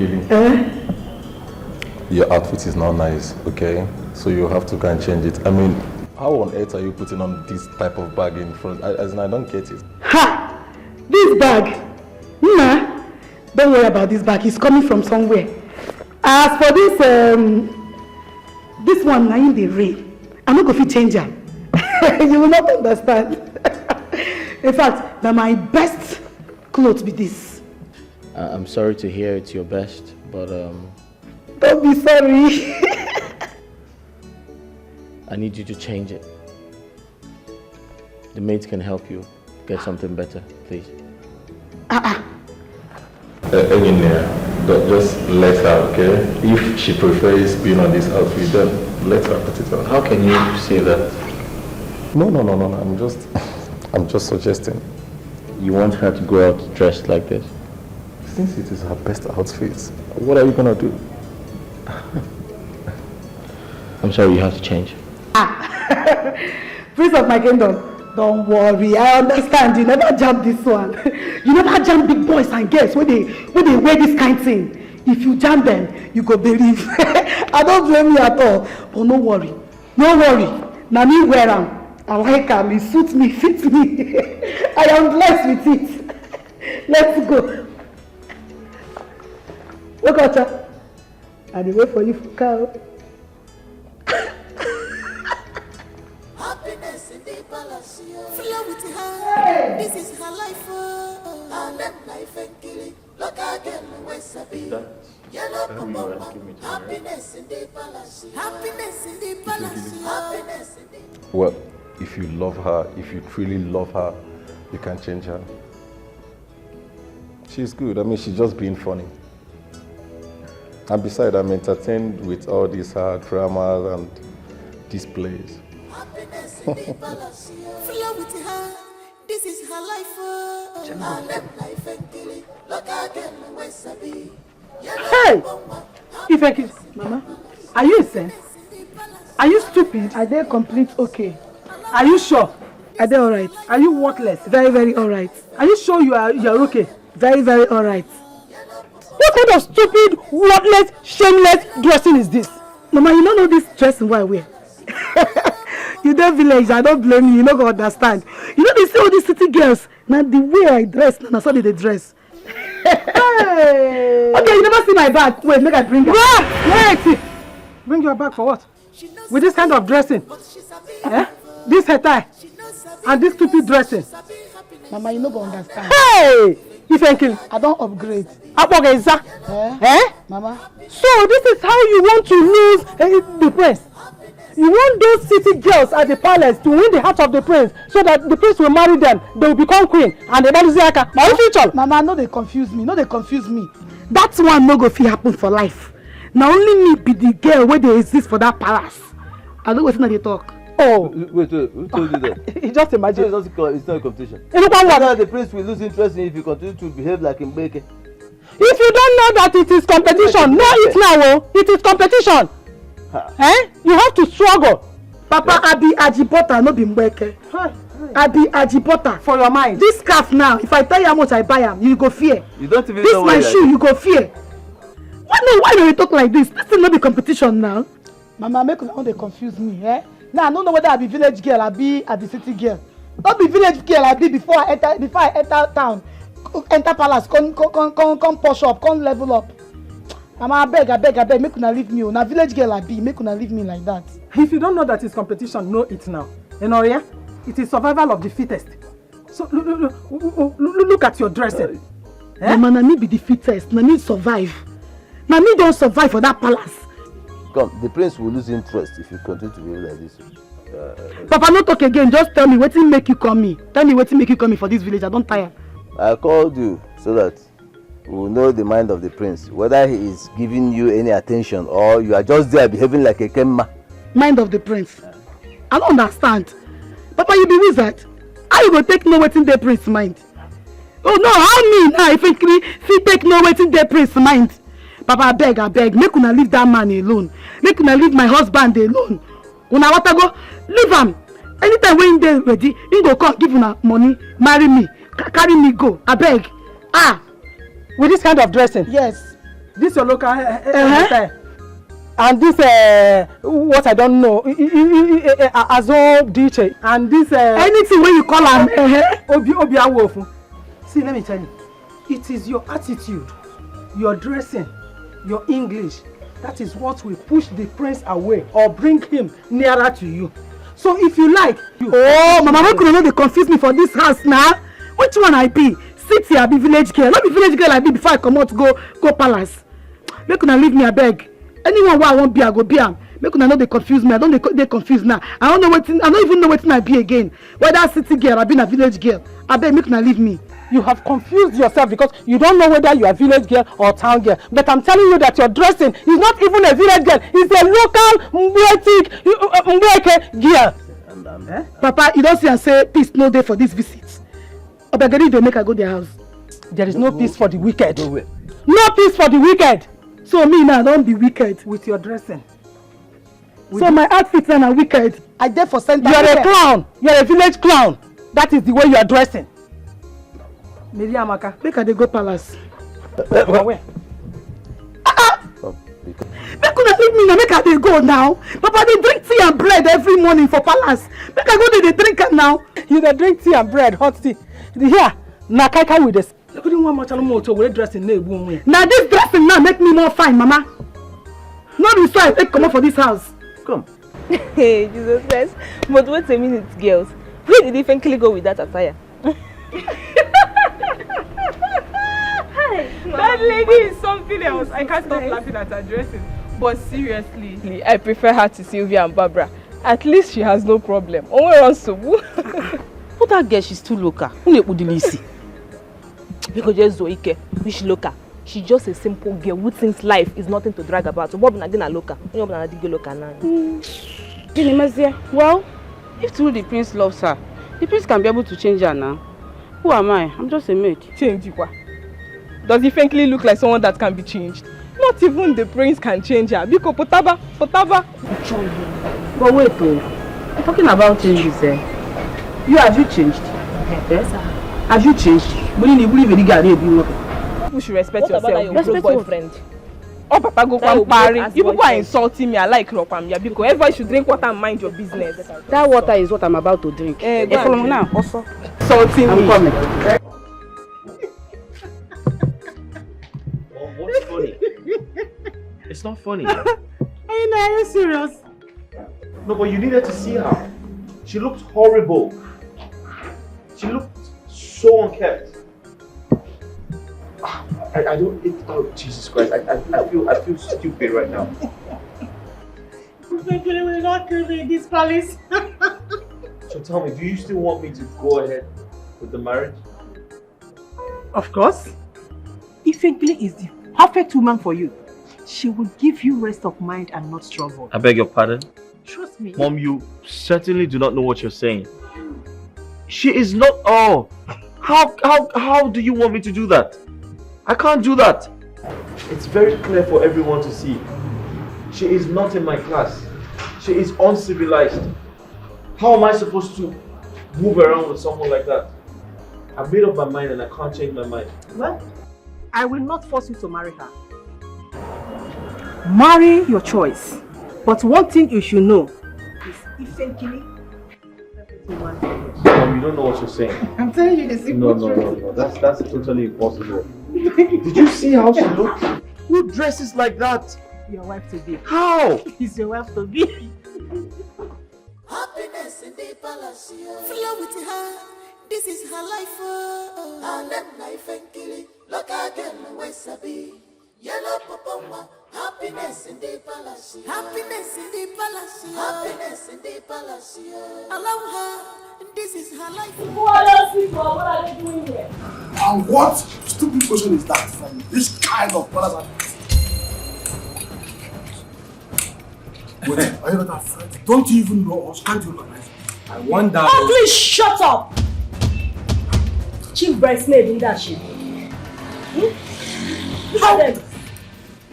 your outfit is not nice, okay? So you have to go and change it. I mean, how on earth are you putting on this type of bag in front? As in, I don't get it.
Ha! This bag? Nah, don't worry about this bag. It's coming from somewhere. As for this, this one, now in the rain. I'm not going to change her. You will not understand. In fact, now my best clothes be this.
I'm sorry to hear it's your best, but
don't be sorry.
I need you to change it. The maids can help you get something better, please.
Engineer, just let her, okay? If she prefers being on this outfit, then let her put it on.
How can you say that?
No. I'm just suggesting.
You want her to go out dressed like this?
Since it is her best outfit, what are you gonna do?
I'm sorry, you have to change.
Prince of my kingdom, don't worry, I understand. You never jump this one. You never jump big boys and girls when they wear this kind of thing. If you jump them, you go believe. I don't blame you at all. But no worry. Now me wear them. I like them. It suits me, fits me. I am blessed with it. Let's go. Look at her. And wait for you for cow.
Happiness in the palace, flow with her. This is her life, and that life and killing. Look again, where's a bee? Yellow happiness in the palace, happiness in the palace, happiness in the.
Well, if you love her, if you truly love her, you can change her. She's good. I mean, she's just being funny. And besides, I'm entertained with all these dramas and displays.
Happiness in the palace, flow with her. This is her life, and that life and killing. Look again, where's a bee?
Hey! Mama, are you insane? Are you stupid? Are they complete okay? Are you sure? Are they alright? Are you worthless? Very, very alright. Are you sure you are okay? Very, very alright. What kind of stupid, worthless, shameless dressing is this? Mama, you don't know this dressing what I wear. You don't village, I don't blame you, you don't understand. You know they see all these city girls. Now the way I dress, now so they dress. Hey. Okay, you never see my bag. Wait, make I bring her. Wait.
Bring your bag for what? With this kind of dressing? Eh? This hair tie? And this stupid dressing?
Mama, you no go understand.
Hey! Ifenkili,
I don't upgrade.
Apogeza. Eh?
Mama.
So this is how you want to lose the prince? You want those city girls at the palace to win the heart of the prince so that the prince will marry them, they will become queen, and they will lose their my future.
Mama, no they confuse me, no they confuse me. That one no go fit happen for life. Now only me be the girl where they exist for that palace. I don't wait till they talk.
Oh, wait, who told you that?
Just imagine.
It's not a competition. The prince will lose interest in if you continue to behave like him. If
you don't know that it is competition, know it now. Oh. It is competition. Eh? You have to struggle.
Papa, I be Ajipota, no be Mbeke. I be Ajipota.
For your mind.
This scarf now, if I tell you how much I buy them, you go fear.
You don't even
this
know
my shoe, you go fear. Why do you talk like this? This is not the competition now. Mama, make you they confuse me, eh? Now I don't know whether I be village girl, I be city girl. Not be village girl, I be before I enter town, enter palace, come push up, come level up. Mama, I beg, make una leave me. Now village girl I be, make una leave me like that.
If you don't know that it's competition, know it now. You know, yeah? It is survival of the fittest. So look at your dressing.
Eh? Mama, na me be the fittest. Na me survive. Na me don't survive for that palace.
Come, the prince will lose interest if you continue to behave like this.
Papa, no talk again. Just tell me wetin make you call me. Tell me wetin make you call me for this village. I don't tire.
I called you so that we will know the mind of the prince, whether he is giving you any attention or you are just there behaving like a kemma.
Mind of the prince? I don't understand. Papa, you be wizard. How you go take no wetin the prince mind? Oh no, how me now if he take no wetin the prince mind? Papa, I beg, make una leave that man alone. Make una leave my husband alone. Una want to go, leave him. Anytime when they ready, he go come give una money, marry me, carry me go. I beg.
With this kind of dressing?
Yes.
This your local hair. And this what I don't know, Azo DJ. And this
anything when you call him
Obi Awofu. See, let me tell you, it is your attitude, your dressing, your English, that is what will push the prince away or bring him nearer to you. So if you like,
Mama, why could you not confuse me for this house now? Which one I be? City I be village girl. Not be village girl I be before I come out go palace. Make una leave me, I beg. Anyone where I won't be, I go be am. Make una know they confuse me. I don't they confuse now. I don't even know what I be again. Whether city girl I be a village girl. I beg, make una leave me.
You have confused yourself because you don't know whether you are village girl or town girl. But I'm telling you that your dressing is not even a village girl. It's a local Mbeke girl.
Papa, you don't see and say peace no day for this visit. Obagari they make I go their house.
There is no peace for the wicked. No peace for the wicked.
So me now don't be wicked.
With your dressing.
So my outfit now are wicked. I there for center.
You are a clown. You are a village clown. That is the way you are dressing. Maybe Amaka.
Make I go palace.
Where?
Make una leave me now. Make I dey go now. Papa, they drink tea and bread every morning for palace. Make I go there, they drink it now.
You dey drink tea and bread, hot tea. Here, na kai with this. Look at one much more to wear dressing now.
Now this dressing now make me more fine, Mama. No be so I take come up for this house.
Come.
Hey, Jesus Christ. But wait a minute, girls. Where did Ifenkili go with that attire?
That lady is something else. I can't stop laughing at her dressing. But seriously,
I prefer her to Sylvia and Barbara. At least she has no problem.
But that girl, she's too local.
Because just Zoike, which local? She's just a simple girl who thinks life is nothing to drag about. So what na local?
Well, if truly the prince loves her, the prince can be able to change her now. Who am I? I'm just a maid.
Change what? Does Ifenkili look like someone that can be changed? Not even the prince can change her. Because potaba.
But wait, talking about changes, have you changed?
Yes, sir.
Have you changed?
You should respect yourself,
your
broke boyfriend. Oh, Papa, go party. You people are insulting me. I like Ropamia because everybody should drink water and mind your business.
That water is what I'm about to drink. Follow me now. Also,
insulting
I'm
me.
coming.
What's funny? It's not funny.
I
are you serious?
No, but you needed to see her. She looked horrible. She looked so unkept. I don't. Oh Jesus Christ! I feel stupid right now.
Ifenkele will not kill me in this palace.
So tell me, do you still want me to go ahead with the marriage?
Of course. Ifenkele is the perfect woman for you. She will give you rest of mind and not struggle.
I beg your pardon?
Trust me.
Mom, you certainly do not know what you're saying. She is not. Oh, how do you want me to do that? I can't do that. It's very clear for everyone to see. She is not in my class. She is uncivilized. How am I supposed to move around with someone like that? I've made up my mind and I can't change my mind.
Well, I will not force you to marry her. Marry your choice. But one thing you should know is Ifenkele.
Mom, you don't know what you're saying.
I'm telling you the simple truth.
No. That's totally impossible. Did you see how she looks? Who dresses like that?
Your wife to be.
How?
Is your wife to be.
Happiness in the palace, flow with her. This is her life, and then life and kill it. Look again, where Sabi. Yellow Popoma. Happiness in the palace. Happiness in the palace. Happiness in the palace. Allow her. This is her life.
What are they doing here?
And what stupid question is that from this kind of brothers? Wait, are you not afraid? Don't you even know us? Can't you recognize? I wonder.
Oh, please shut up! Chief bridesmaid leadership.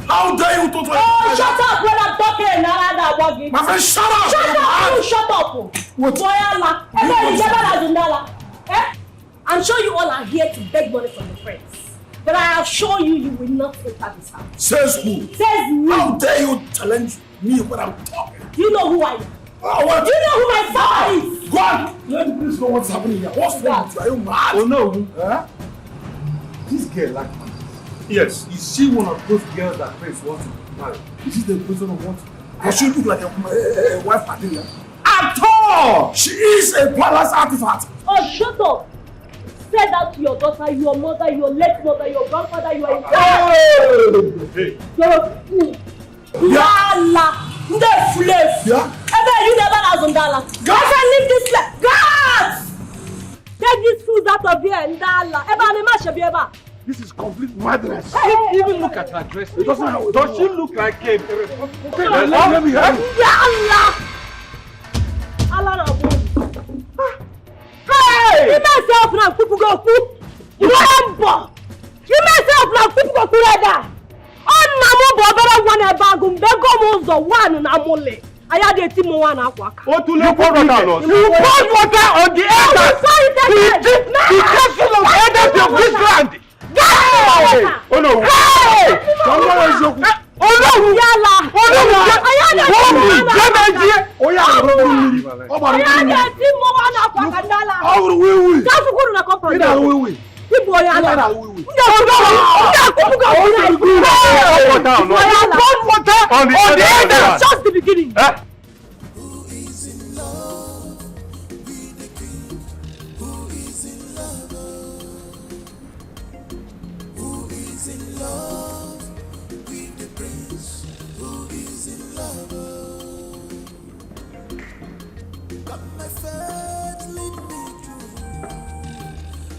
How dare you talk like
Oh, shut up when I'm talking!
My friend, shut up!
Shut up! You shut up! What? I'm sure you all are here to beg money from the friends. But I assure you, you will not enter this house.
Says who?
Says me.
How dare you challenge me when I'm talking?
Do you know who I am?
What?
Do you know who my father is?
Go on! Let me please know what's happening here. What's wrong with you? Are you mad?
Oh no.
Huh?
This girl like me. Yes. Is she one of those girls that Prince wants to marry?
Is this the person of what? Does she look like a wife material?
At all!
She is a palace artifact.
Oh, shut up! Say that to your daughter, your mother, your late mother, your grandfather, you are in
Hey!
You're a fool. Yala! The flesh!
Yeah?
Ebe, you never has Ndala. I can leave this place. God! Take these fools out of here, Ndala. Eba, Anima Shebieba.
This is complete madness.
Hey,
Even look at her dress. Does she look like a responsible
person? Let me help.
Yala! Allah Hey! You myself now, people go cook. Remember! You myself now, people go cook. On Namu Bobera one a bagum, Begom the one Namole. I had a team one aqua.
What to look for? You
pour water on the elders. The castle of elders of this land.
Oh no!
Hey! Oh no!
Yala!
Oh no!
Just the beginning.
Who is in love with the king? Who is in love? Who is in love with the prince? Who is in love? Got my faith, lead me through.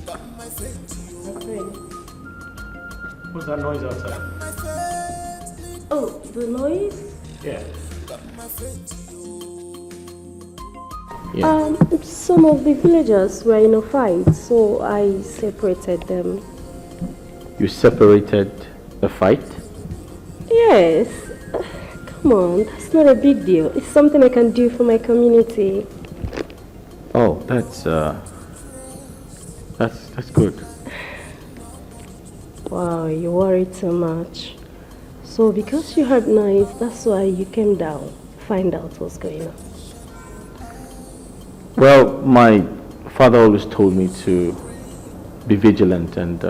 Got my faith to you.
What's that noise outside?
My faith, lead
Oh, the noise?
Yeah.
got my faith to you.
Some of the villagers were in a fight, so I separated them.
You separated the fight?
Yes. Come on, that's not a big deal. It's something I can do for my community.
Oh, that's good.
Wow, you worry too much. So because you heard noise, that's why you came down, find out what's going on.
Well, my father always told me to be vigilant and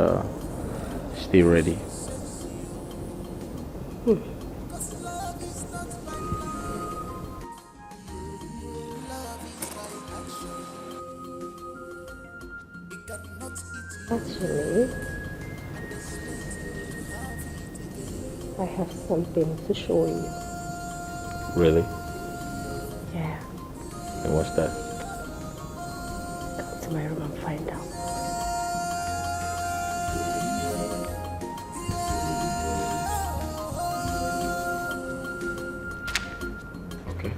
stay ready.
Actually, I have something to show you.
Really?
Yeah.
And what's that?
Come to my room and find out.
Okay.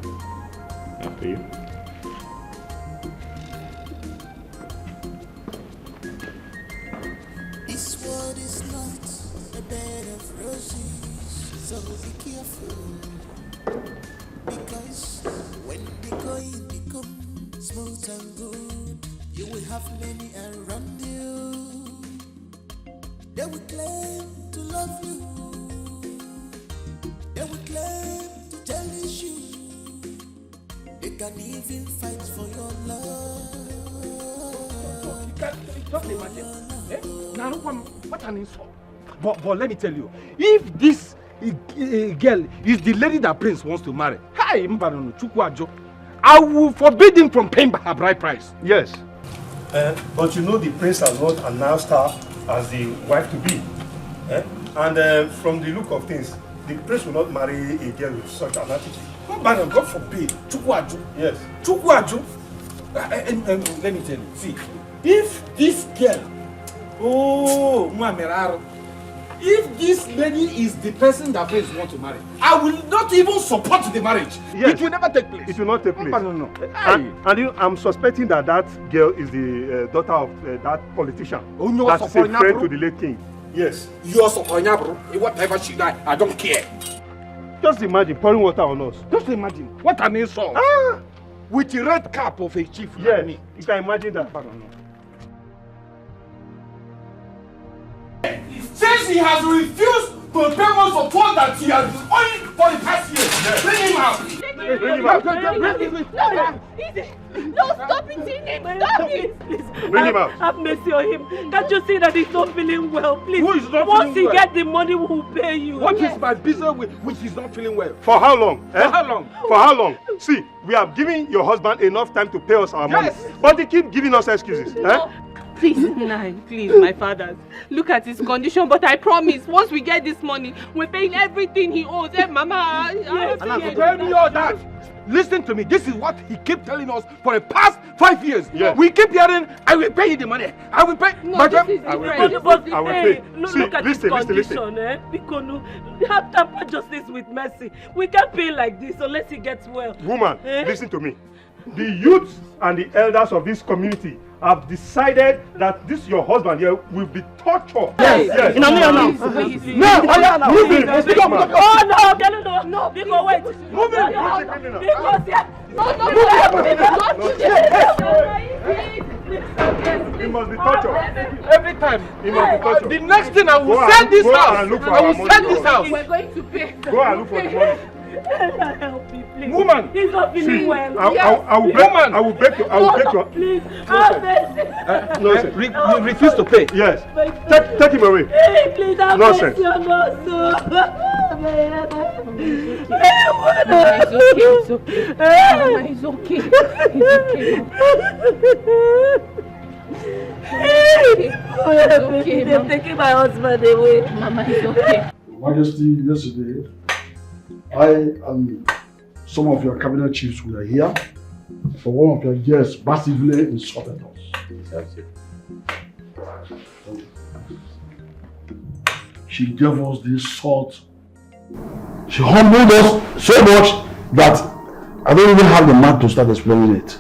After you.
This world is not a bed of roses, so be careful. Because when the going becomes smooth and good, you will have many around you. They will claim to love you. They will claim to cherish you. They can even fight for your love.
Just imagine. Now, what an insult. But let me tell you, if this girl is the lady that Prince wants to marry, I will forbid him from paying her bride price.
Yes. But you know the prince has not announced her as the wife to be. And from the look of things, the prince will not marry a girl with such an attitude.
God forbid.
Yes.
And let me tell you, see, if this girl, if this lady is the person that Prince wants to marry, I will not even support the marriage.
Yes.
It will never take place.
It will not take place.
No.
I'm suspecting that girl is the daughter of that politician.
No,
that is a friend to the late king. Yes.
You're supporting her, bro. Whatever she die, I don't care.
Just imagine pouring water on us.
Just imagine. What an insult. With the red cap of a chief.
Yes,
like me.
you can imagine that.
Since he has refused to pay most of all that he has been owing for the past year, bring him out.
Bring him out.
No, stop it, Tini. Stop it. Please.
Bring him out.
Have mercy on him. Can't you see that he's not feeling well? Please.
Who is not
Once
feeling
he
well?
gets the money, we will pay you.
What is my business with which is not feeling well?
For how long?
For how long?
For how long? See, we have given your husband enough time to pay us our money. But they keep giving us excuses.
Please, Nine, please, my fathers. Look at his condition, but I promise, once we get this money, we're paying everything he owes. Mama,
Tell me all that. Listen to me. This is what he kept telling us for the past 5 years.
Yes.
We keep hearing, I will pay you the money. I will pay.
No, this is
I will
different.
pay. I will pay. See,
Look at
listen,
his
listen.
condition, Because we have tampered justice with mercy. We can't pay like this unless he gets well.
Woman, listen to me. The youths and the elders of this community have decided that this your husband here will be tortured. Yes.
No.
Move him.
Oh no, Because wait.
Move him. He must be tortured.
Every time.
He must be tortured.
The next thing I will
Go
sell
and-
this
go
house.
and look for
I
our
will
money.
sell this house.
We're going to pay.
Go and look for the money.
Help me, please.
Woman,
He's not feeling
see,
well.
I will break. I will break your.
Please, have mercy.
Nonsense.
You refuse to pay.
Yes. Take him away.
Hey, please, have
Nonsense.
mercy on us.
It's okay.
It's okay. They're taking my husband away.
Mama, it's okay.
Majesty, yesterday, I and some of your cabinet chiefs were here for one of your guests massively insulted us.
That's it.
She gave us the insult. She humbled us so much that I don't even have the mouth to start explaining it.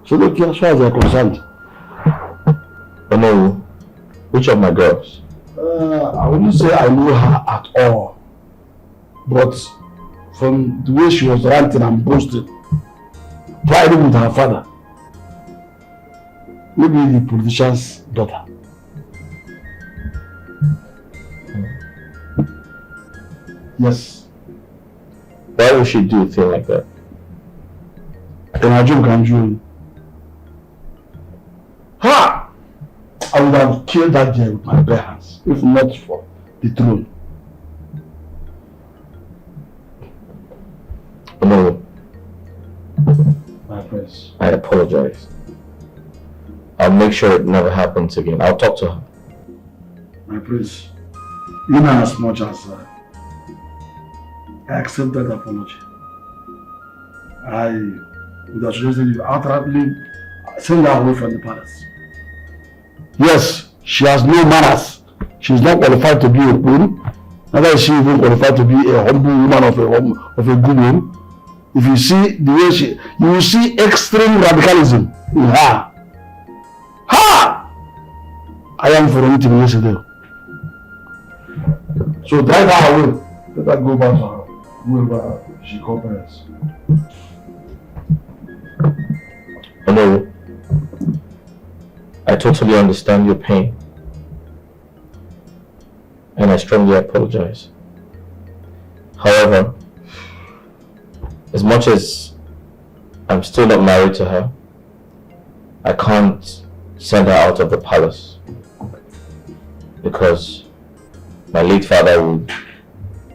So look, as far as I'm concerned.
No, which of my girls?
I wouldn't say I know her at all. But from the way she was ranting and boasting, priding with her father, maybe the politician's daughter. Yes.
Why would she do a thing like that?
And I joke and you. Ha! I would have killed that girl with my bare hands, if not for the throne.
No.
My prince.
I apologize. I'll make sure it never happens again. I'll talk to her.
My prince, in as much as I accept that apology, I would have suggested you outrightly send her away from the palace. Yes, she has no manners. She is not qualified to be a queen. Neither is she even qualified to be a humble woman of a good home. If you see the way you will see extreme radicalism in her. Ha! I am for anything yesterday. So drive her away. Let her go back to her, whoever she cooperates.
No, I totally understand your pain. And I strongly apologize. However, as much as I'm still not married to her, I can't send her out of the palace because my late father would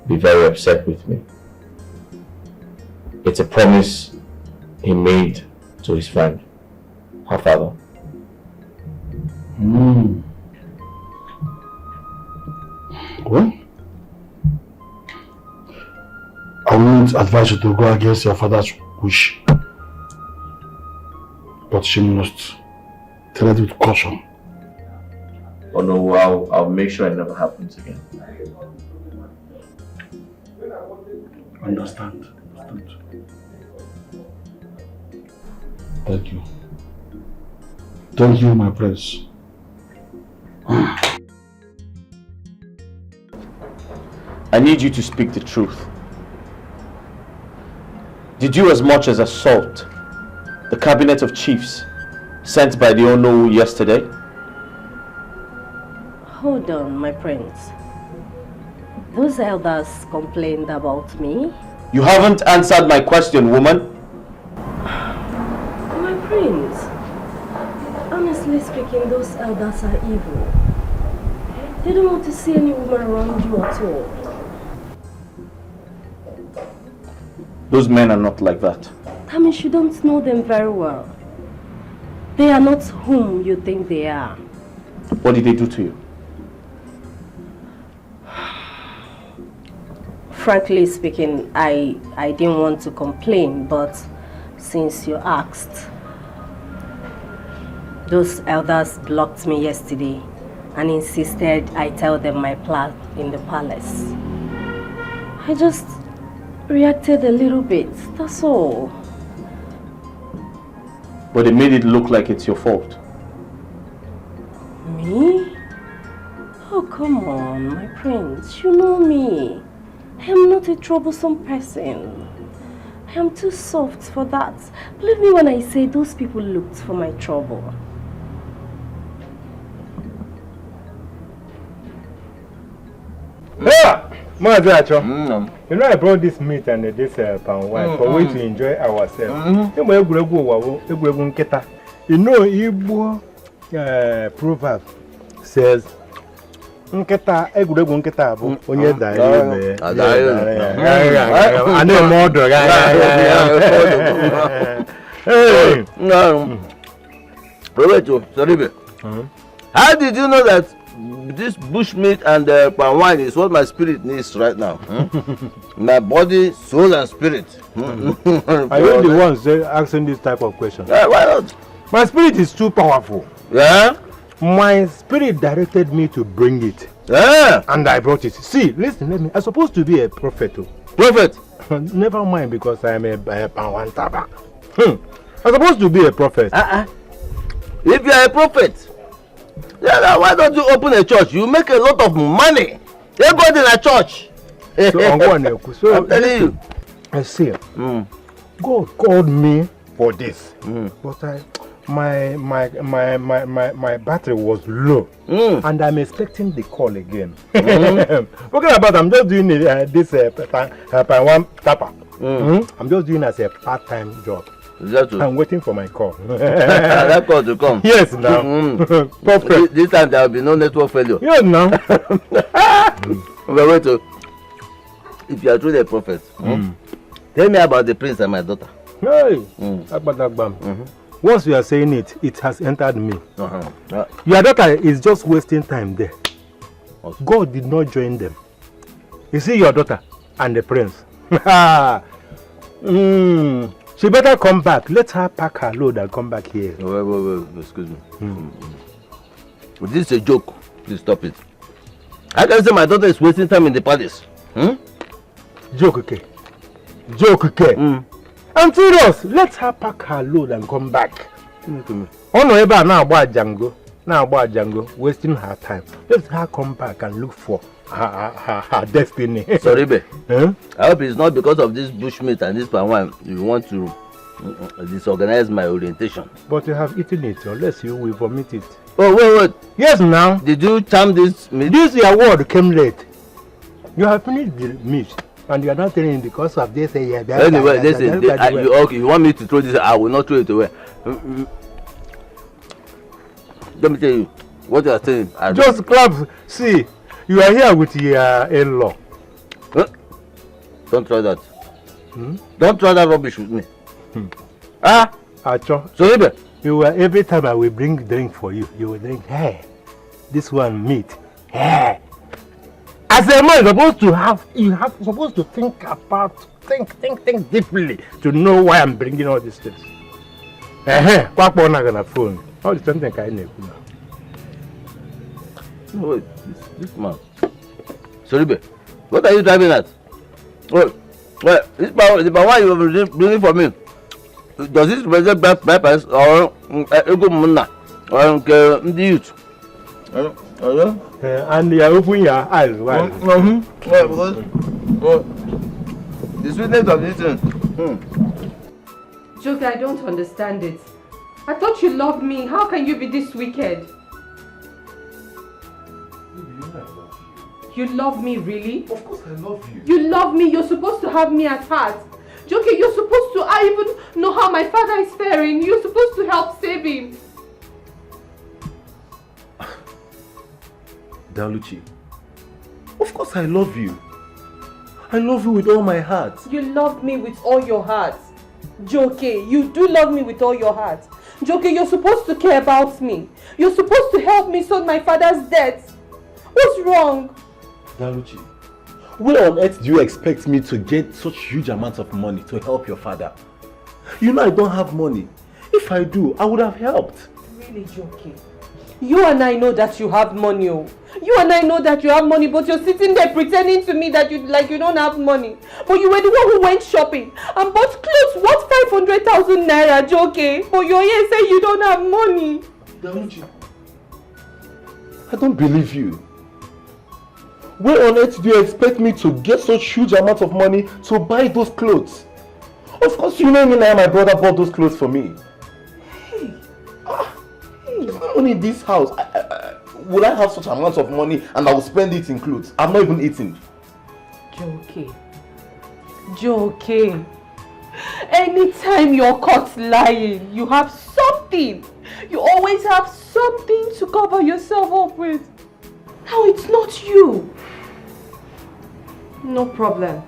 be very upset with me. It's a promise he made to his friend, her father.
Well, I wouldn't advise you to go against your father's wish, but she must tread with caution.
Oh no, I'll make sure it never happens again.
Understand. Thank you. Thank you, my prince.
I need you to speak the truth. Did you as much as assault the cabinet of chiefs sent by the Ono yesterday?
Hold on, my prince. Those elders complained about me.
You haven't answered my question, woman.
My prince, honestly speaking, those elders are evil. They don't want to see any woman around you at all.
Those men are not like that.
That means you don't know them very well. They are not whom you think they are.
What did they do to you?
Frankly speaking, I didn't want to complain, but since you asked, those elders blocked me yesterday and insisted I tell them my plan in the palace. I just reacted a little bit, that's all.
But they made it look like it's your fault.
Me? Oh, come on, my prince, you know me. I am not a troublesome person. I am too soft for that. Believe me when I say those people looked for my trouble.
Yeah! Madracho, you know I brought this meat and this palm wine for we to enjoy ourselves. You know, Igbo proverb says, Nketa egwuregwu nketa bụ onye dara ime. Ana eme ọdụ
Roberto, Soribe, how did you know that this bushmeat and palm wine is what my spirit needs right now? My body, soul, and spirit.
Are you the ones asking this type of question?
Why not?
My spirit is too powerful.
Yeah?
My spirit directed me to bring it.
Yeah.
And I brought it. See, listen, let me. I'm supposed to be a prophet.
Prophet?
Never mind, because I am a Pawantaba. I'm supposed to be a prophet.
If you are a prophet, yeah, why don't you open a church? You make a lot of money. You go to a church.
So
I'm telling you.
I see. God called me for this, but my battery was low, and I'm expecting the call again. Forget about it, I'm just doing this one tapper. I'm just doing as a part-time job. I'm waiting for my call.
That call to come.
Yes, now. Perfect.
This time there will be no network failure.
Yes, now.
But wait, if you are truly a prophet, tell me about the prince and my daughter.
Hey, Once you are saying it, it has entered me. Your daughter is just wasting time there. God did not join them. You see your daughter and the prince. She better come back. Let her pack her load and come back here.
Wait, excuse me. This is a joke. Please stop it. I can say my daughter is wasting time in the palace.
Joke, okay? Joke, okay? I'm serious. Let her pack her load and come back. Oh no, ever now about Django, wasting her time. Let her come back and look for her destiny.
Sorry, babe. I hope it's not because of this bushmeat and this palm wine you want to disorganize my orientation.
But you have eaten it, unless you will vomit it.
Oh, wait.
Yes, now.
Did you charm this meat?
This your word came late. You have finished the meat. And you are not telling because of this.
Anyway, listen, okay, you want me to throw this? I will not throw it away. Let me tell you what you are saying.
Just clap. See, you are here with your in-law.
Don't try that. Don't try that rubbish with me.
Acho.
So,
you will, every time I will bring drink for you, you will drink, hey, this one meat. Hey. As a man, you have supposed to think deeply to know why I'm bringing all these things. Quack on a phone. All the something kind of.
Wait, this man. Sorry, what are you driving at? Wait, this one you were bringing for me. Does this represent peppers or ego muna or the youth?
And you are opening your eyes wide.
Because the sweetness of this thing.
Joker, I don't understand it. I thought you loved me. How can you be this wicked? You love me, really?
Of course I love you.
You love me. You're supposed to have me at heart. Joker, you're supposed to. I even know how my father is faring. You're supposed to help save him.
Daluchi, of course I love you. I love you with all my heart.
You love me with all your heart. Joker, you do love me with all your heart. Joker, you're supposed to care about me. You're supposed to help me sort my father's debt. What's wrong?
Daluchi, where on earth do you expect me to get such huge amounts of money to help your father? You know I don't have money. If I do, I would have helped.
Really, Joker? You and I know that you have money, oh. You and I know that you have money, but you're sitting there pretending to me that you don't have money. But you were the one who went shopping and bought clothes worth 500,000 naira, Joker. But you're here saying you don't have money.
Daluchi, I don't believe you. Where on earth do you expect me to get such huge amount of money to buy those clothes? Of course you know me now, my brother bought those clothes for me. It's not only this house. Will I have such amounts of money and I will spend it in clothes? I'm not even eating.
Joker. Anytime you're caught lying, you have something. You always have something to cover yourself up with. Now it's not you. No problem.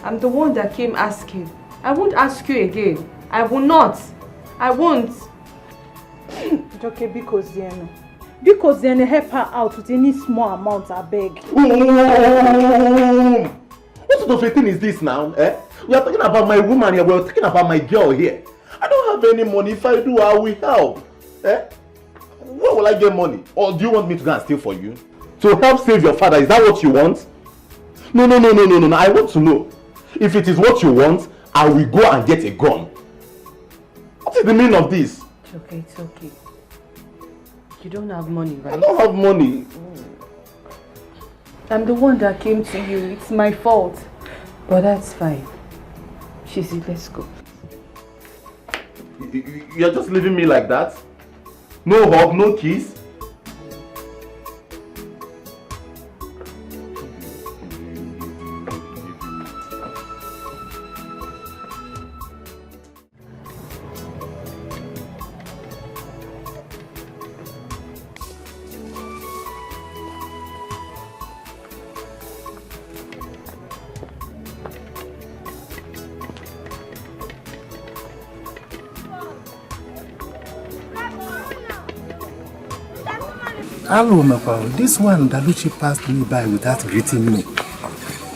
I'm the one that came asking. I won't ask you again. I will not. I won't.
Joker, because then help her out with any small amount, I beg.
What sort of a thing is this now? We are talking about my woman here, we are talking about my girl here. I don't have any money. If I do, I will help. Where will I get money? Or do you want me to go and steal for you? To help save your father, is that what you want? No, I want to know. If it is what you want, I will go and get a gun. What is the meaning of this?
It's okay. You don't have money, right?
I don't have money.
I'm the one that came to you. It's my fault. But that's fine. Shizzy, let's go.
You're just leaving me like that? No hug, no kiss?
This one Daluchi passed me by without greeting me.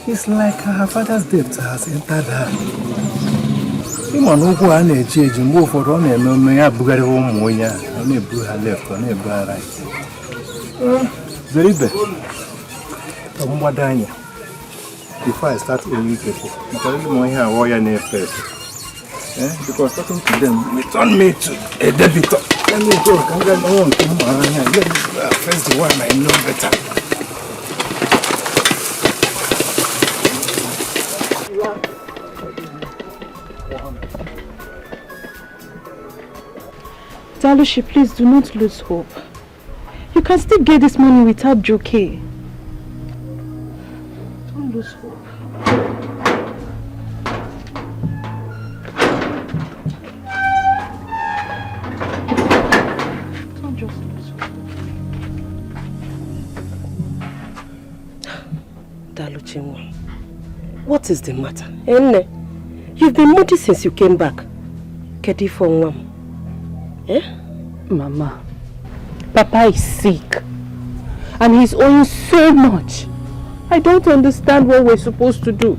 It's like her father's debt has entered her. Ịma na ụkwụ a na-eji eji mgbe ụfọdụ ọ na-eme ya bugharị ụmụ onye a ọ na-ebu ha left ọ na-ebu ha right. Zeribe ọ mgbada anya before I start owing people because ndị ma ihe awọ ya na-efe efe. Because talking to them will turn me to a debitor. Let me go. Let me face the one I know better.
Dalushi, please do not lose hope. You can still get this money without Joke. Don't lose hope. Don't just lose hope.
Daluchi, what is the matter? Enne, you've been moody since you came back. Kedi for one. Eh?
Mama, Papa is sick and he's owing so much. I don't understand what we're supposed to do.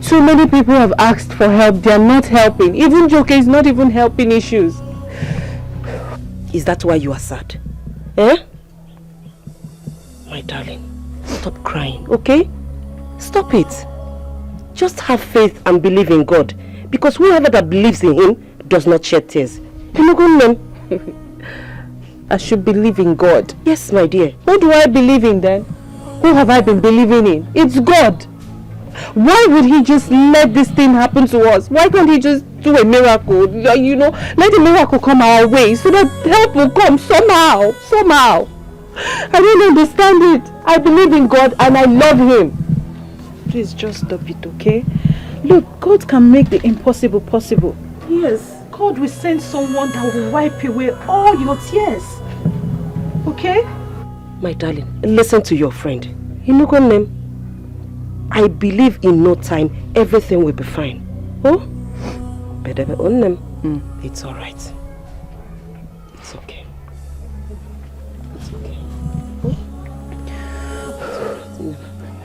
Too many people have asked for help. They are not helping. Even Joke is not even helping issues.
Is that why you are sad? Eh? My darling, stop crying, okay? Stop it. Just have faith and believe in God. Because whoever that believes in him does not shed tears.
I should believe in God.
Yes, my dear.
Who do I believe in then? Who have I been believing in? It's God. Why would he just let this thing happen to us? Why can't he just do a miracle? You know, let a miracle come our way so that help will come somehow. Somehow. I don't understand it. I believe in God and I love him.
Please just stop it, okay? Look, God can make the impossible possible. Yes. God will send someone that will wipe away all your tears. Okay?
My darling, listen to your friend. Inugonem, I believe in no time everything will be fine. Oh? Bedebe onem. It's alright. It's okay. It's okay. Oh?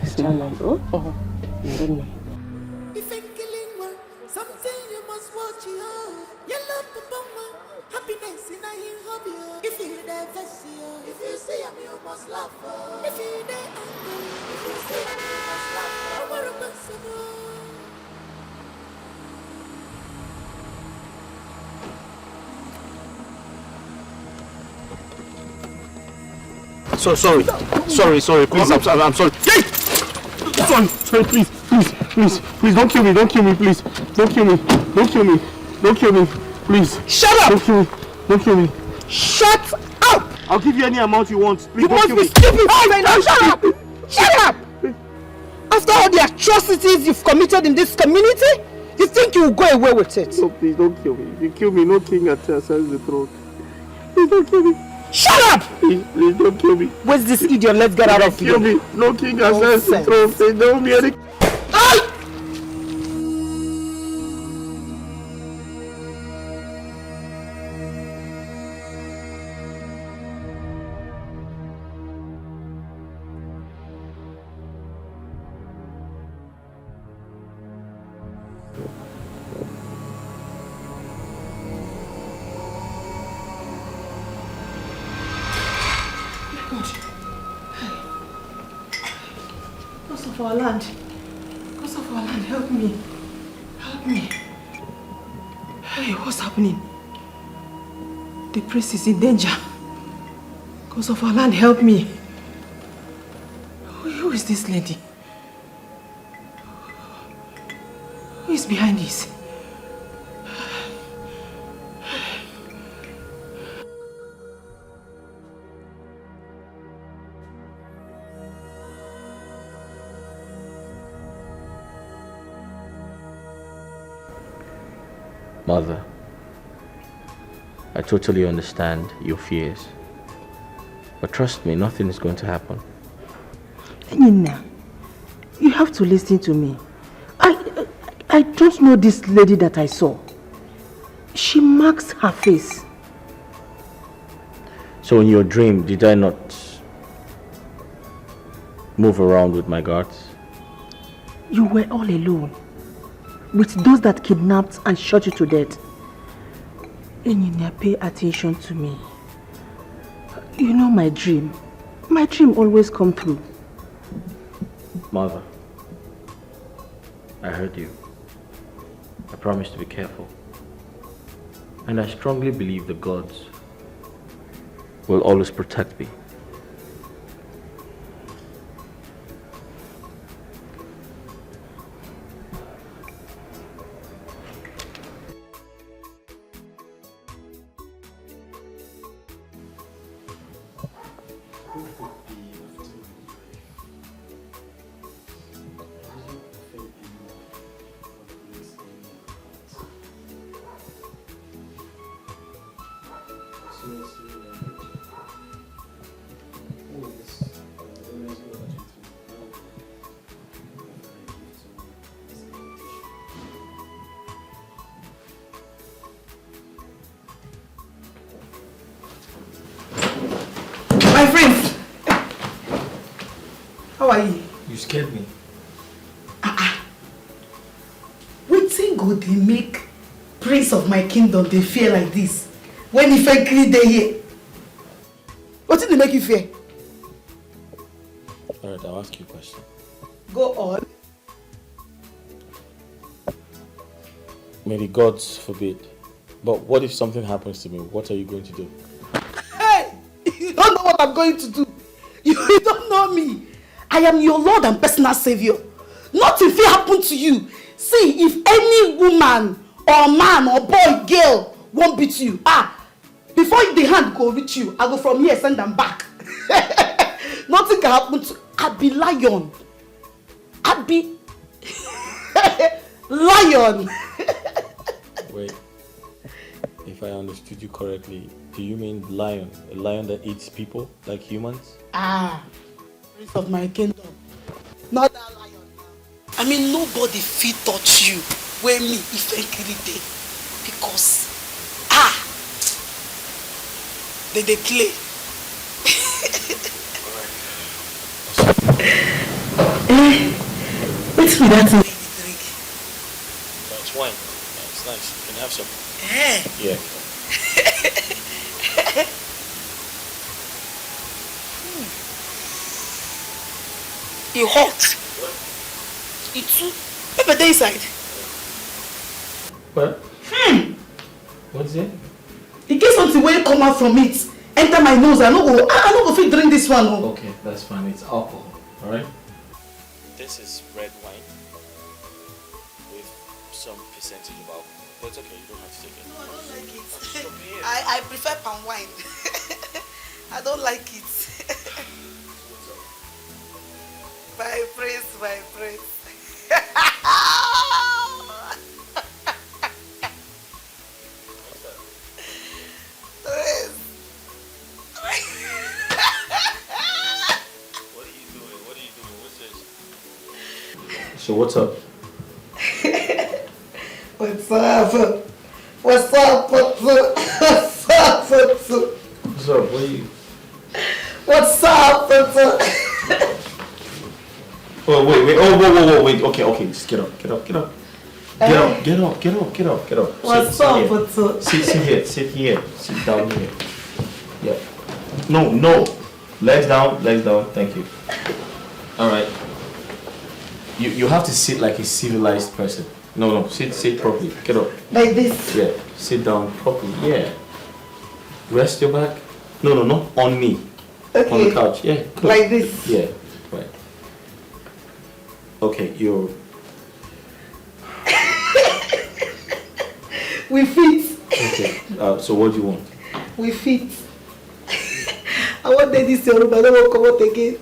It's alright. Oh?
Something you must watch you. Yellow papa, happiness in a hobby. If you there, if you see him, you must laugh. If you there, if you see him, you must laugh.
So sorry, please, I'm sorry. Sorry, please, don't kill me, please. Don't kill me, please.
Shut up!
Don't kill me.
Shut up!
I'll give you any amount you want. Please,
you
don't
must
kill
be
me.
stupid! Shut up! Shut up! After all the atrocities you've committed in this community, you think you will go away with it?
No, please, don't kill me. If you kill me, no king ascends the throne. Please, don't kill me.
Shut up!
Please, don't kill me.
Where's this idiot? Let's get out of here.
Kill me. No king ascends the throne. Please, don't be any...
Because of our land, help me. Hey, what's happening? The priest is in danger. Because of our land, help me. Who is this lady? Who is behind this?
Mother, I totally understand your fears. But trust me, nothing is going to happen.
Nina, you have to listen to me. I don't know this lady that I saw. She marks her face.
So in your dream, did I not move around with my guards?
You were all alone with those that kidnapped and shot you to death. Enyinya, pay attention to me. You know my dream. My dream always come true.
Mother, I heard you. I promise to be careful. And I strongly believe the gods will always protect me.
My friends, how are you?
You scared me.
Wetin go dey make prince of my kingdom dey fear like this when he frankly dey here? Wetin dey make you fear?
Alright, I'll ask you a question.
Go on.
May the gods forbid. But what if something happens to me? What are you going to do?
Hey! You don't know what I'm going to do. You don't know me. I am your Lord and personal Savior. Nothing fit happen to you. See, if any woman or man or boy, girl won't beat you, before the hand go reach you, I go from here send them back. Nothing can happen to I be lion. I be lion.
Wait. If I understood you correctly, do you mean lion? A lion that eats people like humans?
Prince of my kingdom. Not that lion. I mean, nobody fit touch you where me if I day. Because, they play. What's with that thing you drink?
That's wine. It's nice. You can have some. Yeah.
You hot. It's too pepper day inside.
What? What's it?
In case something will come out from it, enter my nose, I no go fit drink this one.
Okay, that's fine. It's alcohol. Alright? This is red wine with some percentage of alcohol. But it's okay, you don't have to take it.
No, I don't like it. I prefer palm wine. I don't like it. My prince, my prince.
So what's up?
What's up? What's up? What's up?
What's up? What are you?
What's up?
Oh wait. Oh wait. Okay. Just get up. Get up.
What's up? What's up?
Sit here. Sit down here. Yeah. No. Legs down. Thank you. All right. You have to sit like a civilized person. No. Sit properly. Get up.
Like this?
Yeah. Sit down properly. Yeah. Rest your back. No, not on me.
Okay.
On the couch. Yeah. Good.
Like this?
Yeah. Right. Okay, you're...
We fit.
Okay. So what do you want?
We fit. I want this Yoruba, I don't want to come out again.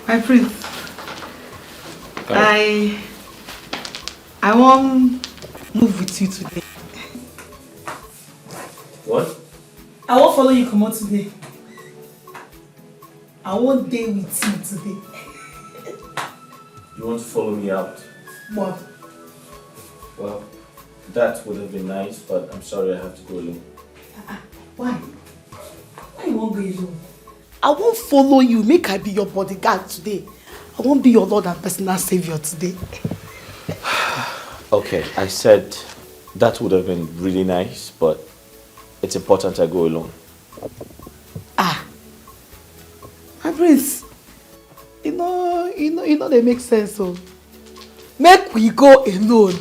My prince, I want move with you today.
What?
I won't follow you come out today. I won't date with you today.
You want to follow me out?
What?
Well, that would have been nice, but I'm sorry I have to go alone.
Why? Why you won't go alone? I won't follow you. Make I be your bodyguard today. I won't be your Lord and personal savior today.
Okay, I said that would have been really nice, but it's important I go alone.
My prince, you know, they make sense. So, make we go alone.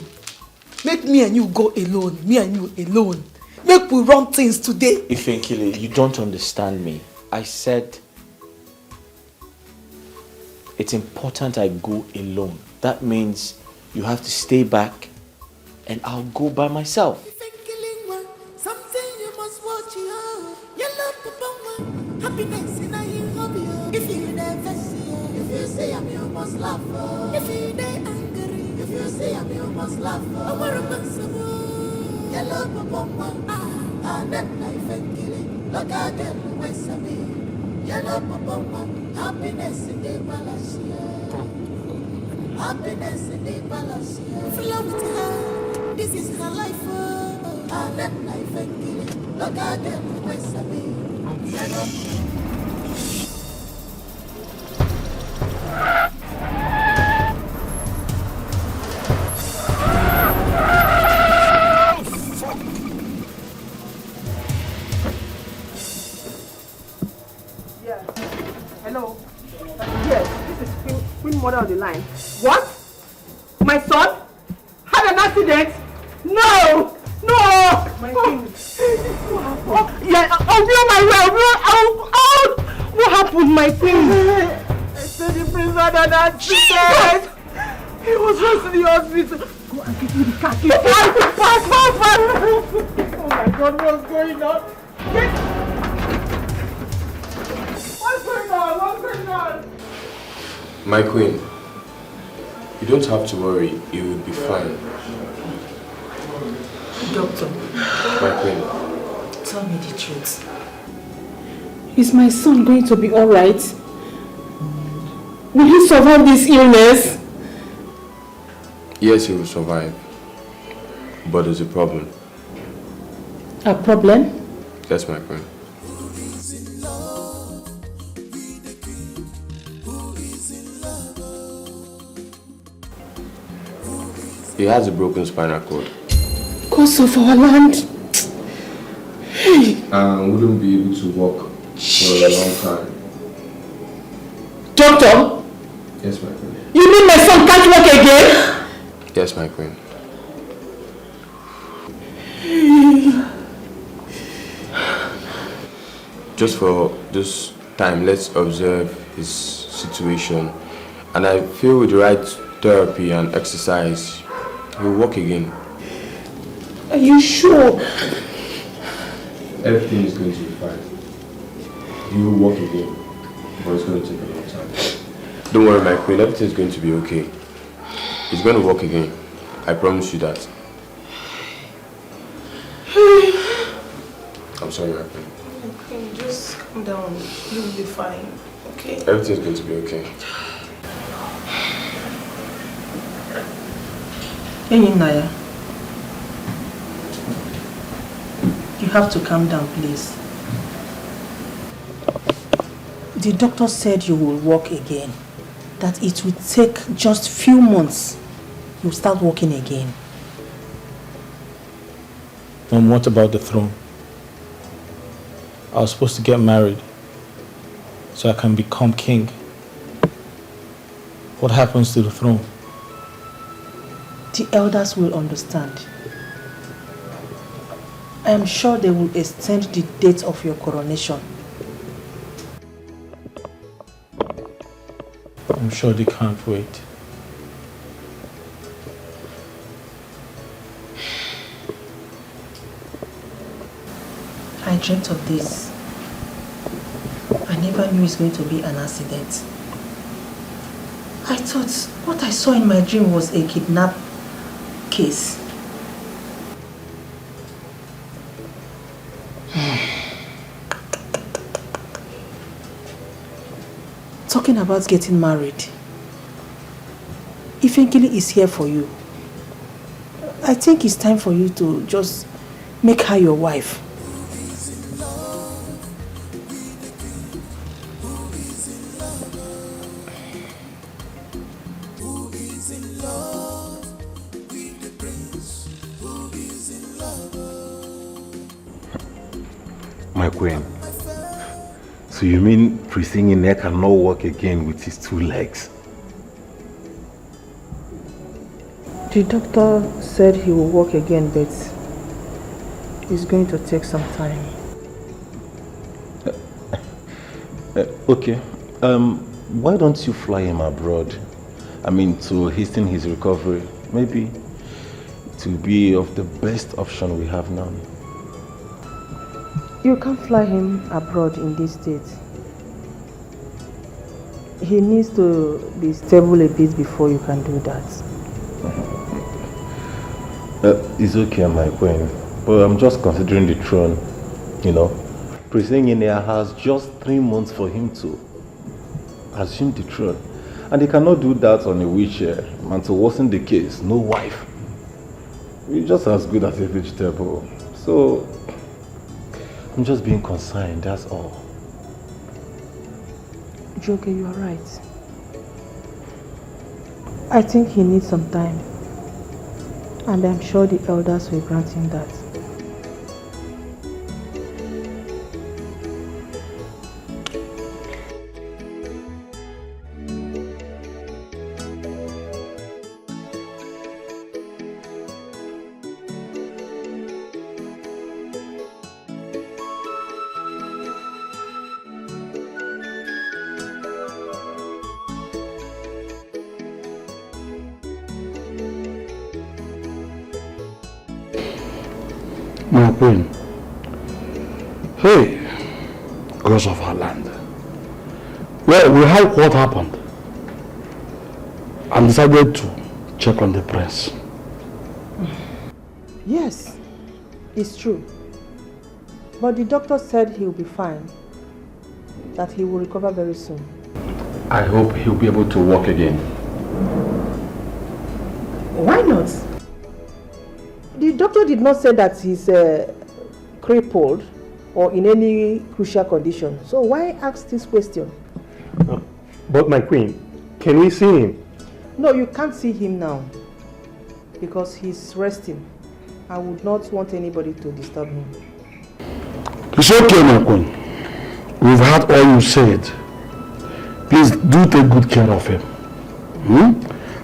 Make me and you go alone. Me and you alone. Make we run things today.
Ifenkile, you don't understand me. I said it's important I go alone. That means you have to stay back and I'll go by myself.
Something you must watch you. Yellow papa, happiness in a hobby. If you never see, if you see him, you must laugh. If you they angry, if you see him, you must laugh. I wear a massive yellow papa, and that life and killing. Look at them, where's me? Yellow papa, happiness in the palace. Happiness in the palace. Flow with her. This is her life. And that life and killing. Look at them, where's me?
Yeah. Hello. Yes, this is Queen Mother on the line. What? My son had an accident? No! No! My queen. Yeah, I'll be on my way. What happened, my queen? I said the prince had an accident. He was rushed to the hospital. Go and give me the car. Fast. Oh my God, what's going on? What's going on?
My queen, you don't have to worry, you will be fine.
Doctor,
My queen.
tell me the truth.
Is my son going to be alright? Will he survive this illness?
Yes, he will survive. But there's a problem.
A problem?
Yes, my queen. He has a broken spinal cord.
Because of our land. Hey.
And wouldn't be able to walk for a long time.
Doctor?
Yes, my queen.
You mean my son can't walk again?
Yes, my queen. Just for this time, let's observe his situation. And I feel with the right therapy and exercise, he'll walk again.
Are you sure?
Everything is going to be fine. He will walk again, but it's going to take a long time. Don't worry, my queen, everything is going to be okay. He's going to walk again. I promise you that. I'm sorry, my queen.
Okay, just calm down. You'll be fine, okay?
Everything's going to be okay.
Hey, Naya. You have to calm down, please. The doctor said you will walk again. That it will take just few months. You'll start walking again.
And what about the throne? I was supposed to get married so I can become king. What happens to the throne?
The elders will understand. I am sure they will extend the date of your coronation.
I'm sure they can't wait.
I dreamt of this. I never knew it's going to be an accident. I thought what I saw in my dream was a kidnap case. Talking about getting married.
Ifenkili is here for you. I think it's time for you to just make her your wife.
My queen, so you mean Prince Inye cannot walk again with his 2 legs?
The doctor said he will walk again, but it's going to take some time.
Okay, why don't you fly him abroad? I mean, to hasten his recovery. Maybe it will be of the best option we have now.
You can't fly him abroad in this state. He needs to be stable a bit before you can do that.
It's okay, my queen, but I'm just considering the throne, you know. Prince Inye has just 3 months for him to assume the throne. And he cannot do that on a wheelchair. And to worsen the case, no wife. He's just as good as a vegetable. So, I'm just being concerned, that's all.
Joke, you are right. I think he needs some time. And I'm sure the elders will grant him that.
My queen, hey, gods of our land. Well, we heard what happened and decided to check on the prince.
Yes, it's true. But the doctor said he'll be fine, that he will recover very soon.
I hope he'll be able to walk again.
Why not? The doctor did not say that he's crippled or in any crucial condition. So why ask this question?
But my queen, can we see him?
No, you can't see him now because he's resting. I would not want anybody to disturb him.
It's okay, my queen. We've heard all you said. Please do take good care of him.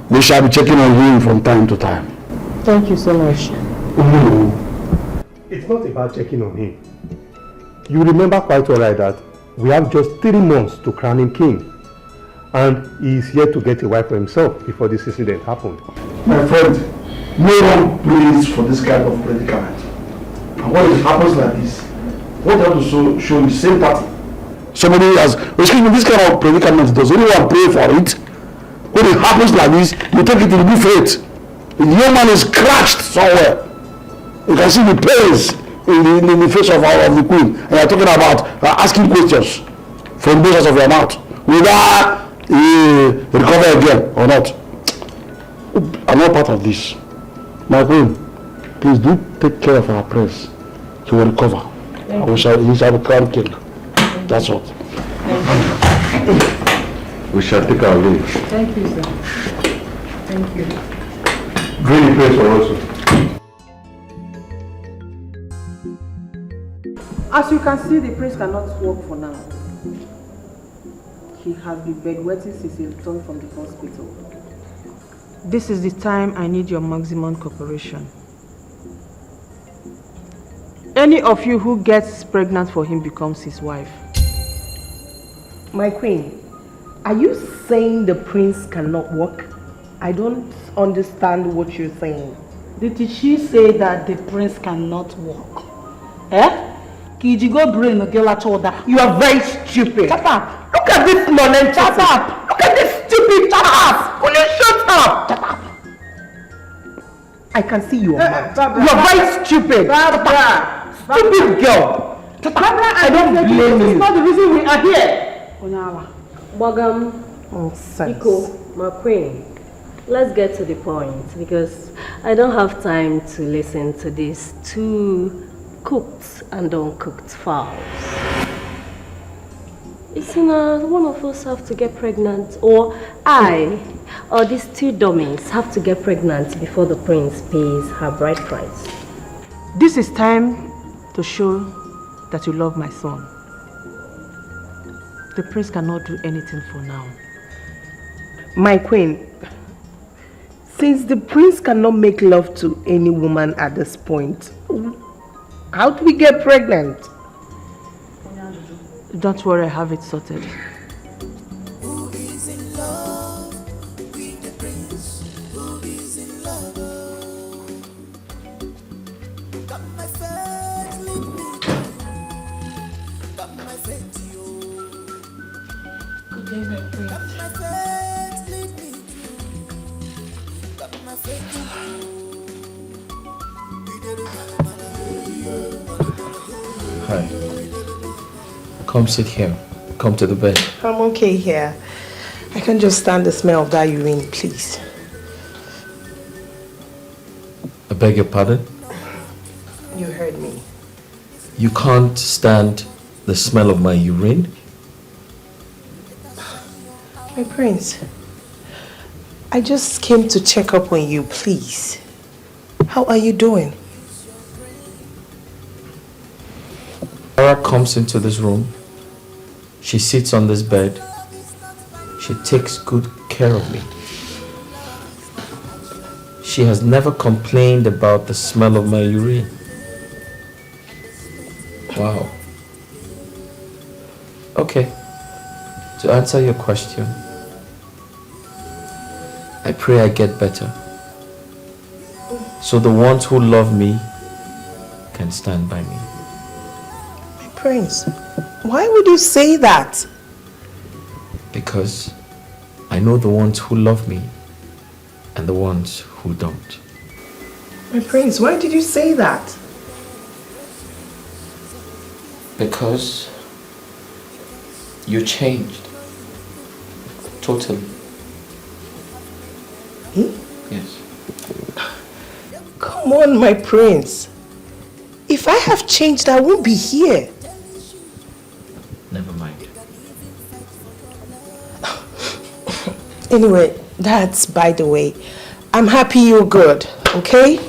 We shall be checking on him from time to time.
Thank you so much.
No, it's not about checking on him. You remember quite alright that we have just 3 months to crown him king. And he is here to get a wife for himself before this incident happened.
My friend, no one prays for this kind of predicament. And when it happens like this, what you have to show is sympathy. Somebody has, excuse me, this kind of predicament, does anyone pray for it? When it happens like this, you take it in good faith. The young man is crushed somewhere. You can see the pains in the face of the queen. And you're talking about asking questions from the of your mouth. Whether he recover again or not. I'm not part of this. My queen, please do take care of our prince. He will recover. He shall be crowned king. That's what. We shall take our leave.
Thank you, sir. Thank you.
Really pray for us.
As you can see, the prince cannot walk for now. He has been bedwetting since he returned from the hospital. This is the time I need your maximum cooperation. Any of you who gets pregnant for him becomes his wife.
My queen, are you saying the prince cannot walk? I don't understand what you're saying.
Did she say that the prince cannot walk? Eh? Kijigo brain shoulder.
You are very stupid.
Shut up.
Look at this nonsense. Shut up. Look at this stupid. Shut up. Will you shut up? Shut up. I can see you are mad. You are very stupid.
Barbara.
Stupid girl.
Barbara,
I don't blame you.
It's not the reason we are here.
Bagam, Iko, my queen, let's get to the point because I don't have time to listen to these two cooked and uncooked fowls. One of us have to get pregnant, or I, or these two dummies have to get pregnant before the prince pays her bride price.
This is time to show that you love my son. The prince cannot do anything for now. My queen, since the prince cannot make love to any woman at this point, how do we get pregnant? Don't worry, I have it sorted.
Who is in love with the prince? Who is in love? Got my faith, lead me. Got my faith to you.
Good day, my prince.
Got my faith, lead me. Got my faith to you.
Hi. Come sit here. Come to the bed.
I'm okay here. I can't just stand the smell of that urine, please.
I beg your pardon?
You heard me.
You can't stand the smell of my urine?
My prince, I just came to check up on you, please. How are you doing?
Sarah comes into this room. She sits on this bed. She takes good care of me. She has never complained about the smell of my urine. Wow. Okay. To answer your question, I pray I get better. So the ones who love me can stand by me.
Prince, why would you say that?
Because I know the ones who love me and the ones who don't.
My prince, why did you say that?
Because you changed. Totally.
Me?
Yes.
Come on, my prince. If I have changed, I won't be here.
Never mind.
Anyway, that's by the way. I'm happy you're good, okay?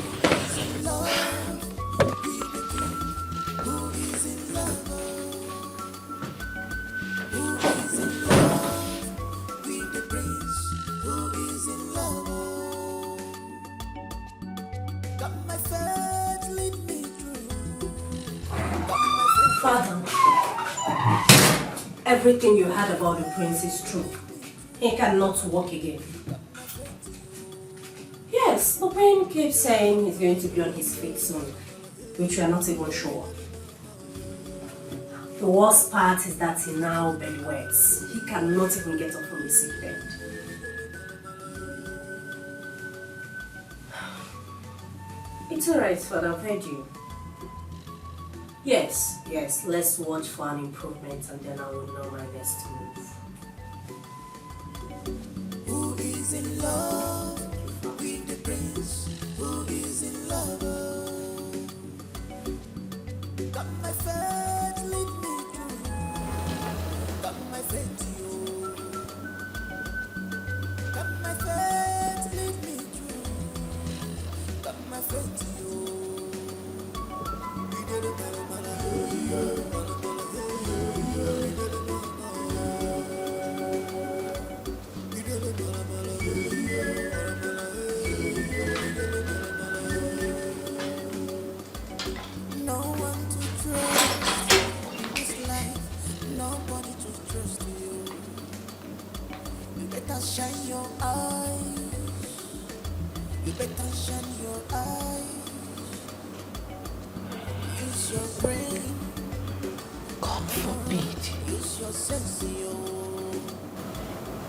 Father, everything you heard about the prince is true. He cannot walk again. Yes, the prince keeps saying he's going to be on his feet soon, which we are not even sure. The worst part is that he now bedwets. He cannot even get up from his sick bed. It's alright, Father, I've heard you. Yes, let's watch for an improvement and then I will know my next move.
Who is in love with the prince? Who is in love? Got my faith, lead me through. Got my faith to you. Got my faith, lead me through. Got my faith to you. We did it better, no one to trust in this life, nobody to trust you. You better shine your eyes. You better shine your eyes. Use your brain.
God forbid.
Use your sense.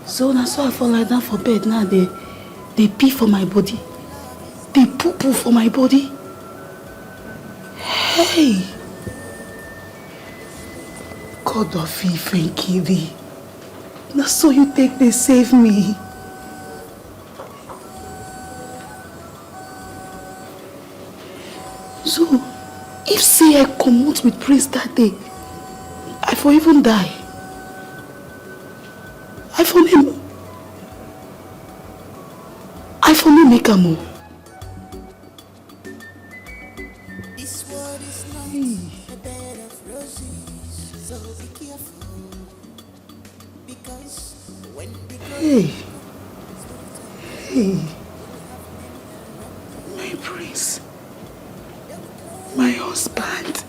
So now so I fall like that for bed now. They pee for my body. They poo-poo for my body. Hey! God of Ife and Kiri. Now so you take they save me. So, if say I come out with Prince that day, I for even die. I for me make a move.
This world is not a bed of roses, so be careful. Because when the
Hey, my prince, my husband,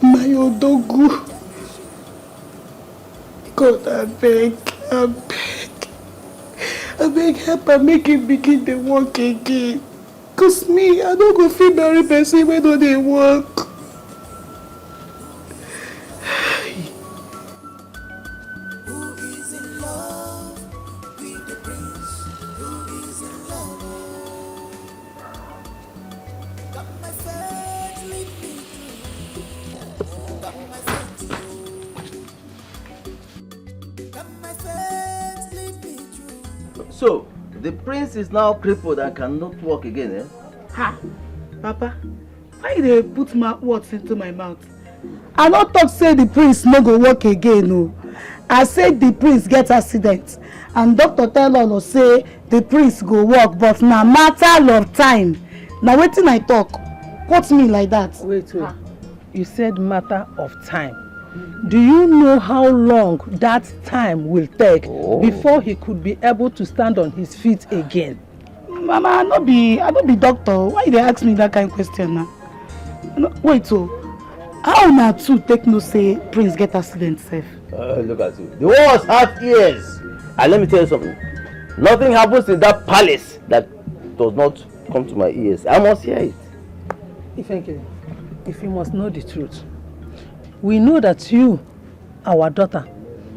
my odogu. God, I beg, help and make him begin to work again. Cause me, I don't go feel very person when do they work.
So, the prince is now crippled and cannot walk again, eh?
Ha! Papa, why they put my words into my mouth? I not talk say the prince no go walk again, no. I said the prince get accident. And doctor tell us say the prince go walk, but na matter of time. Now wetin I talk? Quote me like that.
Wait. You said matter of time. Do you know how long that time will take before he could be able to stand on his feet again?
Mama, I no be doctor. Why they ask me that kind of question now? Wait, so how na two take no say prince get accident safe?
Look at you. The walls have ears. And let me tell you something. Nothing happens in that palace that does not come to my ears. I must hear it.
If you must know the truth, we know that you, our daughter,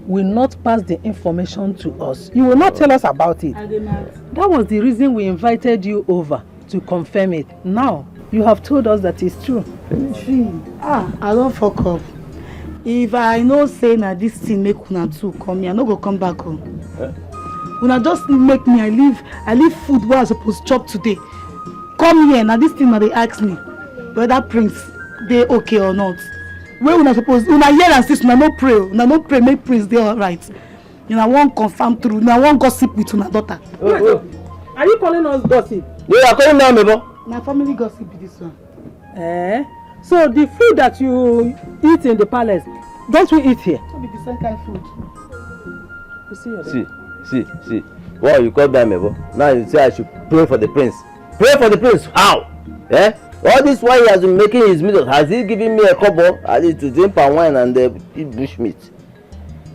will not pass the information to us. You will not tell us about it. That was the reason we invited you over to confirm it. Now, you have told us that it's true.
I don't fuck up. If I know say na this thing make una two come here, I no go come back home. Una just make me I leave food where I suppose chop today. Come here, now this thing na they ask me whether prince they okay or not. Where una suppose una hear and see una no pray make prince dey alright. Una wan confirm true, una wan gossip with una daughter.
Are you calling us gossip?
You are calling now, Mebo.
Na family gossip be this one.
So the food that you eat in the palace, don't we eat here?
So be the same kind of food.
You see,
See. Well, you call them, Mebo. Now you say I should pray for the prince. Pray for the prince? How? All this while he has been making his meals, has he given me a couple? I need to drink palm wine and eat bush meat.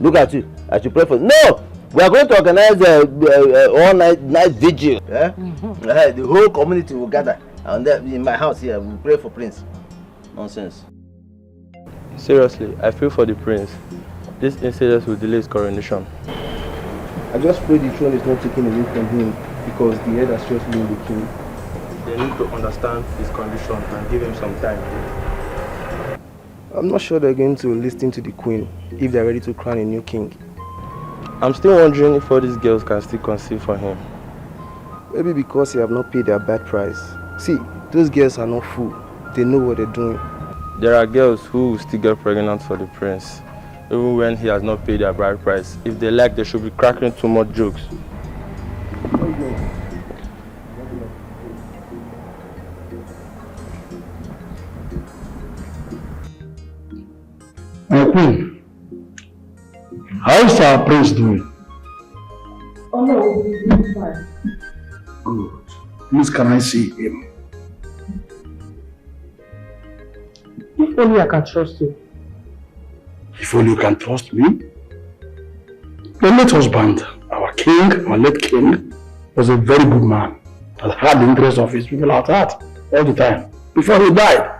Look at you. I should pray for. No! We are going to organize all night vigil. The whole community will gather. And in my house here, we will pray for Prince. Nonsense.
Seriously, I feel for the prince. This incident will delay his coronation.
I just pray the throne is not taken away from him because the head has just been the king.
They need to understand his condition and give him some time.
I'm not sure they're going to listen to the queen if they're ready to crown a new king.
I'm still wondering if all these girls can still conceive for him.
Maybe because they have not paid their bad price. See, those girls are not fools. They know what they're doing.
There are girls who will still get pregnant for the prince, even when he has not paid their bride price. If they like, they should be cracking too much jokes.
My queen, how is our prince doing?
Oh no, he's doing fine.
Good. Please, can I see him?
If only I can trust you.
If only you can trust me? Your late husband, our late king, was a very good man that had the interest of his people at heart all the time before he died.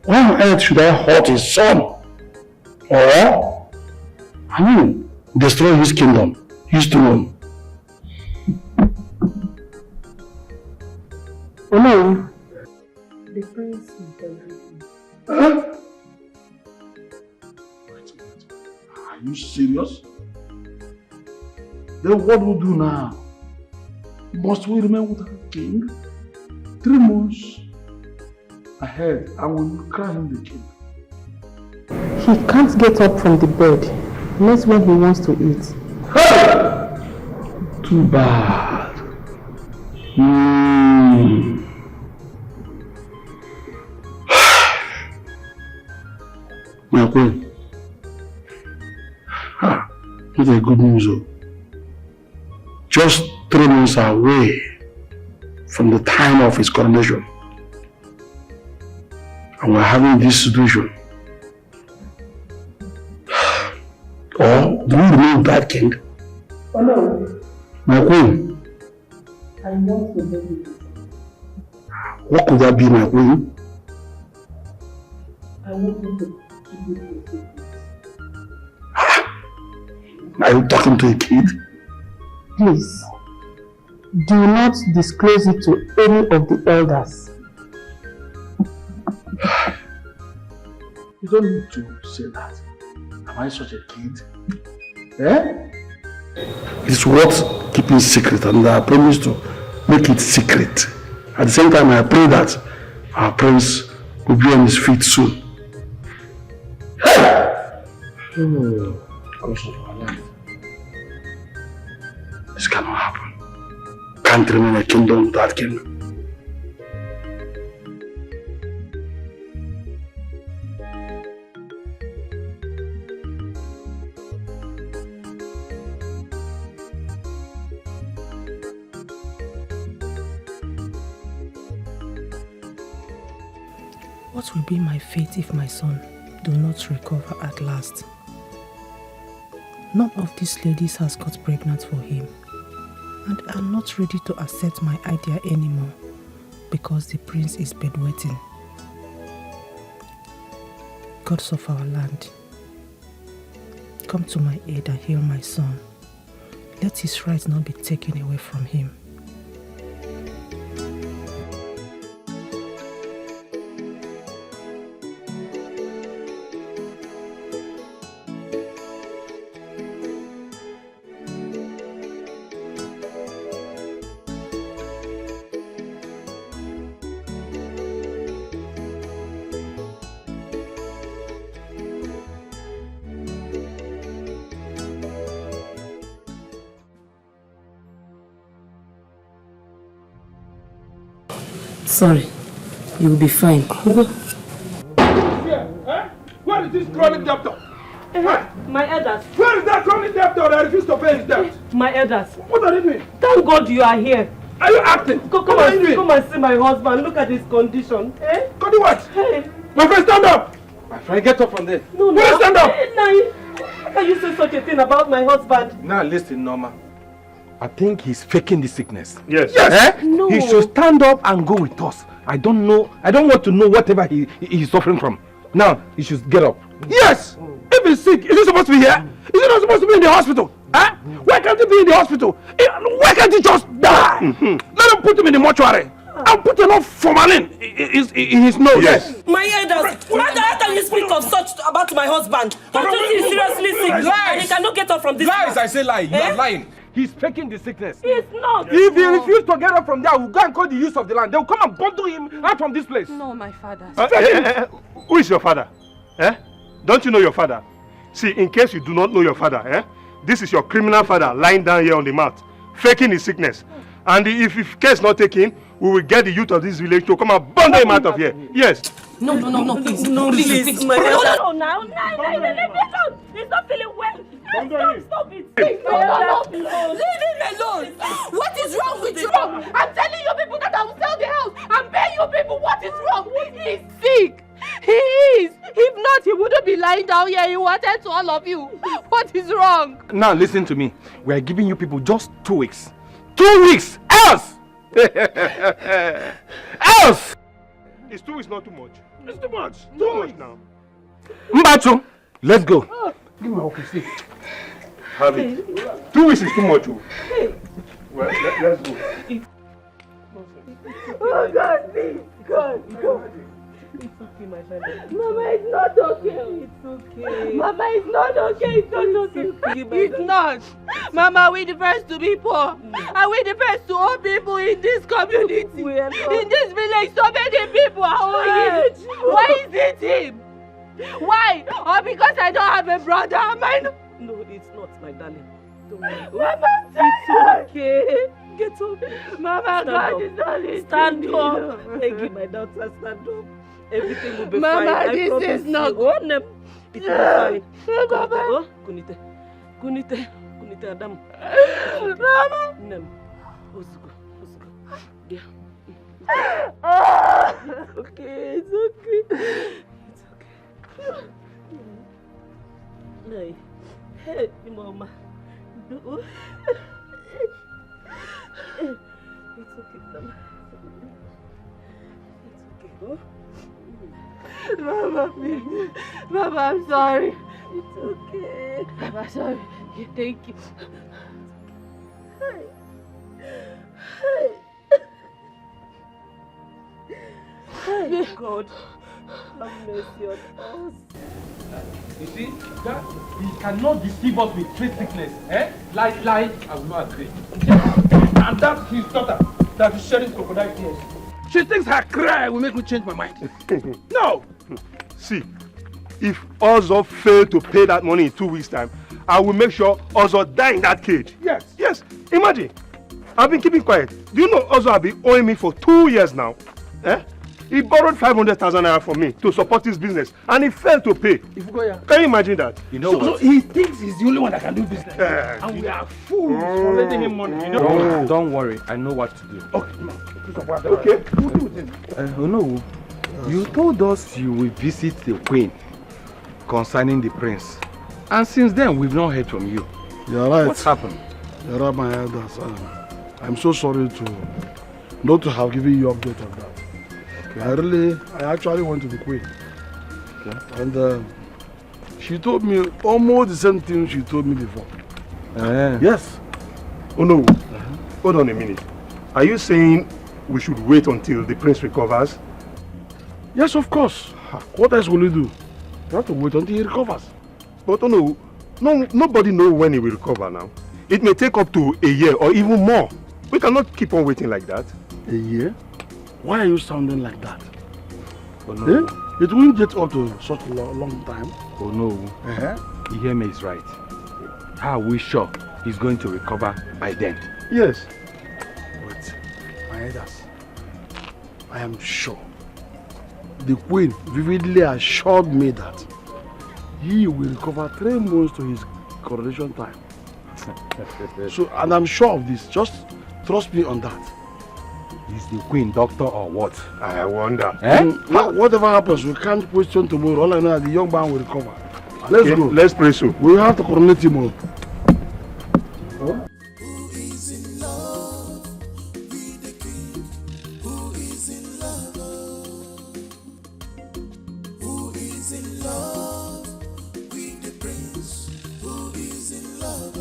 Why on earth should I hurt his son? Or, destroy his kingdom, his throne?
Oh no. The prince is everything.
Are you serious? Then what will we do now? Must we remain with our king? 3 months ahead, I will crown him the king.
He can't get up from the bed, unless when he wants to eat.
Hey! Too bad. My queen. Not a good news though. Just 3 months away from the time of his coronation. And we're having this situation. Or do you remove that king?
Oh no.
My queen.
I want to baby.
What could that be, my queen?
I want you to keep it a secret.
Are you talking to a kid?
Please, do not disclose it to any of the elders.
You don't need to say that. Am I such a kid? Eh? It's worth keeping secret, and I promise to make it secret. At the same time, I pray that our prince will be on his feet soon. Hey! Because of our life. This cannot happen. Can't remain a kingdom without king.
What will be my fate if my son do not recover at last? None of these ladies has got pregnant for him, and I'm not ready to accept my idea anymore because the prince is bedwetting. Gods of our land, come to my aid and heal my son. Let his rights not be taken away from him.
Sorry, you will be fine.
Where is this chronic debtor?
My elders.
Where is that chronic debtor that refused to pay his debt?
My elders.
What are you doing?
Thank God you are here.
Are you acting?
Come and see my husband. Look at his condition. Eh?
Go do what?
Hey.
My friend, stand up! My friend, get up from there.
No.
Stand up!
How can you say such a thing about my husband?
Now listen, Norma. I think he's faking the sickness.
Yes.
Eh?
No.
He should stand up and go with us. I don't want to know whatever he's suffering from. Now, he should get up. Yes! If he's sick, is he supposed to be here? Is he not supposed to be in the hospital? Huh? Why can't he be in the hospital? Why can't he just die? Let him put him in the mortuary. And put enough formalin in his nose. Yes.
My elders, how can you speak of such about my husband? Don't you see seriously sick? And he cannot get up from this.
Lies, I say lie. You are lying. He's faking the sickness.
He's not.
If he refuses to get up from there, we'll go and call the use of the land. They'll come and bundle him out from this place.
No, my father.
Who is your father? Don't you know your father? See, in case you do not know your father, this is your criminal father lying down here on the mat, faking his sickness. And if case not taken, we will get the youth of this village to come and bundle him out of here. Yes.
No, please. No, please. No, now. Leave me alone. He's not feeling well. Stop it.
No. Leave him alone. What is wrong with you? I'm telling you people that I will sell the house and pay you people. What is wrong? He's sick. He is. If not, he wouldn't be lying down here. He wanted to all of you. What is wrong?
Now listen to me. We are giving you people just 2 weeks. 2 weeks. Else. Else.
Is 2 weeks not too much? It's too much. Too much now.
Mbachu, let's go.
Give me a walking stick.
Have it. 2 weeks is too much. Well, let's go.
Oh God, please. God.
It's okay, my friend.
Mama, it's not okay.
It's okay.
Mama, it's not okay. It's not okay. It's not. Mama, we the first to be poor. And we the first to owe people in this community. In this village, so many people are owing. Why is it him? Why? Or because I don't have a brother? Am I not?
No, it's not, my darling. Don't worry.
Mama,
it's okay. Get up.
Mama, God is not listening.
Stand up. Thank you, my daughter. Stand up. Everything will be
Mama,
fine. I
this
promise
is not
you. Oh, no. It will be fine.
Mama.
Oh, Kunite. Kunite. Kunite Adam.
Mama.
Nem. Ozugo. Ozugo. Yeah.
It's
okay. It's okay. It's okay. Hey. Hey, Mama. It's okay, Mama. It's okay. Oh.
Mama, please. Mama, I'm sorry.
It's okay.
Mama, sorry. Thank you.
Hey. Hey. Hey, God. Have mercy on us.
You see, that he cannot deceive us with trade sickness, eh? Lie, I will not agree. And that's his daughter that is shedding crocodile tears. She thinks her cry will make me change my mind. No!
See, if Ozo fail to pay that money in 2 weeks' time, I will make sure Ozo die in that cage.
Yes.
Yes. Imagine. I've been keeping quiet. Do you know Ozo has been owing me for 2 years now? Eh? He borrowed 500,000 naira from me to support his business, and he failed to pay. Can you imagine that?
You know what? So he thinks he's the only one that can do business. And we are fools for letting him money. You know?
Don't worry, I know what to do.
Okay.
No, you told us you will visit the queen concerning the prince. And since then, we've not heard from you.
You're right.
What happened?
You're right, my elders. I'm so sorry not to have given you update on that. Okay. I actually went to the queen. Okay. And she told me almost the same thing she told me before. Yes.
Oh no. Hold on a minute. Are you saying we should wait until the prince recovers?
Yes, of course. What else will you do? You have to wait until he recovers.
But no, nobody knows when he will recover now. It may take up to a year or even more. We cannot keep on waiting like that.
A year? Why are you sounding like that?
Oh no.
It won't get up to such a long time.
Oh no. Iheme is right. How are we sure he's going to recover by then?
Yes.
Wait, my elders, I am sure. The queen vividly assured me that he will recover 3 months to his coronation time. And I'm sure of this. Just trust me on that.
Is the queen doctor or what?
I wonder.
Whatever happens, we can't question tomorrow. All I know is the young man will recover. Let's go.
Let's pray so.
We have to coronate him all.
Who is in love with the king? Who is in love? Who is in love with the prince? Who is in love?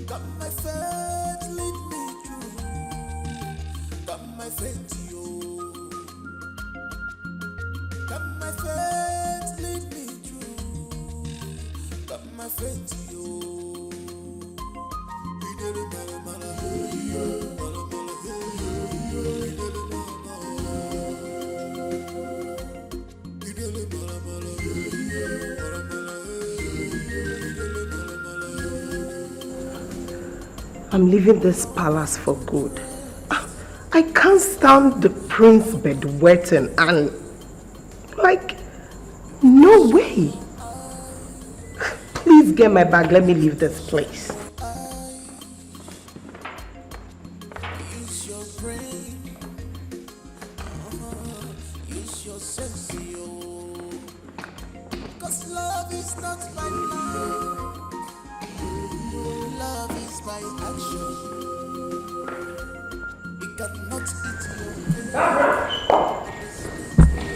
Got my faith, lead me through. Got my faith, yo. Got my faith, lead me through. Got my faith, yo.
I'm leaving this palace for good. I can't stand the prince bedwetting and no way. Please get my bag, let me leave this place.
Use your brain. Use your sense, yo. 'Cause love is not by love. Love is by action. It cannot eat your brain.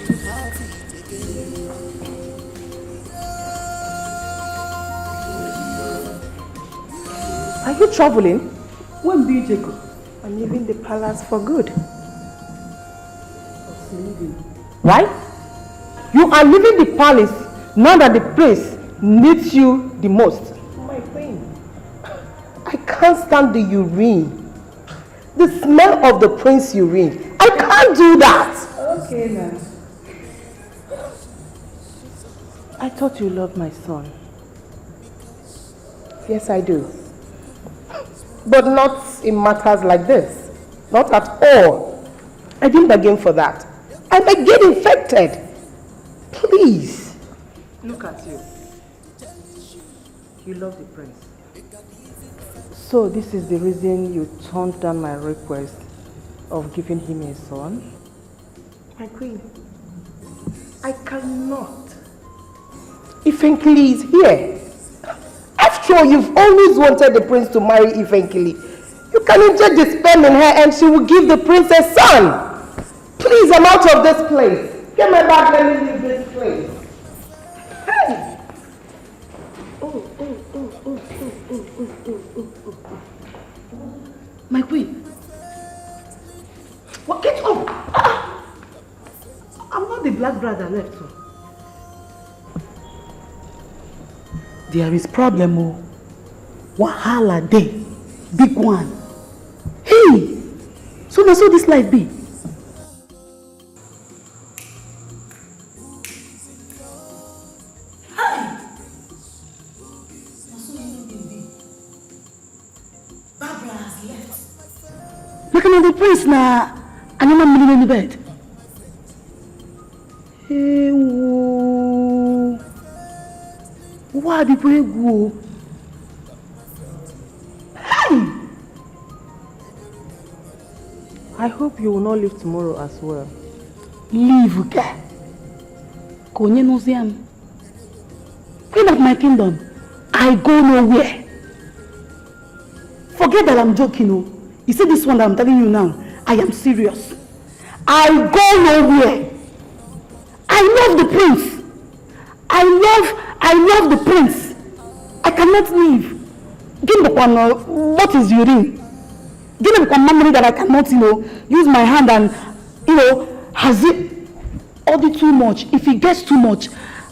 To have it again.
Are you traveling?
When do you take?
I'm leaving the palace for good.
anything.
Why? You are leaving the palace now that the prince needs you the most. My queen, I can't stand the urine. The smell of the prince urine. I can't do that.
Okay, now.
I thought you loved my son. Yes, I do. But not in matters like this. Not at all. I didn't bargain for that. I might get infected. Please. Look at you. You love the prince. So this is the reason you turned down my request of giving him a son? My queen, I cannot. Ifenkili is here. After all, you've always wanted the prince to marry Ifenkili. You can inject the sperm in her and she will give the prince a son. Please, I'm out of this place. Get my bag, let me leave this place. Hey!
My queen. What? Get up! Ah! I'm not the black brother left. So. There is problem, oh. Wahala day. Big one. Hey! So now so this life be? Look at the prince now. I'm not moving in the bed. Hey, whoa. Why people go? Hey!
I hope you will not leave tomorrow as well.
Leave, okay? Konye knows him. Queen of my kingdom, I go nowhere. Forget that I'm joking, oh. You see this one that I'm telling you now, I am serious. I go nowhere. I love the prince. I love the prince. I cannot leave. Give me what is urine? Give me one memory that I cannot, use my hand and, has it ordered too much. If it gets too much,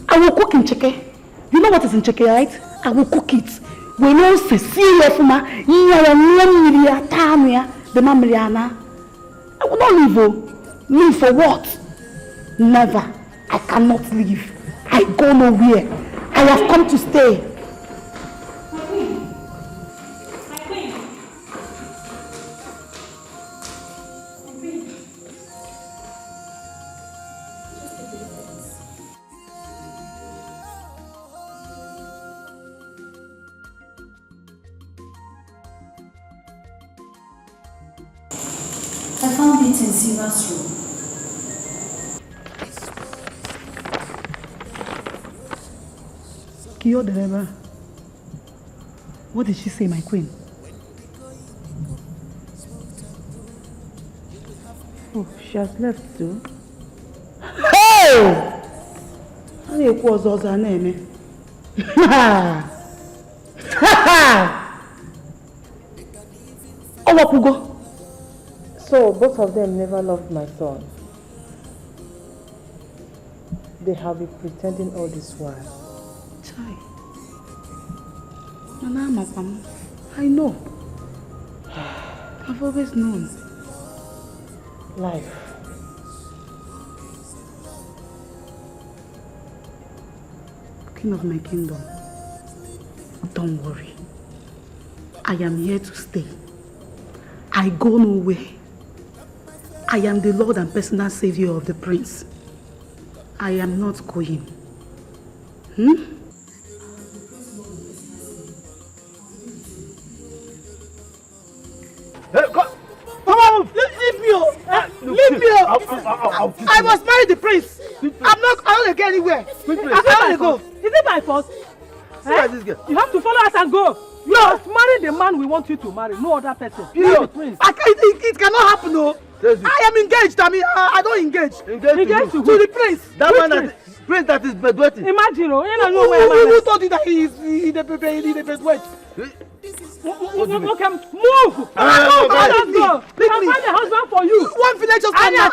I will cook in cheke. You know what is in cheke, right? I will cook it. When you say serious, the mamriana. I will not leave. Leave for what? Never. I cannot leave. I go nowhere. I have come to stay.
I found it in Silver's room.
Kiyo Dereba, what did she say, my queen?
Oh, she has left too.
Hey! I was also her name. Oh, what go?
So both of them never loved my son. They have been pretending all this while.
Chai. I know. I've always known.
Life.
King of my kingdom, don't worry. I am here to stay. I go nowhere. I am the Lord and personal savior of the prince. I am not going.
Hey,
Mama, leave me! Leave me! I must marry the prince. I don't get anywhere. I can't go.
Is it my fault? You have to follow us and go. You must marry the man we want you to marry, no other person.
The prince. It cannot happen, no. I am engaged. I don't engage.
Engaged
to the prince.
That man prince that is bedwetting.
Imagine,
who told you that he is the bedwet?
Okay, move! Let's go! I'll find a husband for you!
One village just
come now!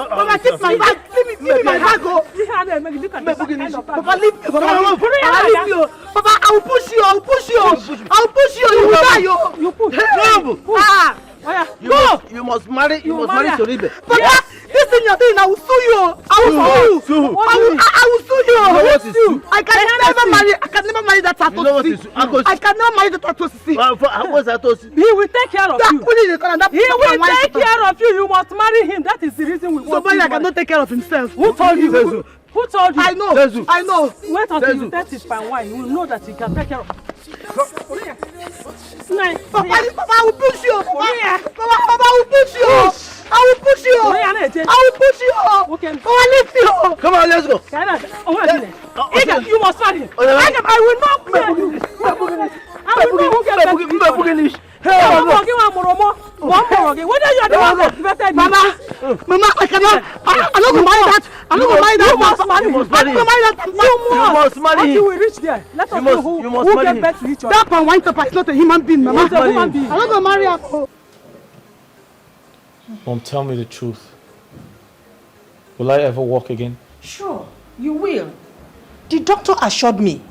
Papa, keep my bag! Leave me my bag, go! Papa, leave me! Papa, leave me! Papa, I will push you! I will push you! I will push you! You will die! You push! Go!
You must marry Soribe.
Papa, this thing you're doing, I will sue you! I will sue you! I will sue you! I can never marry that Atosi. I cannot marry that Atosi.
What's Atosi?
He will take care of you. He will take care of you. You must marry him. That is the reason we want
Somebody that cannot take care of himself.
Who told you? Who told you?
I know. I know.
Wait until you taste his fine wine. You will know that he can take care of you.
Papa, I will push you. Papa, I will push you. I will push you. I will push you.
Okay.
Papa, lift you.
Come on, let's go.
You must marry him. I will not marry him. I will not get whether you are the one that prevented me.
Mama, I cannot. I'm not going to marry that. I'm not going to marry that.
You must marry him. You must marry him. Until we reach there, let us know who get back to each other.
That pan wine topper is not a human being, Mama.
He's a human being.
I'm not going to marry her.
Mom, tell me the truth. Will I ever walk again?
Sure, you will. The doctor assured me.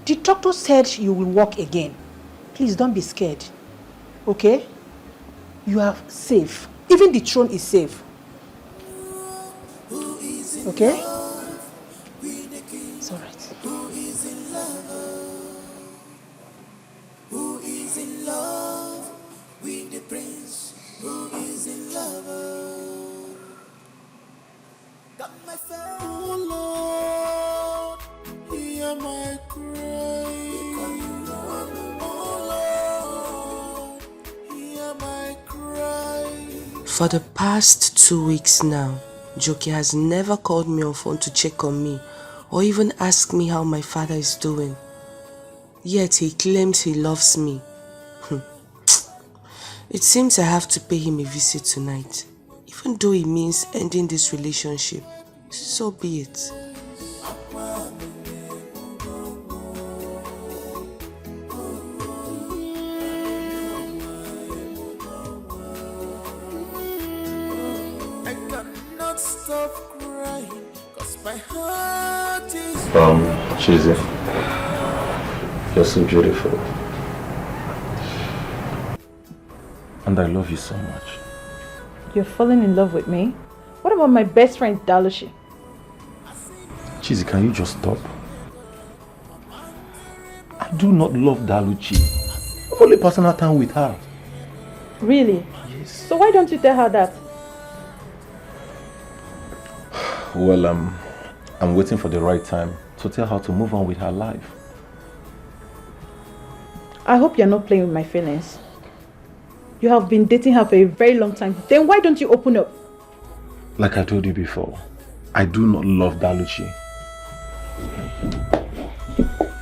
The doctor said you will walk again. Please don't be scared. Okay? You are safe. Even the throne is safe. Okay? It's alright.
Who is in love? Who is in love with the prince? Who is in love? Got my phone. Oh Lord, hear my cry. Oh Lord, hear my cry.
For the past 2 weeks now, Joki has never called me on phone to check on me or even ask me how my father is doing. Yet he claims he loves me. It seems I have to pay him a visit tonight, even though it means ending this relationship. So be it.
I cannot stop crying, 'cause my heart is
Chizzy, you're so beautiful. And I love you so much.
You're falling in love with me? What about my best friend, Dalushi?
Chizzy, can you just stop? I do not love Daluchi. I'm only personal time with her.
Really?
Yes.
So why don't you tell her that?
Well, I'm waiting for the right time to tell her to move on with her life.
I hope you're not playing with my feelings. You have been dating her for a very long time. Then why don't you open up?
Like I told you before, I do not love Daluchi.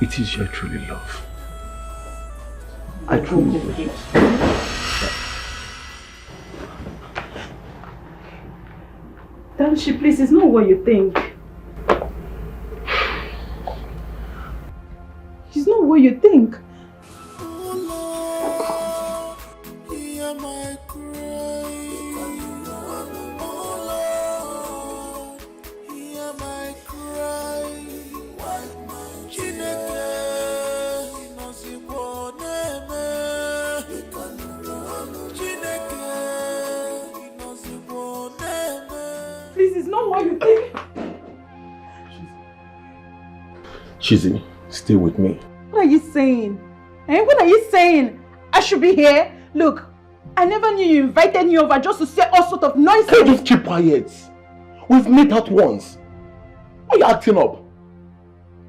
It is your truly love. I truly love you.
Dalushi, please, it's not what you think. It's not what you think.
hear my cry. Oh Lord, hear my cry. Chineke, inozigbo neme. Chineke, inozigbo neme.
Please, it's not what you think.
Chizzy, stay with me.
What are you saying? What are you saying? I should be here? Look, I never knew you invited me over just to say all sort of nonsense.
Hey, just keep quiet. We've met out once. Why are you acting up?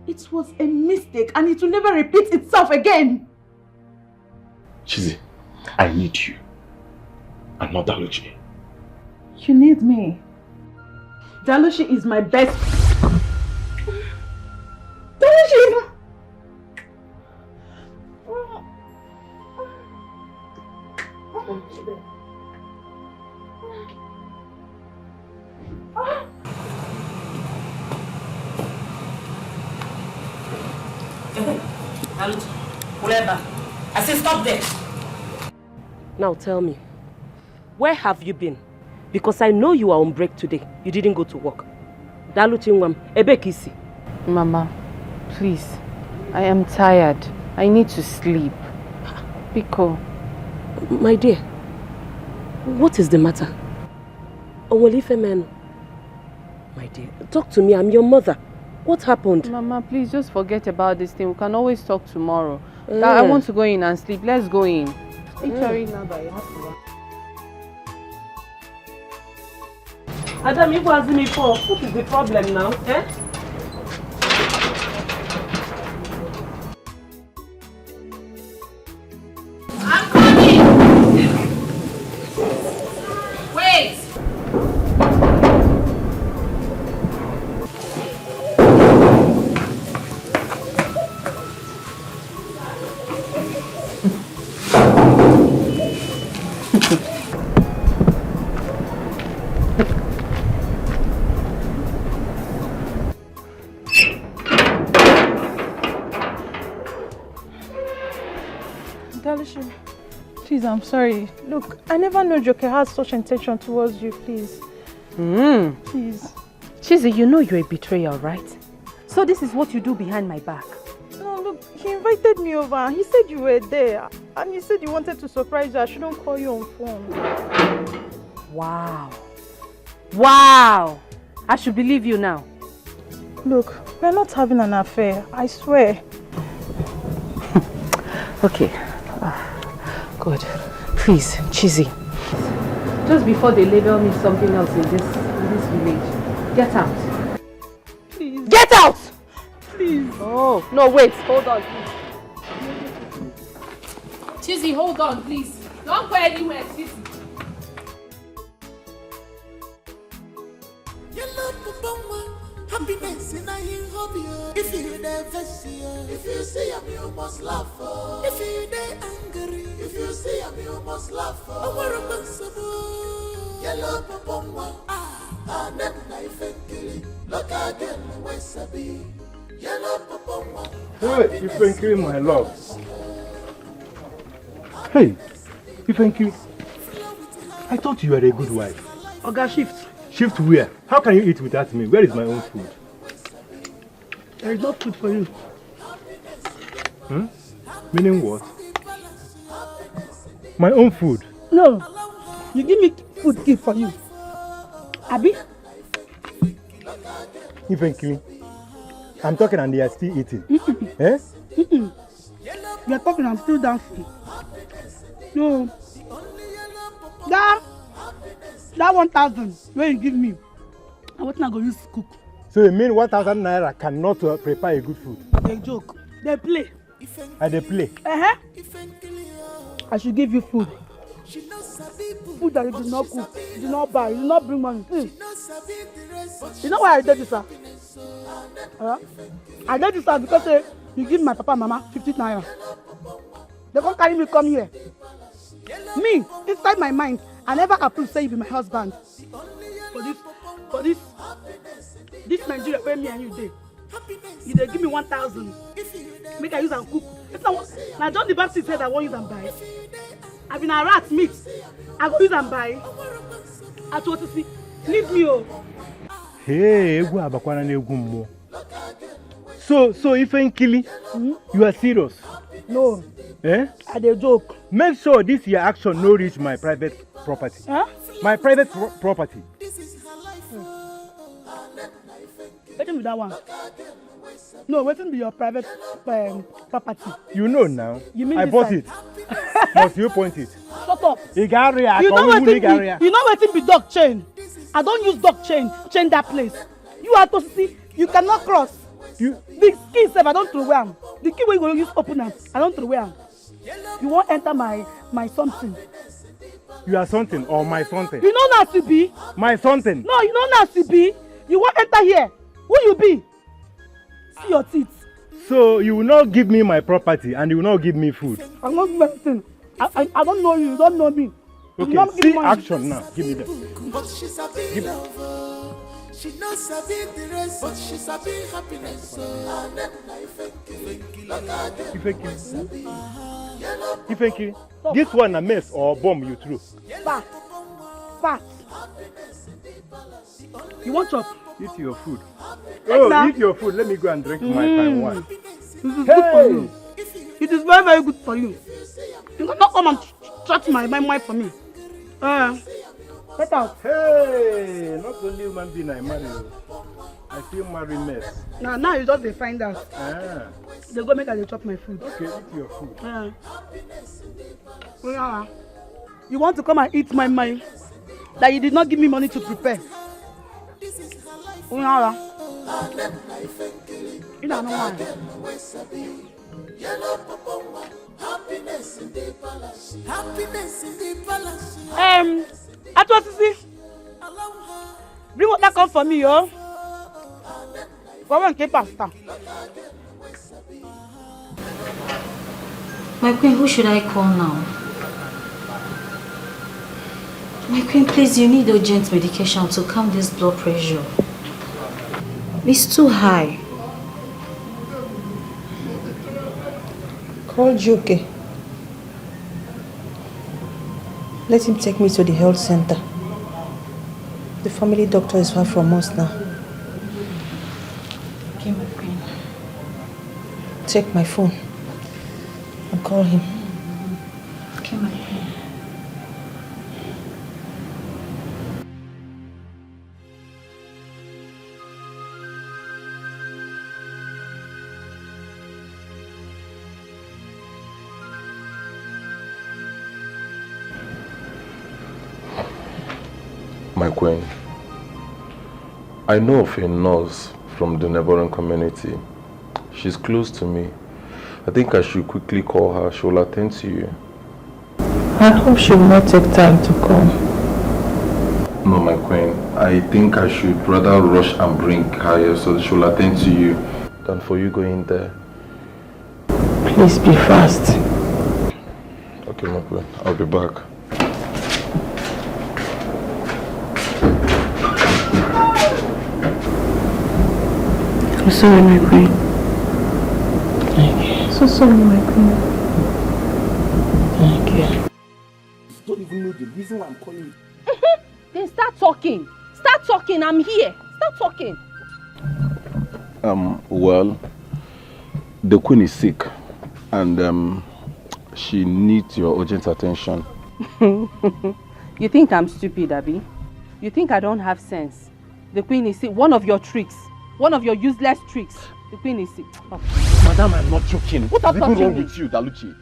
It was a mistake and it will never repeat itself again.
Chizzy, I need you. And not Daluchi.
You need me. Dalushi is my best. Dalushi is my...
And whatever. I say stop there.
Now tell me, where have you been? Because I know you are on break today. You didn't go to work. Daluchingwam, Ebekisi.
Mama, please. I am tired. I need to sleep. Biko.
My dear, what is the matter? Owolifemen. My dear, talk to me. I'm your mother. What happened?
Mama, please just forget about this thing. We can always talk tomorrow. I want to go in and sleep. Let's go in.
Adam, you was me for. What is the problem now? Eh?
I'm coming! Wait!
Please, I'm sorry. Look, I never knew Joker had such intention towards you, please. Please.
Chizzy, you know you're a betrayer, right? So this is what you do behind my back.
No, look, he invited me over. He said you were there. And he said you wanted to surprise you. I shouldn't call you on phone.
Wow. Wow. I should believe you now.
Look, we're not having an affair. I swear.
Okay. Good. Please, Chizzy. Just before they label me something else in this village, get out.
Please.
Get out!
Please.
Oh, no, wait. Hold on, please.
Chizzy, hold on, please. Don't go anywhere, Chizzy.
Happiness in a hobby. If you never see her, if you see him, you must laugh. If you dey angry, if you see him, you must laugh. Yellow papa, ah, nem knife killing. Look again, where sabi. Yellow papa.
Hey, Ifenkiri, my love. Hey, Ifenkiri. I thought you were a good wife.
Oga, shift.
Shift where? How can you eat without me? Where is my own food?
There is no food for you.
Meaning what? My own food?
No. You give me food gift for you. Abi?
Ifenkiri. I'm talking and they are still eating. Eh?
You are talking, I'm still dancing. No. That 1,000 where you give me, I was not going to use to cook.
So you mean 1,000 naira cannot prepare a good food?
They joke. They play.
And they play?
I should give you food. Food that you did not cook, you did not buy, you did not bring money. You know why I did this, sir? I did this, sir, because you give my papa and mama 50 naira. They can't carry me come here. Me, inside my mind, I never approve say you be my husband. For this Nigeria where me and you dey. You dey give me 1,000. Make I use and cook. It's not now John the Baptist said I won't use and buy. I been a rat meat. I go use and buy. I told to see. Leave me oh.
Hey, egu abakwana na egu mmo. So Ifenkili, you are serious?
No.
Eh?
I dey joke.
Make sure this your action no reach my private property.
Huh?
My private property.
Wetin be that one? No, wetin be your private property?
You know now.
You mean
I bought it. Must you point it?
Shut up.
You know
wetin be dog chain? I don't use dog chain that place. You are to see, you cannot cross. The key sef I don't throw away am. The key wey you go use open am, I don't throw away am. You won't enter my something.
You are something or my something?
You know not to be.
My something?
No, you know not to be. You won't enter here. Who you be? See your teeth.
So you will not give me my property and you will not give me food?
I'm not doing anything. I don't know you. You don't know me.
Okay, see action now. Give me that.
But she's a big lover. She knows sabi the rest, but she sabi happiness. So
Ifeki, this one a mess or bomb you threw?
Fat. Fat. You want chop?
Eat your food.
Now.
Eat your food. Let me go and drink my fine wine.
This is good for you. It is very, very good for you. You cannot come and touch my wife for me. Get out.
Hey, not only human being I marry you. I feel marry mess.
Now you just find out. They go make her chop my food.
Okay, eat your food.
You want to come and eat my mind that you did not give me money to prepare. You don't know why. Bring water come for me, yo. Go and keep pasta.
My queen, who should I call now? My queen, please, you need urgent medication to calm this blood pressure. It's too high.
Call Joke. Let him take me to the health center. The family doctor is far from us now.
Okay, my queen.
Take my phone and call him.
Okay, my queen.
My queen, I know of a nurse from the neighboring community. She's close to me. I think I should quickly call her. She will attend to you.
I hope she will not take time to come.
No, my queen. I think I should rather rush and bring her here so she will attend to you than for you going there.
Please be fast.
Okay, my queen. I'll be back.
I'm sorry, my queen. Thank you. So sorry, my queen. Thank you.
Don't even know the reason why I'm calling you.
Then start talking. Start talking. I'm here. Start talking.
Well, the queen is sick and she needs your urgent attention.
You think I'm stupid, Abby? You think I don't have sense? The queen is sick. One of your tricks. One of your useless tricks. The queen is sick. Oh.
Madam, I'm not joking. What is even wrong with you, Daluchi?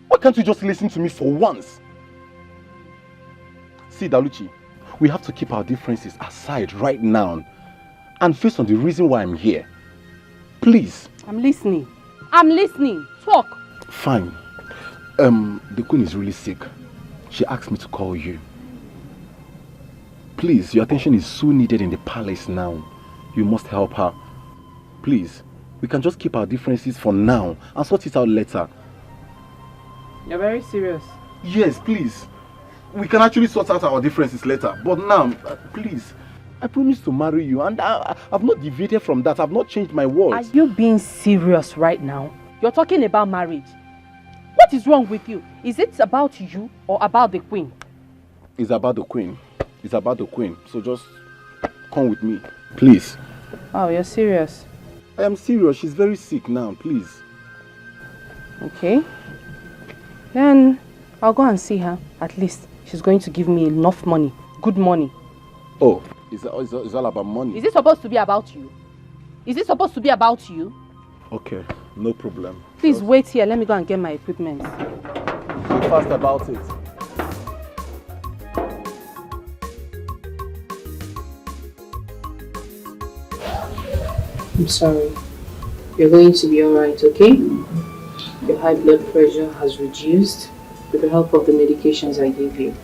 Why can't you just listen to me for once? See, Daluchi, we have to keep our differences aside right now and face on the reason why I'm here. Please.
I'm listening. I'm listening. Talk.
Fine. The queen is really sick. She asked me to call you. Please, your attention is so needed in the palace now. You must help her. Please, we can just keep our differences for now and sort it out later.
You're very serious.
Yes, please. We can actually sort out our differences later. But now, please, I promised to marry you and I've not deviated from that. I've not changed my words.
Are you being serious right now? You're talking about marriage. What is wrong with you? Is it about you or about the queen?
It's about the queen. It's about the queen. So just come with me, please.
Oh, you're serious?
I am serious. She's very sick now, please.
Okay. Then I'll go and see her. At least she's going to give me enough money. Good money.
Oh, it's all about money.
Is it supposed to be about you? Is it supposed to be about you?
Okay, no problem.
Please wait here. Let me go and get my equipment.
Be fast about it.
I'm sorry. You're going to be alright, okay? Your high blood pressure has reduced with the help of the medications I gave you.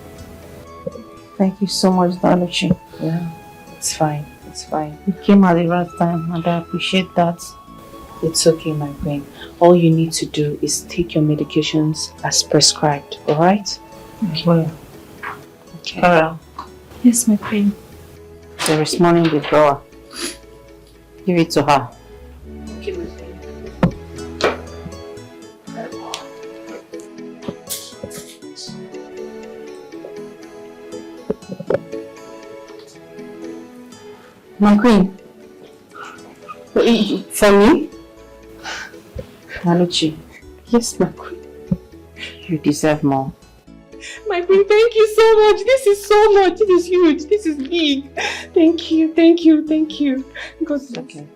Thank you so much, Daluchi.
Yeah, it's fine. It's fine.
You came at the right time and I appreciate that.
It's okay, my queen. All you need to do is take your medications as prescribed, alright?
Well,
Okay.
Carol.
Yes, my queen.
There is money in the drawer. Give it to her.
Okay, my friend.
My queen. For me? Maluchi. Yes, my queen. You deserve more.
My queen, thank you so much. This is so much. This is huge. This is big. Thank you, thank you, thank you. Because it's okay.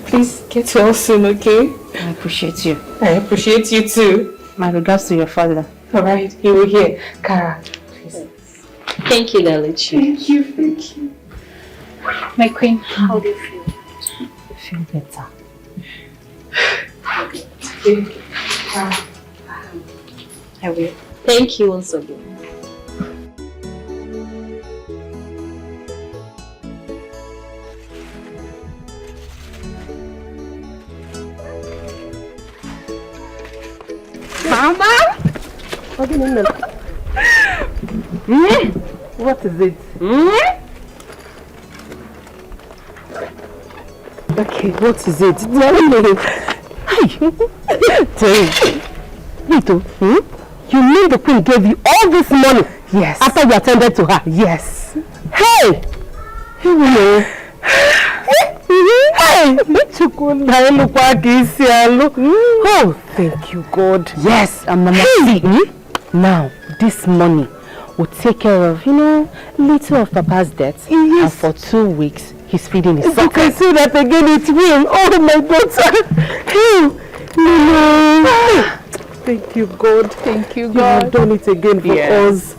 Please get well soon, okay?
I appreciate you.
I appreciate you too.
My regards to your father.
Alright, he will hear. Kara, please.
Thank you, Laluchi.
Thank you, thank you.
My queen, how do you feel? I feel better.
Thank you.
I will. Thank you once again.
Mama! What is it? Okay, what is it? Nito, you mean the queen gave you all this money? Yes. After you attended to her? Yes. Hey! Hey! Oh, thank you, God. Yes, and Mama, see, now this money will take care of, little of Papa's debts. Yes. And for 2 weeks, he's feeding his son. You can see that again, it will. Oh, my daughter. Thank you, God. Thank you, God. You have done it again for us.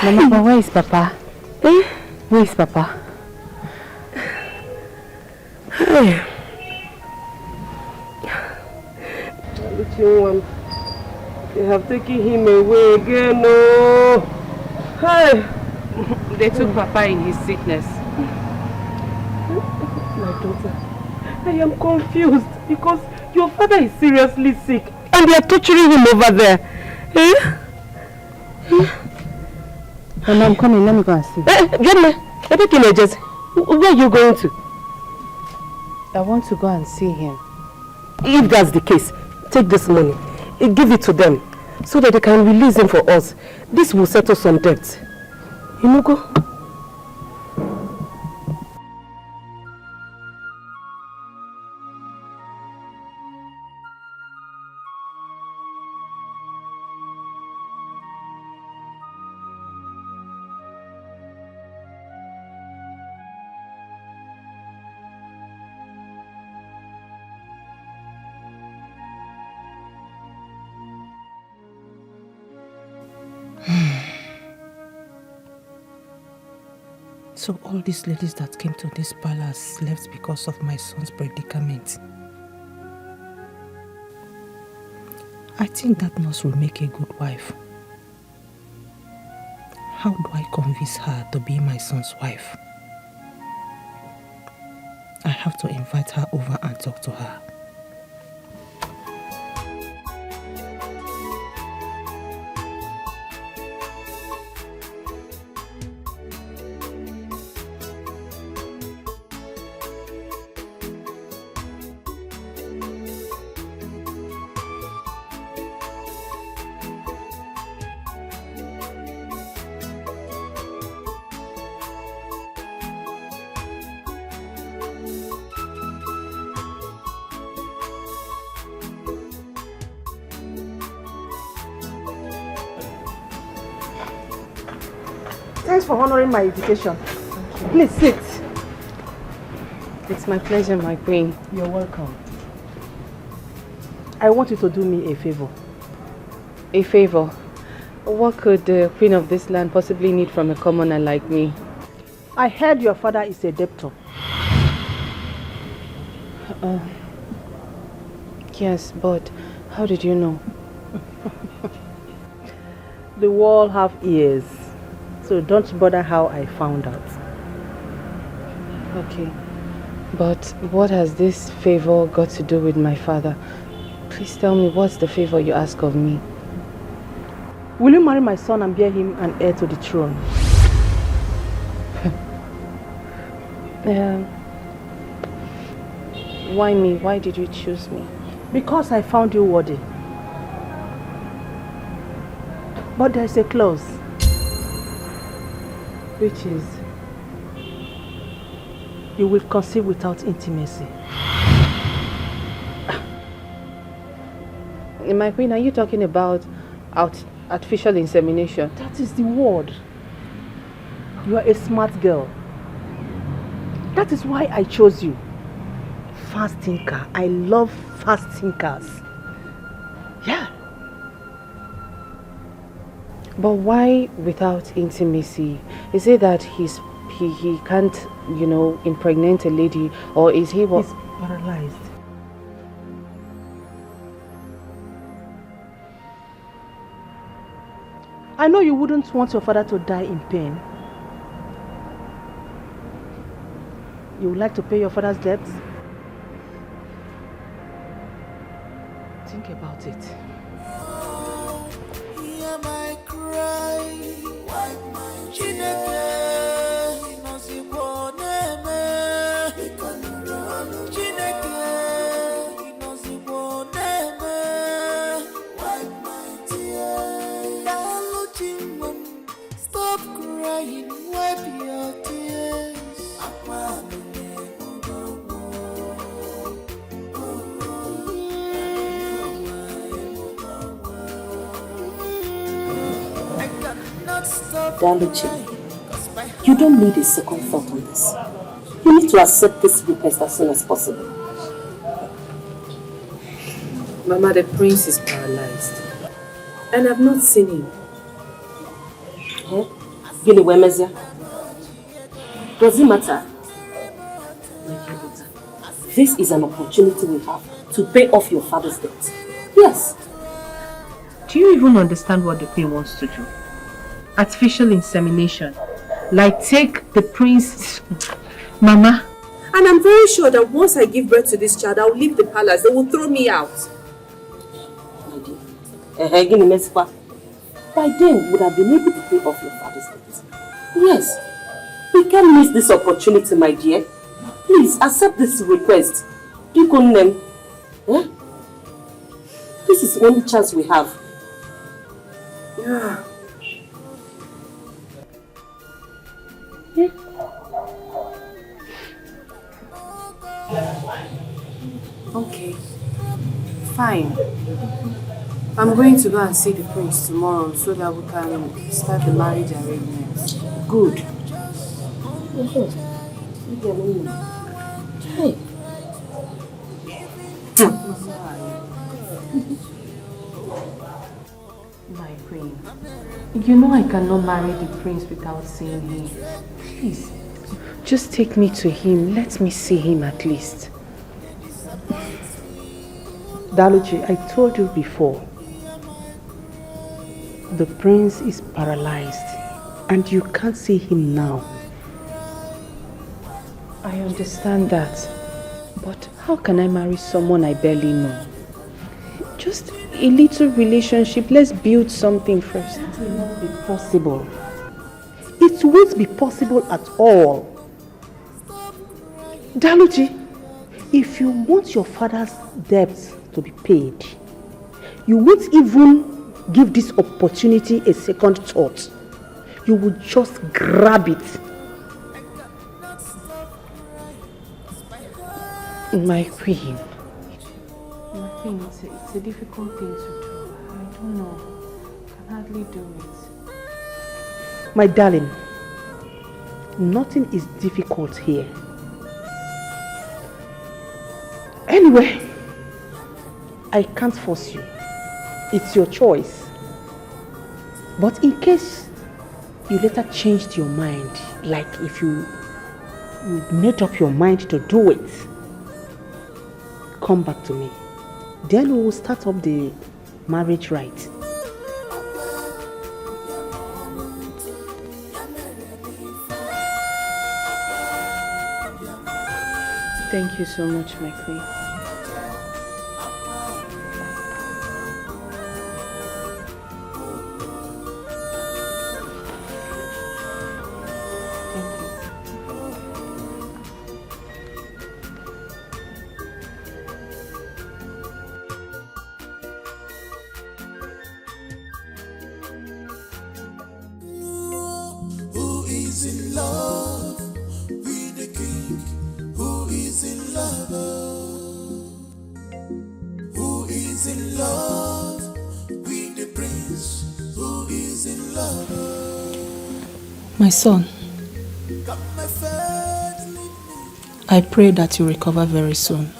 Mama, where is Papa? Where is Papa? They have taken him away again. No. Hey. They took Papa in his sickness. My daughter, I am confused because your father is seriously sick and they are torturing him over there. Mama, I'm coming. Let me go and see. Get me. Where are you going to? I want to go and see him. If that's the case, take this money. Give it to them so that they can release him for us. This will settle some debts. Go.
So all these ladies that came to this palace left because of my son's predicament. I think that nurse will make a good wife. How do I convince her to be my son's wife? I have to invite her over and talk to her.
Thanks for honoring my invitation. Please sit.
It's my pleasure, my queen.
You're welcome. I want you to do me a favor.
A favor? What could the queen of this land possibly need from a commoner like me?
I heard your father is a debtor.
Yes, but how did you know?
The wall have ears, so don't bother how I found out.
Okay, but what has this favor got to do with my father? Please tell me, what's the favor you ask of me?
Will you marry my son and bear him an heir to the throne?
Why me? Why did you choose me?
Because I found you worthy. But there's a clause, which is you will conceive without intimacy.
My queen, are you talking about artificial insemination?
That is the word. You are a smart girl. That is why I chose you. Fast thinker. I love fast thinkers. Yeah.
But why without intimacy? Is it that he can't, impregnate a lady, or is he what?
He's paralyzed. I know you wouldn't want your father to die in pain. You would like to pay your father's debts? Think about it.
Hear my cry, wipe my tears. Stop crying, wipe your tears.
Daluchi, you don't need a second thought on this. You need to accept this request as soon as possible.
Mama, the prince is paralyzed. And I've not seen him.
Does it matter? This is an opportunity we have to pay off your father's debt. Yes.
Do you even understand what the queen wants to do? Artificial insemination. Like take the prince... Mama.
And I'm very sure that once I give birth to this child, I will leave the palace. They will throw me out.
By then, we would have been able to pay off your father's debt. Yes. We can't miss this opportunity, my dear. Please, accept this request. You can name. This is the only chance we have.
Yeah. Okay. Fine. I'm going to go and see the prince tomorrow so that we can start the marriage arrangements.
Good. Hey.
My queen, you know I cannot marry the prince without seeing him. Please, just take me to him. Let me see him at least.
Daluchi, I told you before, the prince is paralyzed and you can't see him now.
I understand that, but how can I marry someone I barely know? Just a little relationship. Let's build something first.
That will not be possible. It won't be possible at all. Daluchi, if you want your father's debts to be paid, you won't even give this opportunity a second thought. You will just grab it.
My queen. It's a difficult thing to do. I don't know. I can hardly do it.
My darling, nothing is difficult here. Anyway, I can't force you. It's your choice. But in case you later changed your mind, like if you made up your mind to do it, come back to me. Then we will start up the marriage rite.
Thank you so much, my queen.
is in love with the king? Who is in love? Who is in love with the prince? Who is in love?
My son,
Got my faith,
I pray that you recover very soon.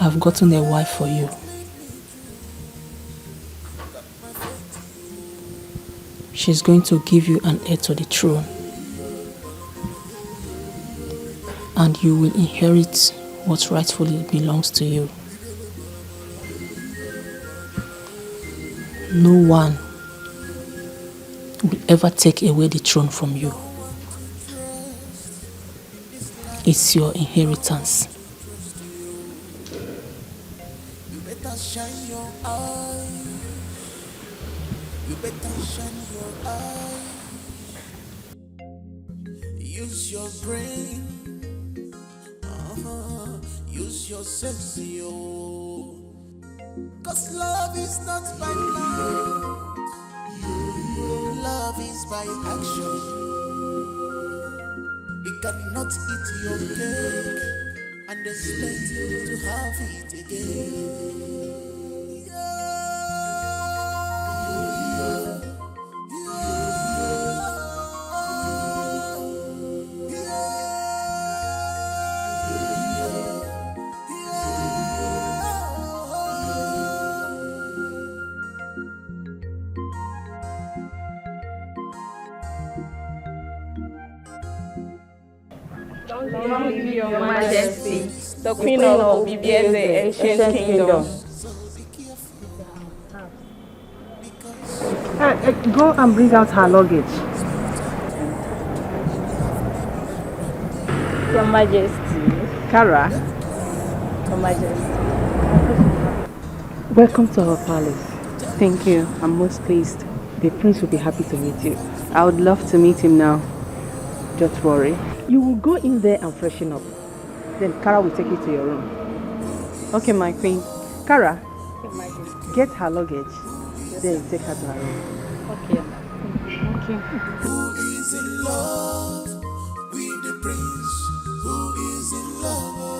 I've gotten a wife for you. She's going to give you an heir to the throne. And you will inherit what rightfully belongs to you. No one will ever take away the throne from you. It's your inheritance.
You better shine your eye. You better shine your eye. Use your brain. Use your sense, yo. Cause love is not by might. Love is by action. You cannot eat your cake and expect to have it again.
Long live your majesty, the queen of Obibieze, ancient kingdom.
Go and bring out her luggage.
Your majesty.
Kara,
Your majesty.
welcome to our palace. Thank you. I'm most pleased. The prince will be happy to meet you. I would love to meet him now. Don't worry. You will go in there and freshen up. Then Kara will take you to your room. Okay, my queen. Kara, get her luggage. Then take her to her room.
Okay.
Okay.
Who is in love with the prince? Who is in love?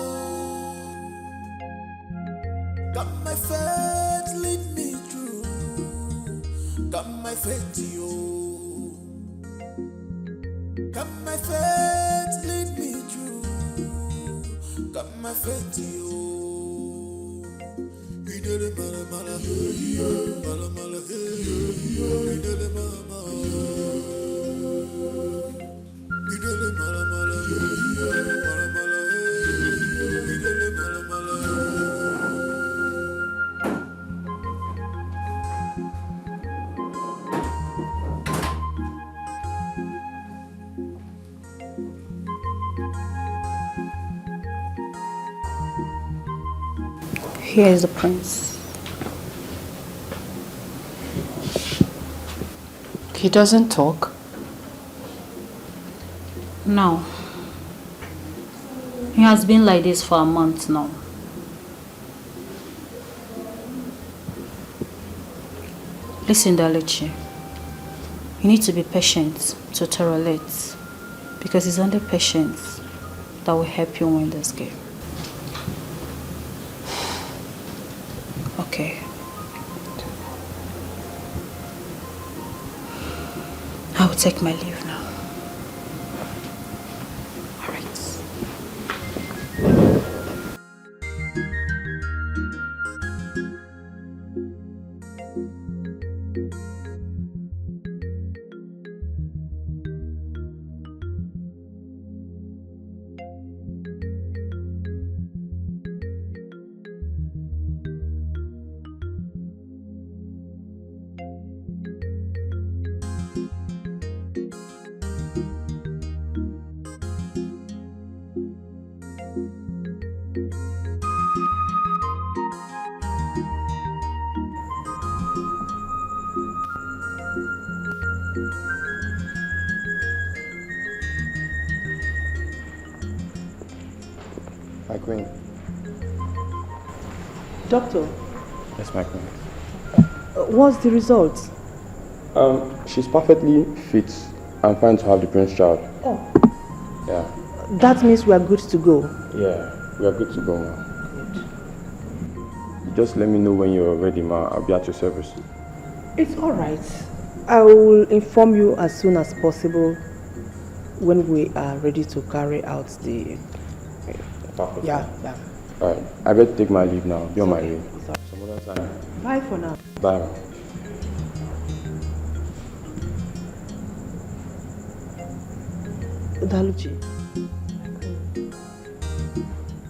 Got my faith, lead me through. Got my faith, yo. Got my faith, lead me through. Got my faith, yo. He did it, mala mala, mala mala, he did it, mala mala. He did it, mala mala, mala mala, he did it, mala mala.
Here is the prince.
He doesn't talk.
No. He has been like this for a month now. Listen, Dalichi. You need to be patient to tolerate, because it's only patience that will help you win this game. Okay. I will take my leave now. All right.
My queen.
Doctor,
Yes, my queen.
what's the result?
She's perfectly fit and fine to have the prince child.
Oh.
Yeah.
That means we are good to go.
Yeah, we are good to go now. Just let me know when you're ready, ma. I'll be at your service.
It's alright. I will inform you as soon as possible when we are ready to carry out the...
Perfect.
Yeah.
Alright, I better take my leave now. Be on my way. Some other time.
Bye for now.
Bye, ma.
Daluchi,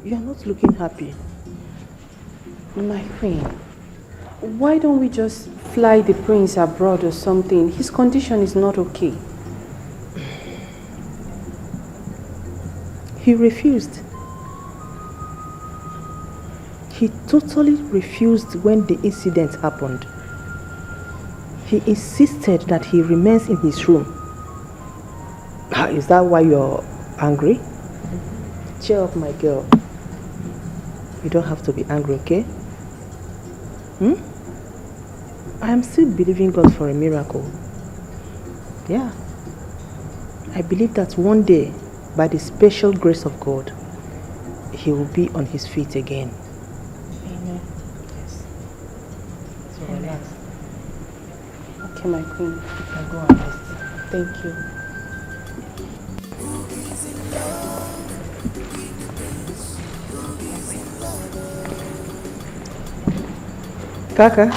you are not looking happy.
My queen, why don't we just fly the prince abroad or something? His condition is not okay.
He refused. He totally refused when the incident happened. He insisted that he remains in his room. Is that why you're angry? Cheer up, my girl. You don't have to be angry, okay? I am still believing God for a miracle. Yeah. I believe that one day, by the special grace of God, he will be on his feet again.
Amen.
Yes. So relax.
Okay, my queen.
You can go and rest.
Thank you.
Kaka.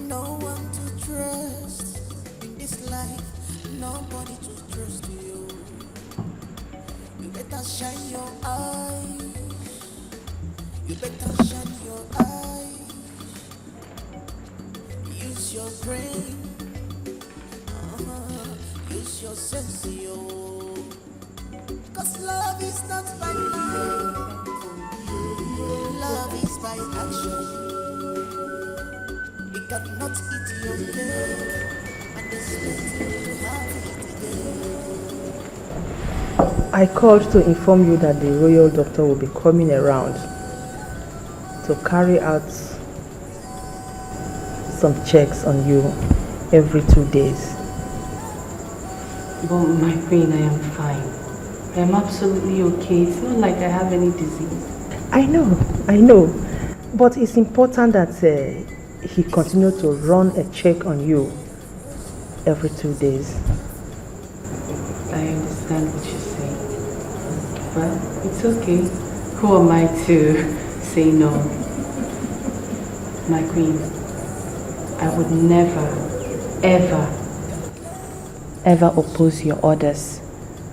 No one to trust in this life, nobody to trust you. You better shine your eyes. You better shine your eyes. Use your brain. Use your sense, yo. Cause love is not by love. Love is by action. You cannot eat your cake and expect to have it again.
I called to inform you that the royal doctor will be coming around to carry out some checks on you every 2 days.
But my queen, I am fine. I am absolutely okay. It's not like I have any disease.
I know. But it's important that he continue to run a check on you every 2 days.
I understand what you're saying. But it's okay. Who am I to say no? My queen, I would never, ever oppose your orders.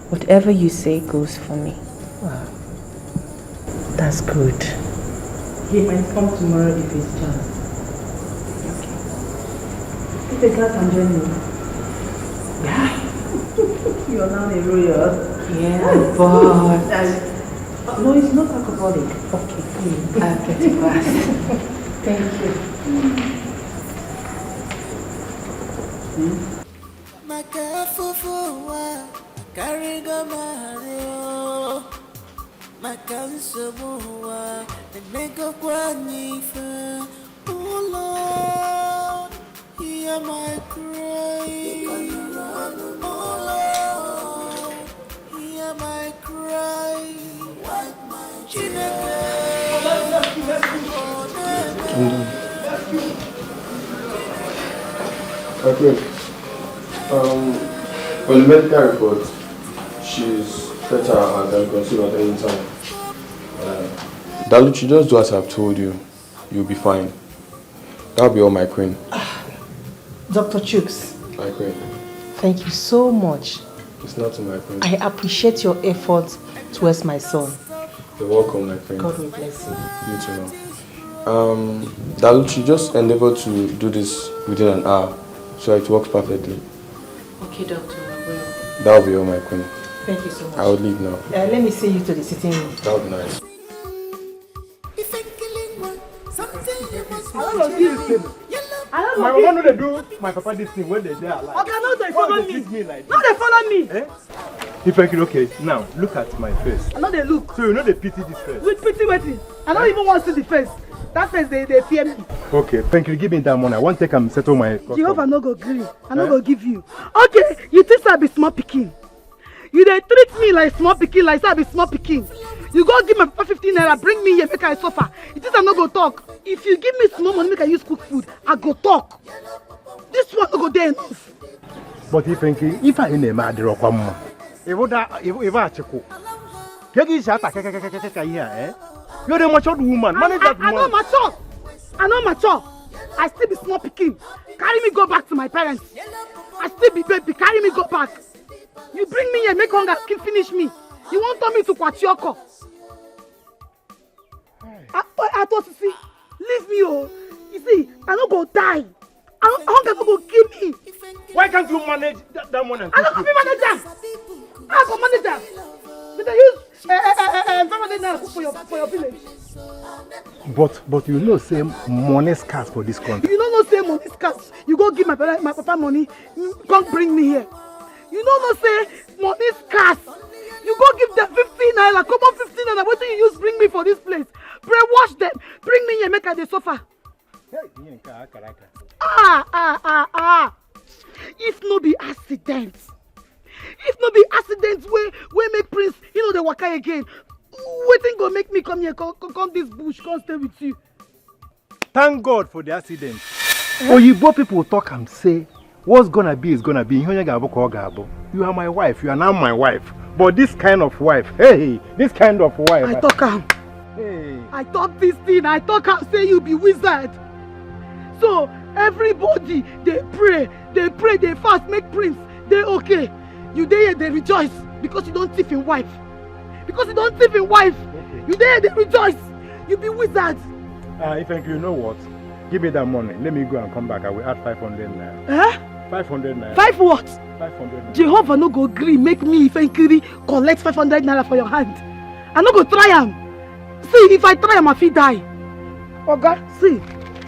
Whatever you say goes for me.
Wow. That's good. He might come tomorrow if it's chance. Okay. Take a glass and join me. Yeah. You're now a royal.
Yeah, but...
No, it's not alcoholic. Okay,
I'll get a glass.
Thank you.
My careful for carry go maro. My cancer boa, the nego guanifa. Oh Lord, hear my cry. Oh Lord, hear my cry. Wipe my
Okay. For the medical report, she's better and can conceive at any time. Daluchi, just do as I've told you. You'll be fine. That'll be all, my queen.
Dr. Chooks,
My queen.
thank you so much.
It's not to my queen.
I appreciate your efforts towards my son.
You're welcome, my queen.
God will bless you.
You too, now. Daluchi, just endeavor to do this within an hour so it works perfectly.
Okay, doctor, I will.
That'll be all, my queen.
Thank you so much.
I will leave now.
Let me see you to the sitting room.
That would be nice.
I don't know.
My mama know they do my papa this thing when they're alive.
Okay, now they follow me.
Me like
Now they follow me.
eh? If I can, okay, now look at my face.
I know they look.
So you know they pity this face.
With pity waiting. I don't even want to see the face. That face they fear me.
Okay, thank you. Give me that money. I want to take and settle my custom.
Jehovah no go green. I no go give you. Okay, you think I be small pikin. You dey treat me like small pikin, like say I be small pikin. You go give me 15 naira, bring me here, make I suffer. You think I no go talk? If you give me small money, make I use cook food, I go talk. This one no go dey enough.
But if I in a mad rock, if I check, here, eh? You're a mature woman. Manage that
I know mature. I know mature. I still be small pikin. Carry me go back to my parents. I still be baby. Carry me go back. You bring me here, make hunger finish me. You won't tell me to Kwachioko. I thought to see, leave me, oh. You see, I don't go die. Hunger go kill me.
Why can't you manage that money?
I don't manage them. I go manage them. Did they use 500 naira for your village?
But you know, say money scarce for this country.
You don't know say money scarce. You go give my papa money, come bring me here. You don't know say money scarce. You go give them 15 naira, come on 15 naira. What do you use bring me for this place? Brainwash them, bring me here, make I dey suffer. If no be accident, we make Prince, the waka again. Wetin go make me come here, come this bush, come stay with you.
Thank God for the accident. Oyibo people talk and say, what's gonna be is gonna be. You are my wife, you are now my wife. But this kind of wife, hey, this kind of wife.
I talk am.
Hey.
I talk this thing, I talk am say you be wizard. So everybody, they pray, they fast, make Prince, they okay. You there, they rejoice because you don't thief in wife. Because you don't thief in wife. Okay. You there, they rejoice. You be wizard.
If you know what, give me that money. Let me go and come back. I will add 500 naira.
Eh?
500 naira.
5 what?
500 naira.
Jehovah no go agree. Make me if Nkiri collect 500 naira for your hand. I no go try am. See, if I try am, I fit die. Oga, see.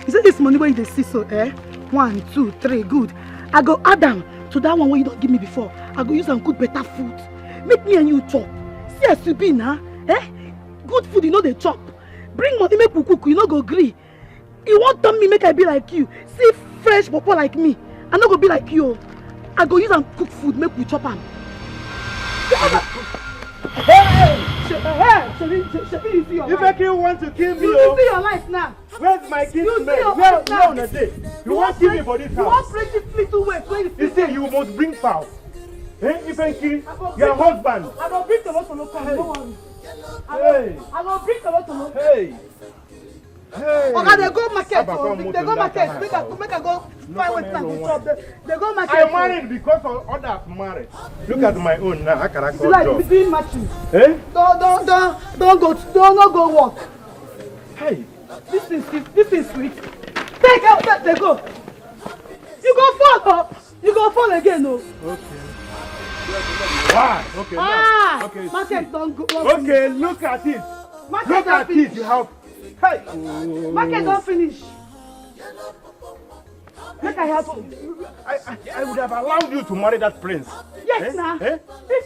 You see this money where you see so, eh? 1, 2, 3, good. I go add them to that one where you don't give me before. I go use and cook better food. Make me and you chop. See as you be now, eh? Good food, you know they chop. Bring money, make we cook, you know go agree. You won't tell me make I be like you. See fresh popo like me. I no go be like you. I go use and cook food, make we chop am. Hey! Shebi, you see your life.
If you want to kill me,
you see your life now.
Where's my kids?
You see your life now.
On a day. You want to kill me for this house?
You want to break this little way.
You say you must bring foul. Eh? If I kill your husband.
I go bring the water local.
Hey.
No worry.
Hey.
I go bring the water local.
Hey. Hey.
Okay, they go market. They go market. Make I go find what time to chop. They go market.
I married because of others married. Look at my own now. I cannot go.
It's like between matches.
Eh?
Don't go work.
Hey.
This is sweet. Take out. They go. You go fall up. You go fall again, no.
Okay. Why? Okay. Now. Okay.
Market don't go.
Okay. Look at it. Look at it. You have. Hey!
Market don't finish. Make I help you.
I would have allowed you to marry that prince.
Yes, now.
Eh?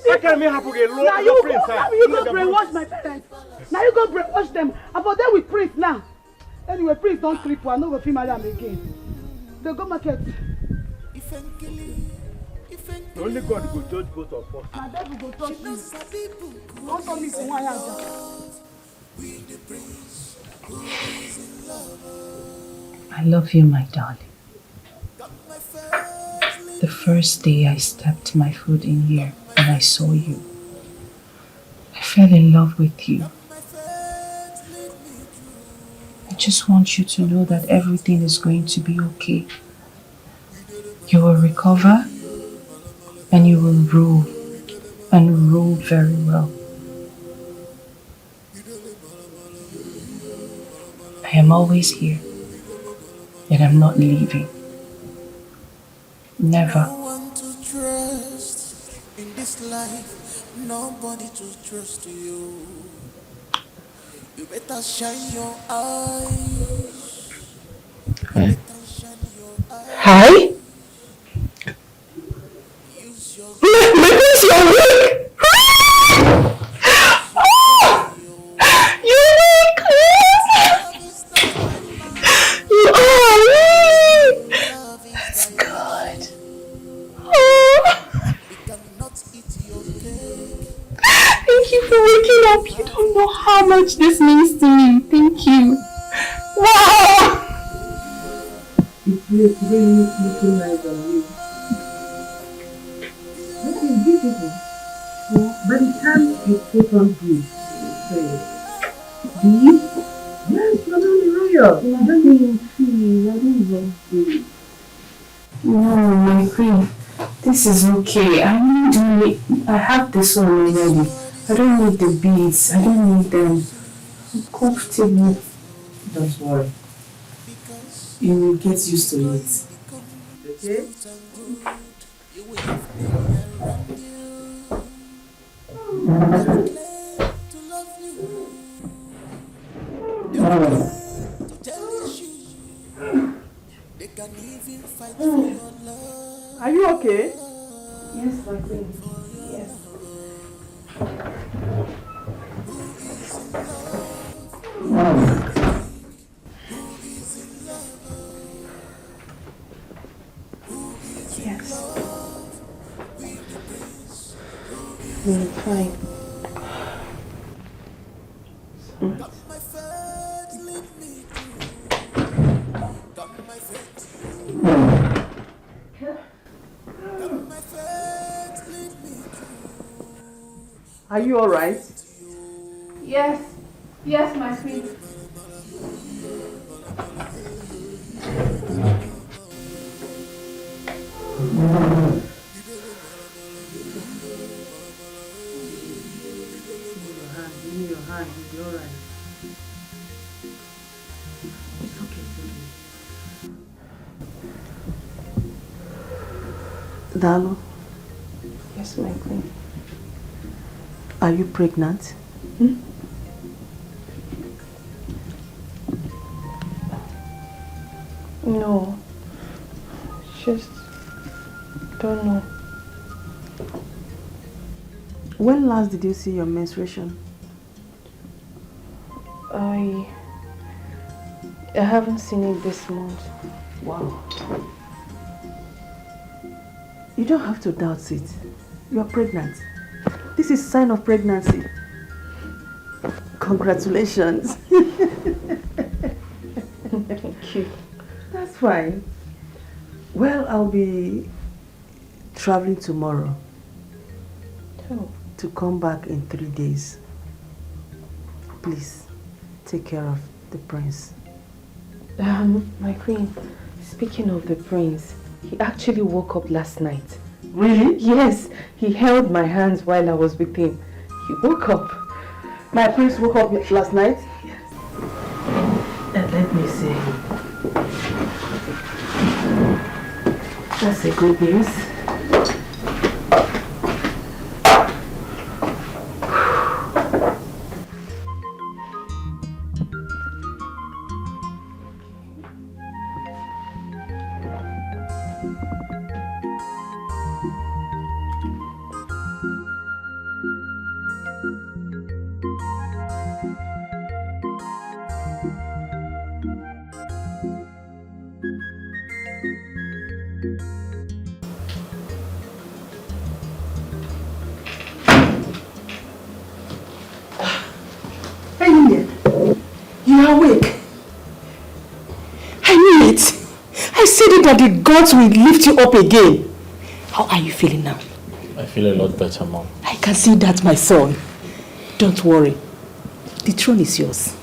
How can me have a low prince?
Now you go brainwash my parents. Now you go brainwash them. About them with prince now. Anyway, prince don't cripple. I no go fit marry them again. They go market.
Only God will judge both of us.
My devil go touch me. Don't tell me for one answer.
I love you, my darling. The first day I stepped my foot in here and I saw you, I fell in love with you. I just want you to know that everything is going to be okay. You will recover and you will rule, and rule very well. I am always here, and I'm not leaving. Never.
this life, nobody to trust you. You better shine your eyes.
Hi? Maybe you're weak. You're weak. You are weak. That's good.
Thank you for waking up. You don't know how much this means to me. Thank you. Wow!
It's really looking nice on you. That is beautiful. By the time you put on this, yes, you're not royal. I don't even see. I don't even see.
No, my queen, this is okay. I have this one already. I don't need the beads. I don't need them. I'm comfortable.
Don't worry. You will get used to it. Okay?
Are you okay?
Yes, my queen. Yes. Yes. We're fine.
Are you alright?
Yes. Yes, my queen.
Give me your hand. You'll be alright. It's okay.
Dalo,
Yes, my queen.
are you pregnant?
No. Just don't know.
When last did you see your menstruation?
I haven't seen it this month.
Wow. You don't have to doubt it. You are pregnant. This is sign of pregnancy. Congratulations.
Thank you.
That's fine. Well, I'll be traveling tomorrow to come back in 3 days. Please, take care of the prince.
My queen, speaking of the prince, he actually woke up last night.
Really?
Yes, he held my hands while I was with him. He woke up.
My prince woke up last night? Yes. Let me see. That's a good news.
That the gods will lift you up again. How are you feeling now?
I feel a lot better, Mom.
I can see that, my son. Don't worry. The throne is yours.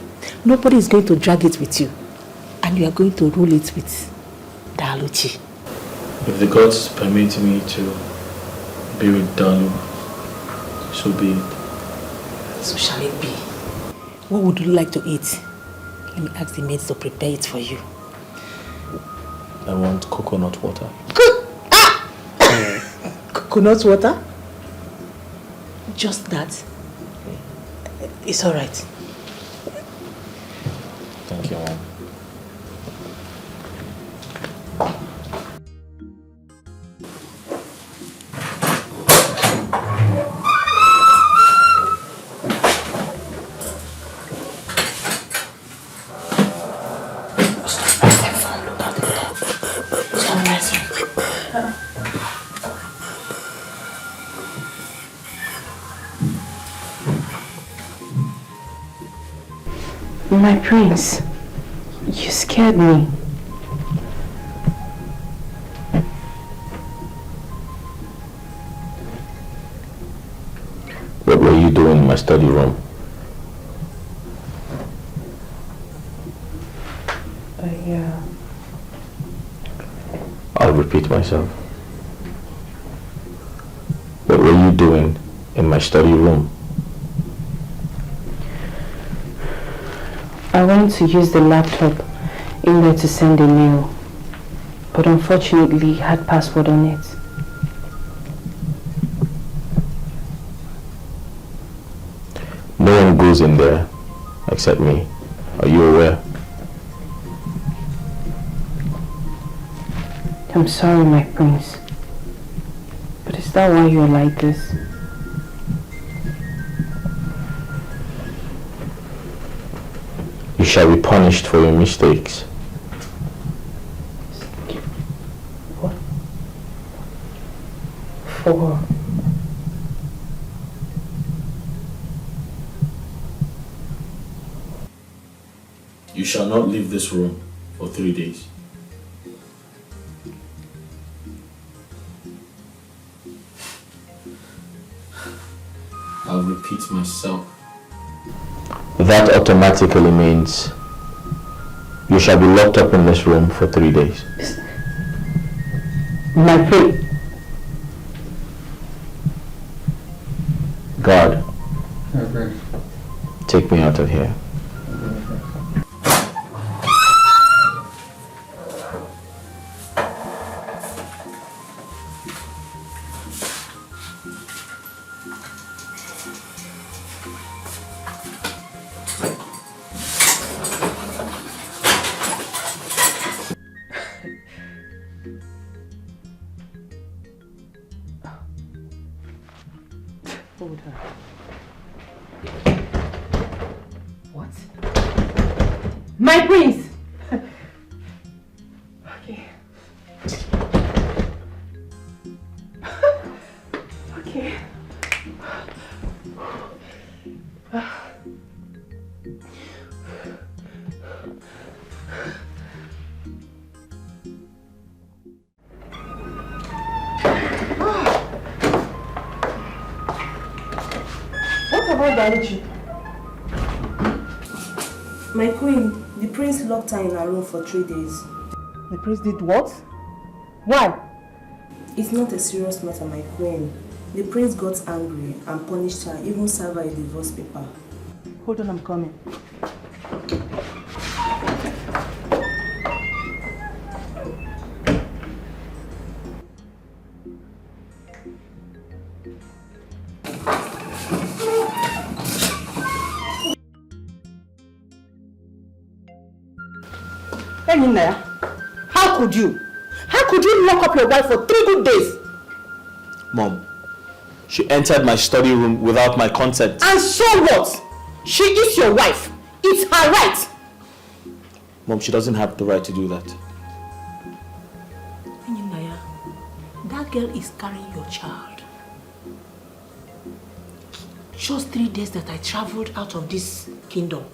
Nobody is going to drag it with you. And you are going to rule it with Daluchi.
If the gods permit me to be with Dalu, so be it.
So shall it be. What would you like to eat? Let me ask the maids to prepare it for you.
I want coconut water.
Coconut water?
Just that? It's alright.
Thank you, Mom.
My prince, you scared me.
What were you doing in my study room? I'll repeat myself. What were you doing in my study room?
I went to use the laptop in there to send a mail, but unfortunately it had password on it.
No one goes in there except me. Are you aware?
I'm sorry, my prince, but is that why you're like this?
You shall be punished for your mistakes.
What? For?
You shall not leave this room for 3 days. I'll repeat myself.
That automatically means you shall be locked up in this room for 3 days.
My prince.
God, take me out of here.
What? My prince! Okay. Okay.
What about Daichi?
My queen, the prince locked her in her room for 3 days.
The prince did what? Why?
It's not a serious matter, my queen. The prince got angry and punished her, even served her a divorce paper.
Hold on, I'm coming. How could you? How could you lock up your wife for 3 good days?
Mom, she entered my study room without my consent.
And so what? She is your wife. It's her right.
Mom, she doesn't have the right to do that.
Naya, that girl is carrying your child. Just 3 days that I traveled out of this kingdom.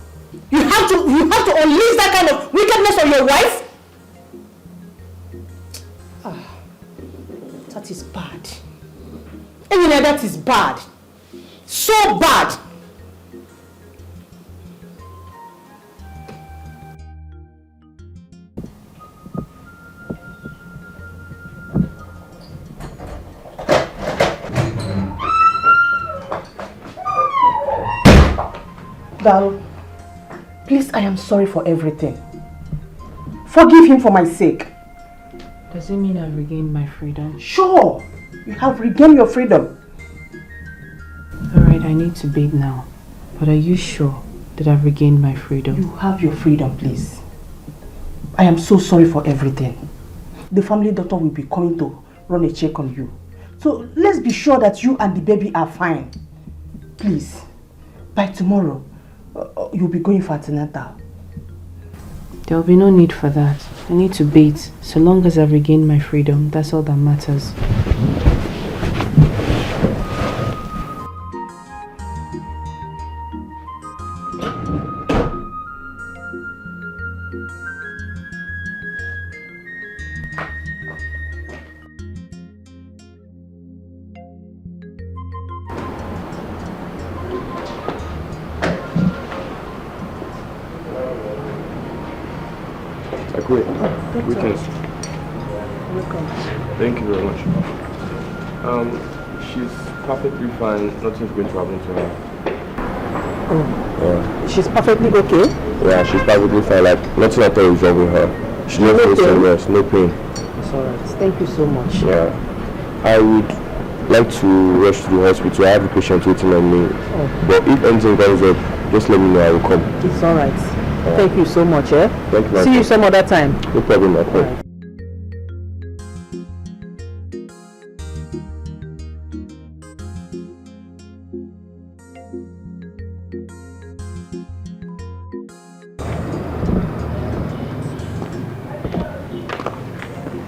You have to unleash that kind of wickedness on your wife? That is bad. That is bad. So bad. Val, please, I am sorry for everything. Forgive him for my sake.
Does it mean I've regained my freedom?
Sure, you have regained your freedom.
I need to bathe now. But are you sure that I've regained my freedom?
You have your freedom, please. I am so sorry for everything. The family doctor will be coming to run a check on you. So let's be sure that you and the baby are fine. Please, by tomorrow, you'll be going for antenatal.
There will be no need for that. I need to bathe. So long as I've regained my freedom, that's all that matters.
Greetings.
Welcome.
Thank you very much. She's perfectly fine. Nothing's going to happen to her.
Oh. She's perfectly okay?
Yeah, she's perfectly fine. Like, nothing at all is wrong with her. She never feels any rest, no pain.
It's alright. Thank you so much.
Yeah. I would like to rush to the hospital. I have a patient waiting on me.
Oh.
But if anything comes up, just let me know. I will come.
It's alright. Thank you so much, eh?
Thank you.
See you some other time.
No problem, my friend.
Right.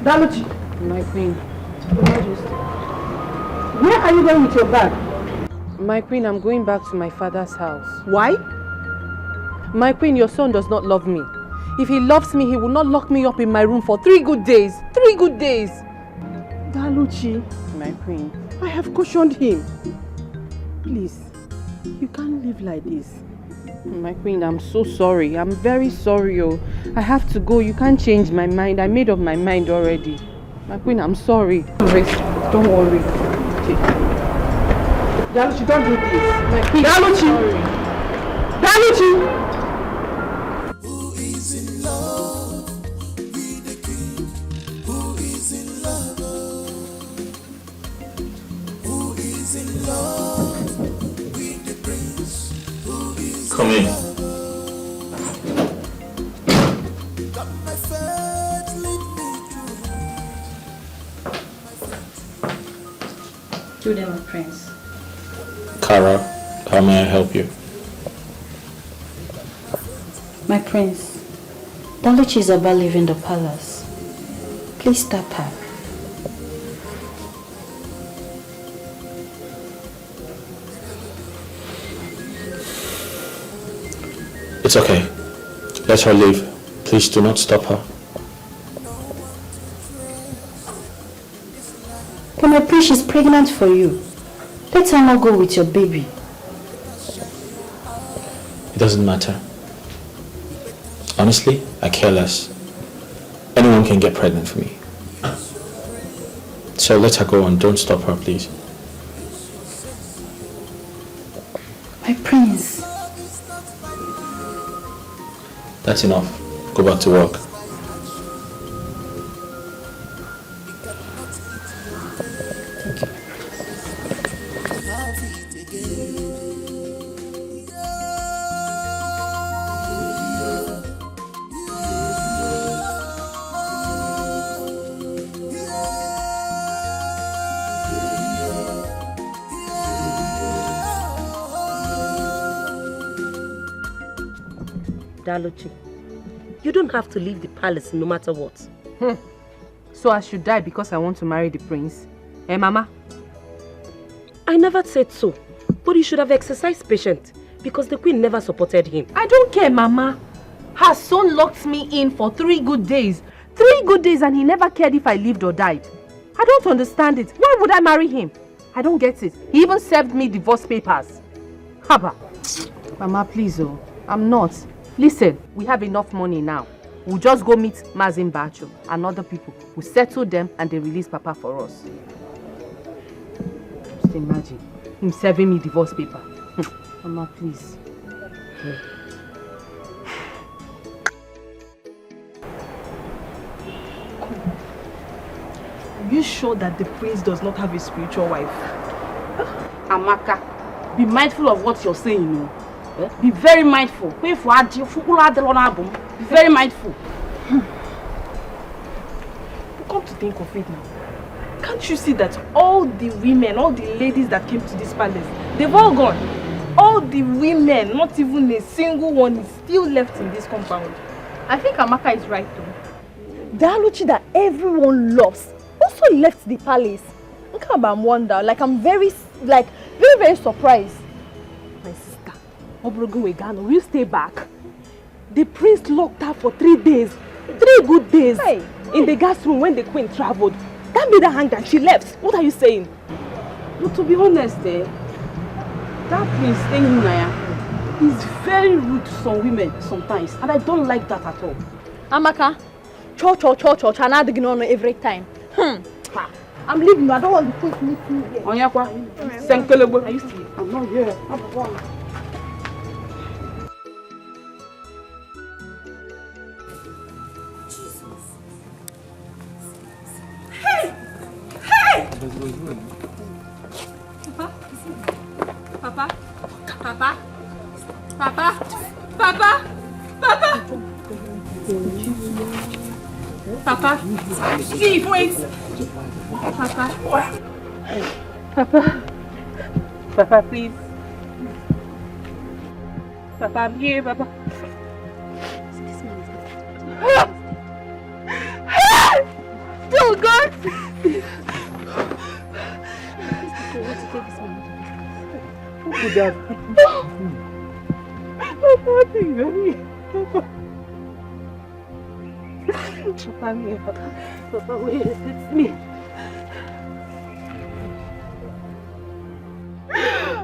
Daluchi.
My queen.
Where are you going with your bag?
My queen, I'm going back to my father's house.
Why?
My queen, your son does not love me. If he loves me, he will not lock me up in my room for 3 good days. 3 good days.
Daluchi.
My queen.
I have cautioned him. Please, you can't live like this.
My queen, I'm so sorry. I'm very sorry. Oh, I have to go. You can't change my mind. I made up my mind already. My queen, I'm sorry.
Don't worry. Daluchi, don't do this.
My queen,
Daluchi! Daluchi!
Who is in love with the king? Who is in love? Who is in love with the prince? Who is
Come in.
got my faith, lead me through.
Do them, prince.
Kara, how may I help you?
My prince, Daluchi is about leaving the palace. Please stop her.
It's okay. Let her leave. Please do not stop her.
But my prince, she's pregnant for you. Let her not go with your baby.
It doesn't matter. Honestly, I care less. Anyone can get pregnant for me. So let her go and don't stop her, please.
My prince.
That's enough. Go back to work.
Daluchi, you don't have to leave the palace no matter what.
So I should die because I want to marry the prince? Eh, Mama?
I never said so, but you should have exercised patience because the queen never supported him.
I don't care, Mama. Her son locked me in for 3 good days. 3 good days and he never cared if I lived or died. I don't understand it. Why would I marry him? I don't get it. He even served me divorce papers. Haba. Mama, please, oh. I'm not. Listen, we have enough money now. We'll just go meet Mazin Bacho and other people. We'll settle them and they release Papa for us. Just imagine him serving me divorce paper. Mama, please.
Are you sure that the prince does not have a spiritual wife?
Amaka,
be mindful of what you're saying, you know. Be very mindful. Be very mindful.
Come to think of it now, can't you see that all the women, all the ladies that came to this palace, they've all gone? All the women, not even a single one is still left in this compound.
I think Amaka is right though. The Aluchi that everyone loves also left the palace. I'm wonder, like I'm very surprised.
My sister, Obrogun Wegano, will you stay back? The prince locked her for 3 days, 3 good days, in the gas room when the queen traveled. That made her hang and she left. What are you saying?
But to be honest, that prince staying in Naya is very rude to some women sometimes, and I don't like that at all.
Amaka, cho, and I'm ignoring every time.
I'm leaving. I don't want to put me through here. Onyakwa, Senkelebo. Are you still? I'm not here.
Hey! Papa! Steve, wait!
Papa, please. Papa, I'm here, Papa.
Still good?
What could that be? Papa, please, baby. Papa, I'm here, Papa. Papa, wait, it's me.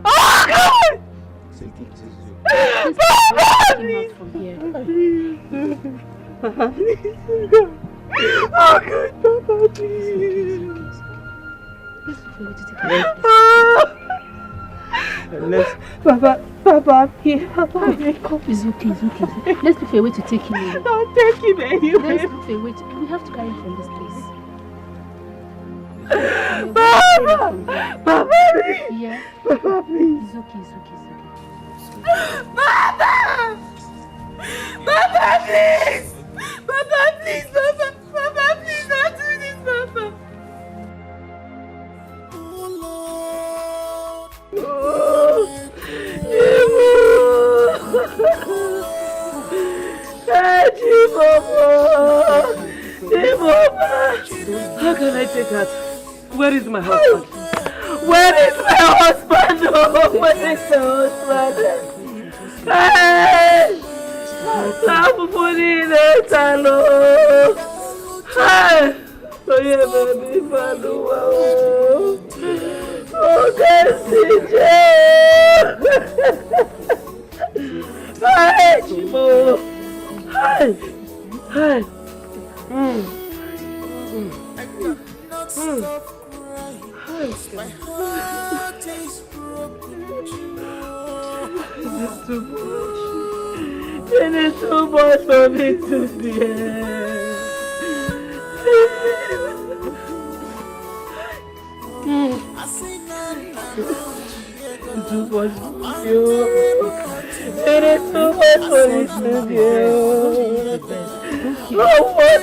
Oh, God!
Papa, please. Papa, please. Oh, God, Papa, please. Papa, I'm here. Papa,
It's okay. Let's look for a way to take him away.
Don't take him anyway.
Let's look for a way to... We have to carry him from this place.
Papa, please.
Yeah.
Papa, please.
It's okay.
Papa, please. Papa, please, Papa. Papa, please, don't do this, Papa. How can I take her? Where is my husband? Where is my husband? Oh, where is my husband? Hey! Stop putting it alone. Hey! Oh, yeah, baby, Padua. Oh, CJ. Hey, Chibo. Hey.
My heart is broken.
It's too much. It is too much for me to bear. It's too much for you. It is too much for me to bear. Oh, what?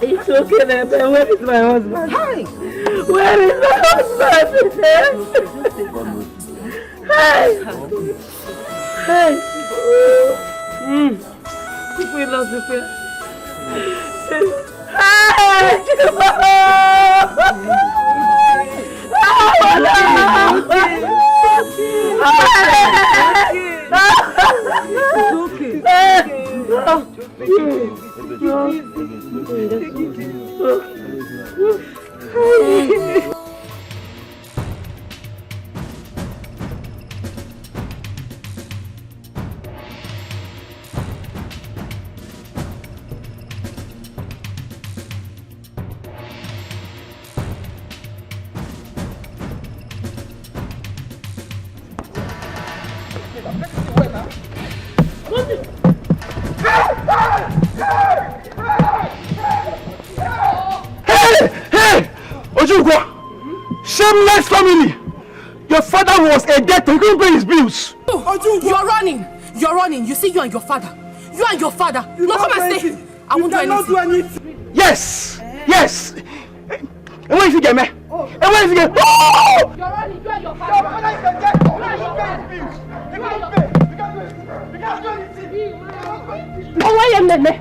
It's okay, man. Where is my husband? Where is my husband? Hey! We lost the face.
Ojukwa, shameless family. Your father was a debtor. He couldn't pay his bills.
You're running. You're running. You see, you and your father. You and your father. No, come and stay. I won't do anything.
Yes. Yes. And where is he get me? And where is he get? Oh!
You're running. You and your father.
Your father is a debtor.
You and your father.
He can't pay. He can't do anything. He can't do anything.
Oh, why am I?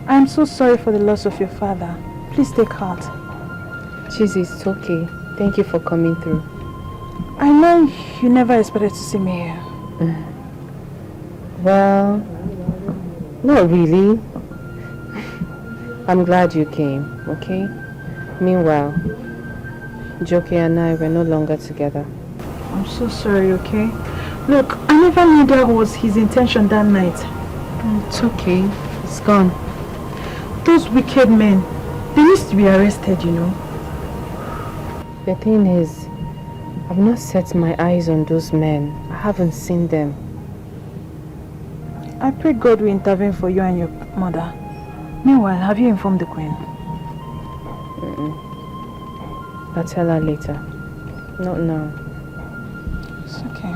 I'm so sorry for the loss of your father. Please take heart.
Chizzy, it's okay. Thank you for coming through.
I know you never expected to see me here.
Well, not really. I'm glad you came, okay? Meanwhile, Joki and I were no longer together.
I'm so sorry, okay? Look, I never knew that was his intention that night.
It's okay. It's gone.
Those wicked men, they used to be arrested, you know.
The thing is, I've not set my eyes on those men. I haven't seen them.
I pray God will intervene for you and your mother. Meanwhile, have you informed the queen?
I'll tell her later. Not now.
It's okay.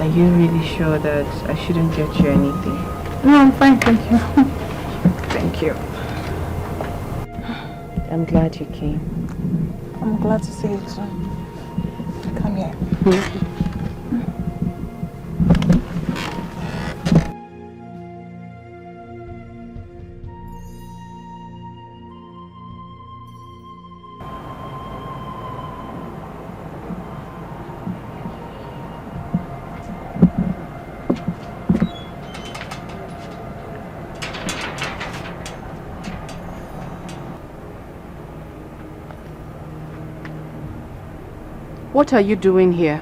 Are you really sure that I shouldn't get you anything?
No, I'm fine, thank you. Thank you.
I'm glad you came.
I'm glad to see you too. Come here.
What are you doing here?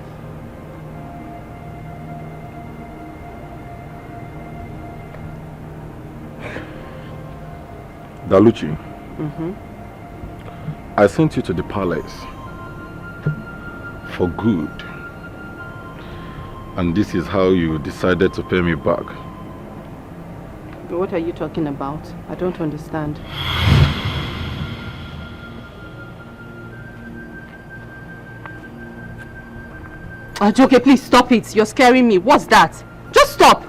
Daluchi, I sent you to the palace for good. And this is how you decided to pay me back.
What are you talking about? I don't understand. Ajoke, please stop it. You're scaring me. What's that? Just stop.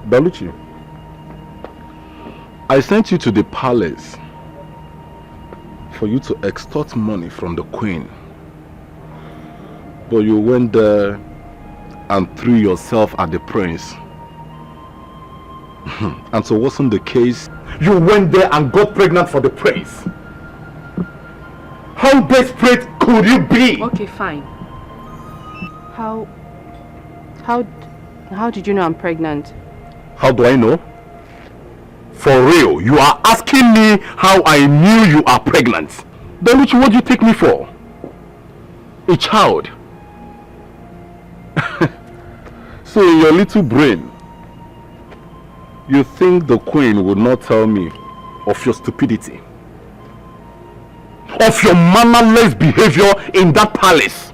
Daluchi, I sent you to the palace for you to extort money from the queen. But you went there and threw yourself at the prince. And so wasn't the case? You went there and got pregnant for the prince. How desperate could you be?
Okay, fine. How did you know I'm pregnant?
How do I know? For real, you are asking me how I knew you are pregnant. Daluchi, what do you take me for? A child. So in your little brain, you think the queen would not tell me of your stupidity, of your mannerless behavior in that palace?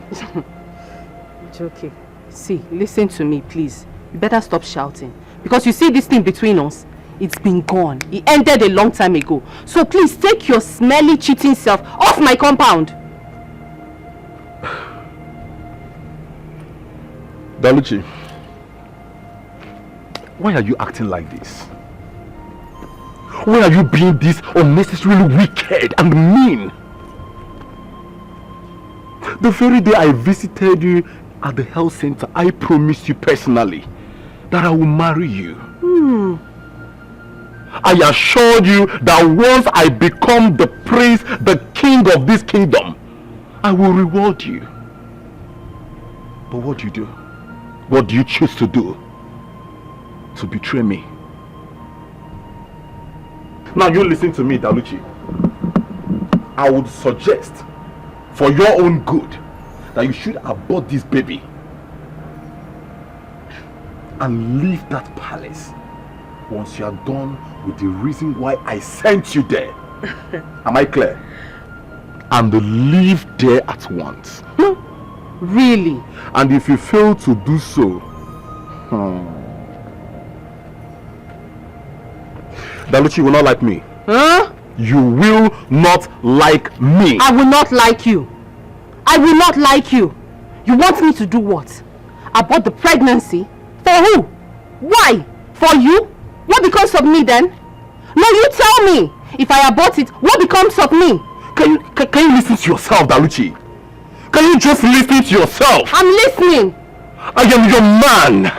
It's okay. See, listen to me, please. You better stop shouting. Because you see this thing between us, it's been gone. It ended a long time ago. So please take your smelly, cheating self off my compound.
Daluchi, why are you acting like this? Why are you being this unnecessarily wicked and mean? The very day I visited you at the health center, I promised you personally that I will marry you. I assured you that once I become the prince, the king of this kingdom, I will reward you. But what do you do? What do you choose to do? To betray me? Now you listen to me, Daluchi. I would suggest, for your own good, that you should abort this baby and leave that palace once you are done with the reason why I sent you there. Am I clear? And leave there at once.
Really?
And if you fail to do so, Daluchi will not like me.
Huh?
You will not like me.
I will not like you. I will not like you. You want me to do what? Abort the pregnancy? For who? Why? For you? What becomes of me then? No, you tell me. If I abort it, what becomes of me?
Can you listen to yourself, Daluchi? Can you just listen to yourself?
I'm listening.
I am your man.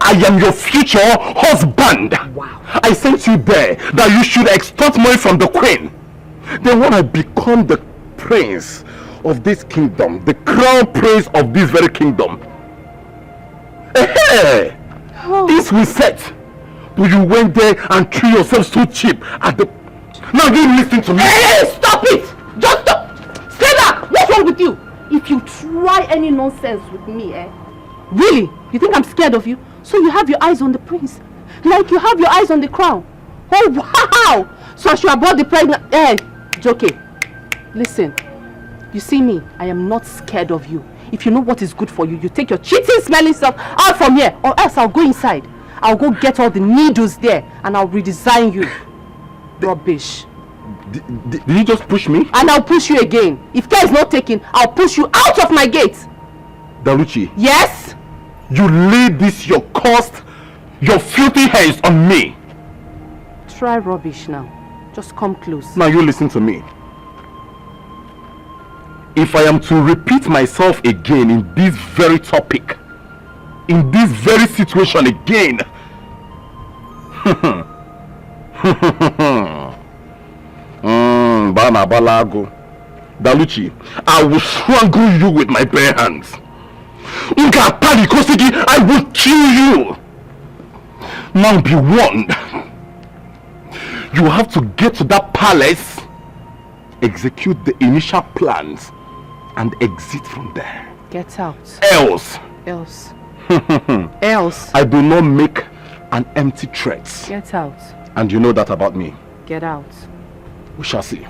I am your future husband.
Wow.
I sent you there that you should extort money from the queen. Then when I become the prince of this kingdom, the crown prince of this very kingdom, hey, this will set. But you went there and threw yourself so cheap at the... Now you listen to me.
Hey, stop it! Just stop! Stay back! What's wrong with you? If you try any nonsense with me, really? You think I'm scared of you? So you have your eyes on the prince, like you have your eyes on the crown. Oh wow! So I should abort the pregnant. Hey, Joke, listen. You see me? I am not scared of you. If you know what is good for you, you take your cheating, smelling self out from here, or else I'll go inside. I'll go get all the needles there, and I'll redesign you. Rubbish.
Did you just push me?
And I'll push you again. If care is not taken, I'll push you out of my gate.
Daluchi.
Yes?
You lay this, your cost, your filthy hands on me.
Try rubbish now. Just come close.
Now you listen to me. If I am to repeat myself again in this very topic, in this very situation again, Bana Balago, Daluchi, I will strangle you with my bare hands. I will kill you. Now be warned. You have to get to that palace, execute the initial plans, and exit from there.
Get out.
Else.
Else. Else.
I do not make an empty threat.
Get out.
And you know that about me.
Get out.
We shall see.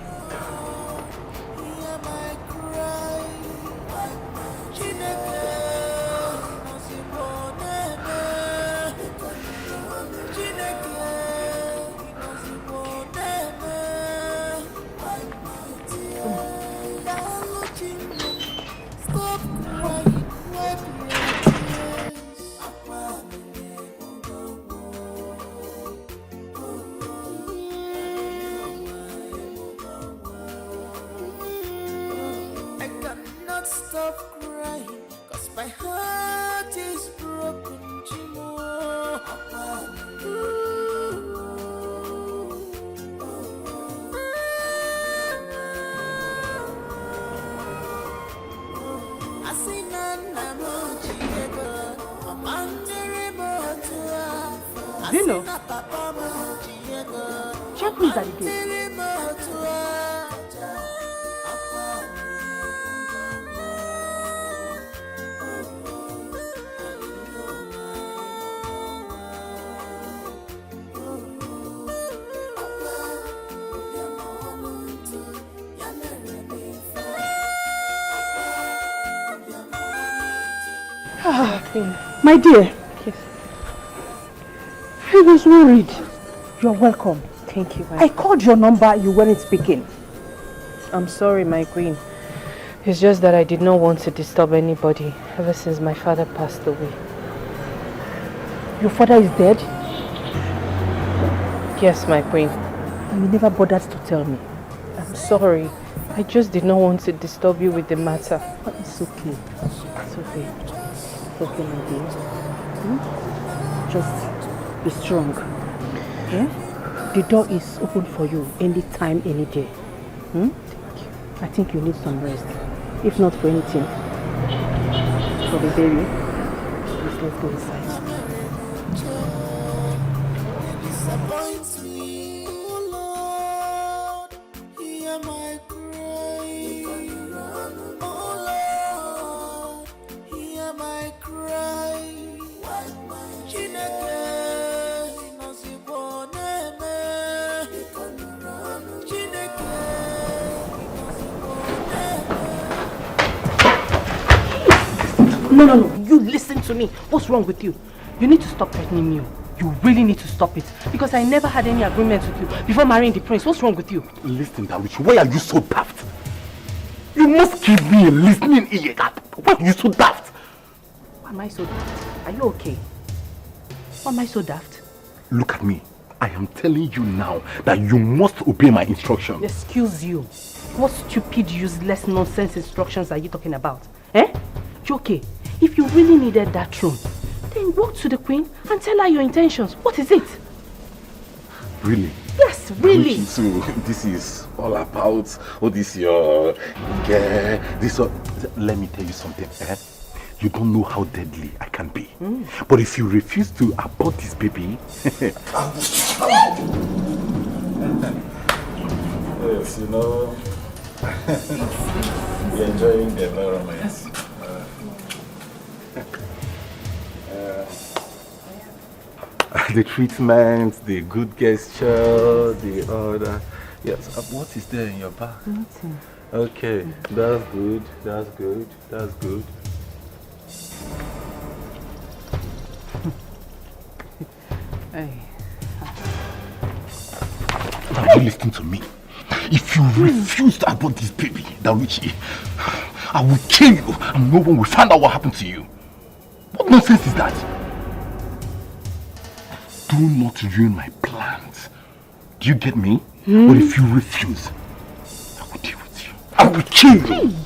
Stop crying, 'cause my heart is broken, Chimo.
Dino, check who's at the gate.
My dear. Yes. I was worried. You're welcome.
Thank you.
I called your number, you weren't speaking.
I'm sorry, my queen. It's just that I did not want to disturb anybody ever since my father passed away.
Your father is dead?
Yes, my queen.
And you never bothered to tell me.
I'm sorry. I just did not want to disturb you with the matter.
But it's okay. It's okay. It's okay, my dear. Just be strong. Yeah? The door is open for you anytime, any day. I think you need some rest. If not for anything. For the baby, please let's go inside.
Disappoints me, oh Lord, hear my cry. Oh Lord, hear my cry. Chineke, inoziboneme. Chineke, inoziboneme.
No. You listen to me. What's wrong with you? You need to stop threatening me. You really need to stop it. Because I never had any agreement with you before marrying the prince. What's wrong with you?
Listen, Daluchi, why are you so daft? You must give me a listening ear. Why are you so daft?
Why am I so daft? Are you okay? Why am I so daft?
Look at me. I am telling you now that you must obey my instructions.
Excuse you. What stupid, useless, nonsense instructions are you talking about? Eh? Joke, if you really needed that throne, then go to the queen and tell her your intentions. What is it?
Really?
Yes, really.
So this is all about all this your this. Let me tell you something. You don't know how deadly I can be. But if you refuse to abort this baby,
Yes, you know, we're enjoying the romance.
the treatment, the good gesture, the other. Yes. What is there in your bag?
Nothing.
Okay, that's good. That's good. That's good.
Hey.
Now you listen to me. If you refuse to abort this baby, Daluchi, I will kill you and no one will find out what happened to you. What nonsense is that? Do not ruin my plans. Do you get me? But if you refuse, I will deal with you. I will kill you.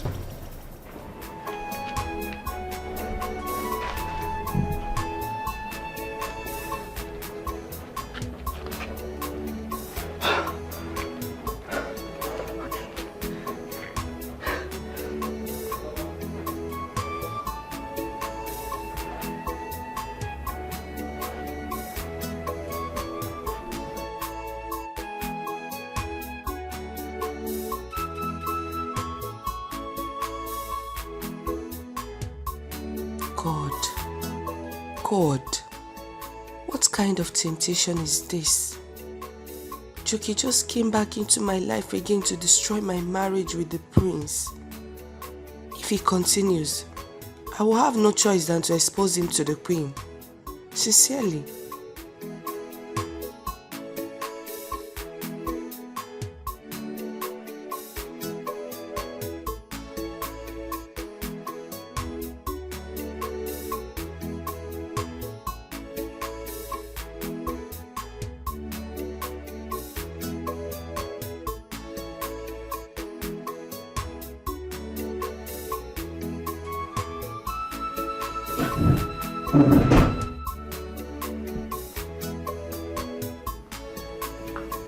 God, what kind of temptation is this? Joki just came back into my life again to destroy my marriage with the prince. If he continues, I will have no choice than to expose him to the queen. Sincerely.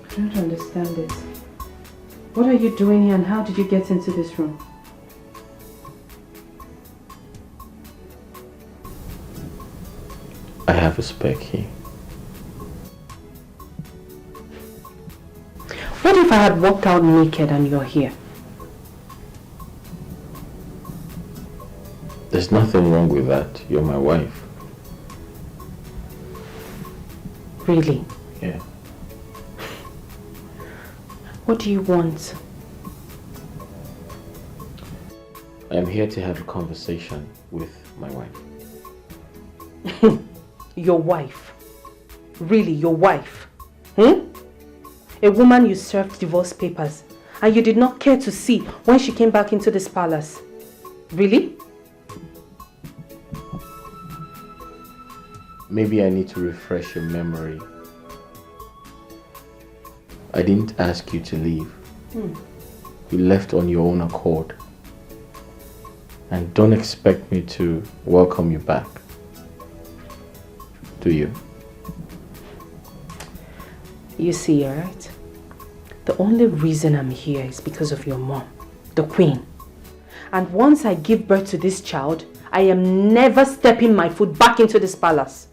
I don't understand it. What are you doing here and how did you get into this room?
I have a spare key.
What if I had walked out naked and you're here?
There's nothing wrong with that. You're my wife.
Really?
Yeah.
What do you want?
I'm here to have a conversation with my wife.
Your wife? Really, your wife? A woman you served divorce papers and you did not care to see when she came back into this palace. Really?
Maybe I need to refresh your memory. I didn't ask you to leave. You left on your own accord. And don't expect me to welcome you back. Do you?
You see, alright? The only reason I'm here is because of your mom, the queen. And once I give birth to this child, I am never stepping my foot back into this palace.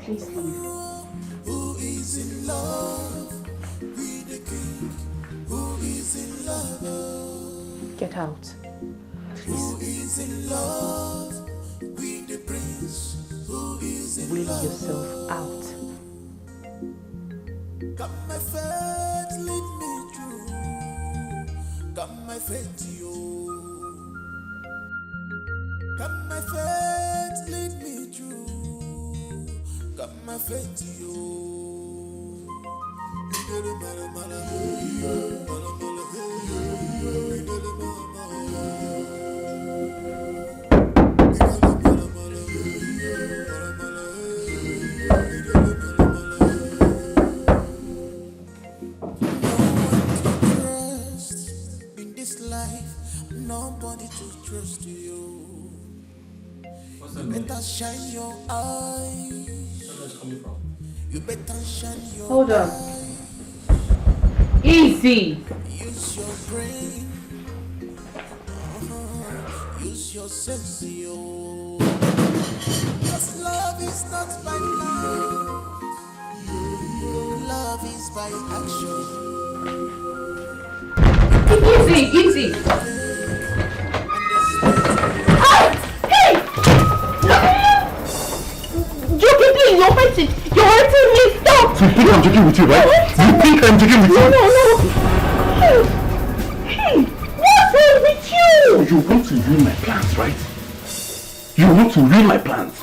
Please leave.
Who is in love with the king? Who is in love?
Get out.
Who is in love with the prince? Who is in
Will
love?
yourself out.
Got my face. my faith, yo. Come my faith, lead me through. Come my faith, yo. In this life, nobody to trust you. You better shine your eyes. You better shine your
Hold on.
eyes.
Easy.
Use your brain. Use your sense, yo. Cause love is not by mouth. Love is by action.
Easy, easy.
Hey! Joking, please, you're hurting. You're hurting me. Stop.
So you think I'm joking with you, right? You think I'm joking with you?
No. Hey, what's wrong with you?
You want to ruin my plans, right? You want to ruin my plans.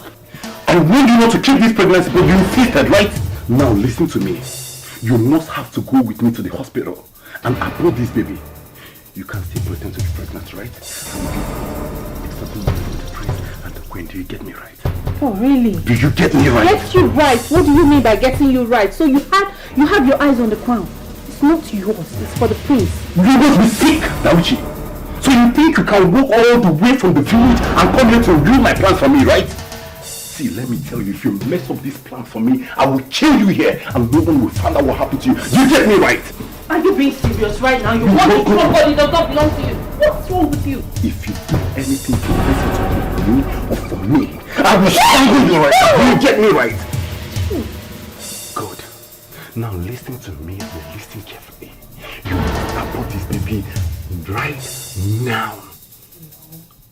I warned you not to keep this pregnancy, but you insisted, right? Now listen to me. You must have to go with me to the hospital and abort this baby. You can still pretend to be pregnant, right? It's something with the prince and the queen. Do you get me right?
Oh, really?
Do you get me right?
Get you right. What do you mean by getting you right? So you have your eyes on the crown. It's not yours. It's for the prince.
You must be sick, Dauchi. So you think you can walk all the way from the village and come here to ruin my plans for me, right? See, let me tell you, if you mess up this plan for me, I will kill you here and no one will find out what happened to you. Do you get me right?
Are you being serious right now? You want to kill somebody that does not belong to you. What's wrong with you?
If you do anything to mess it up for me or for me, I will strangle you right now. Do you get me right? Good. Now listen to me and listen carefully. You must abort this baby right now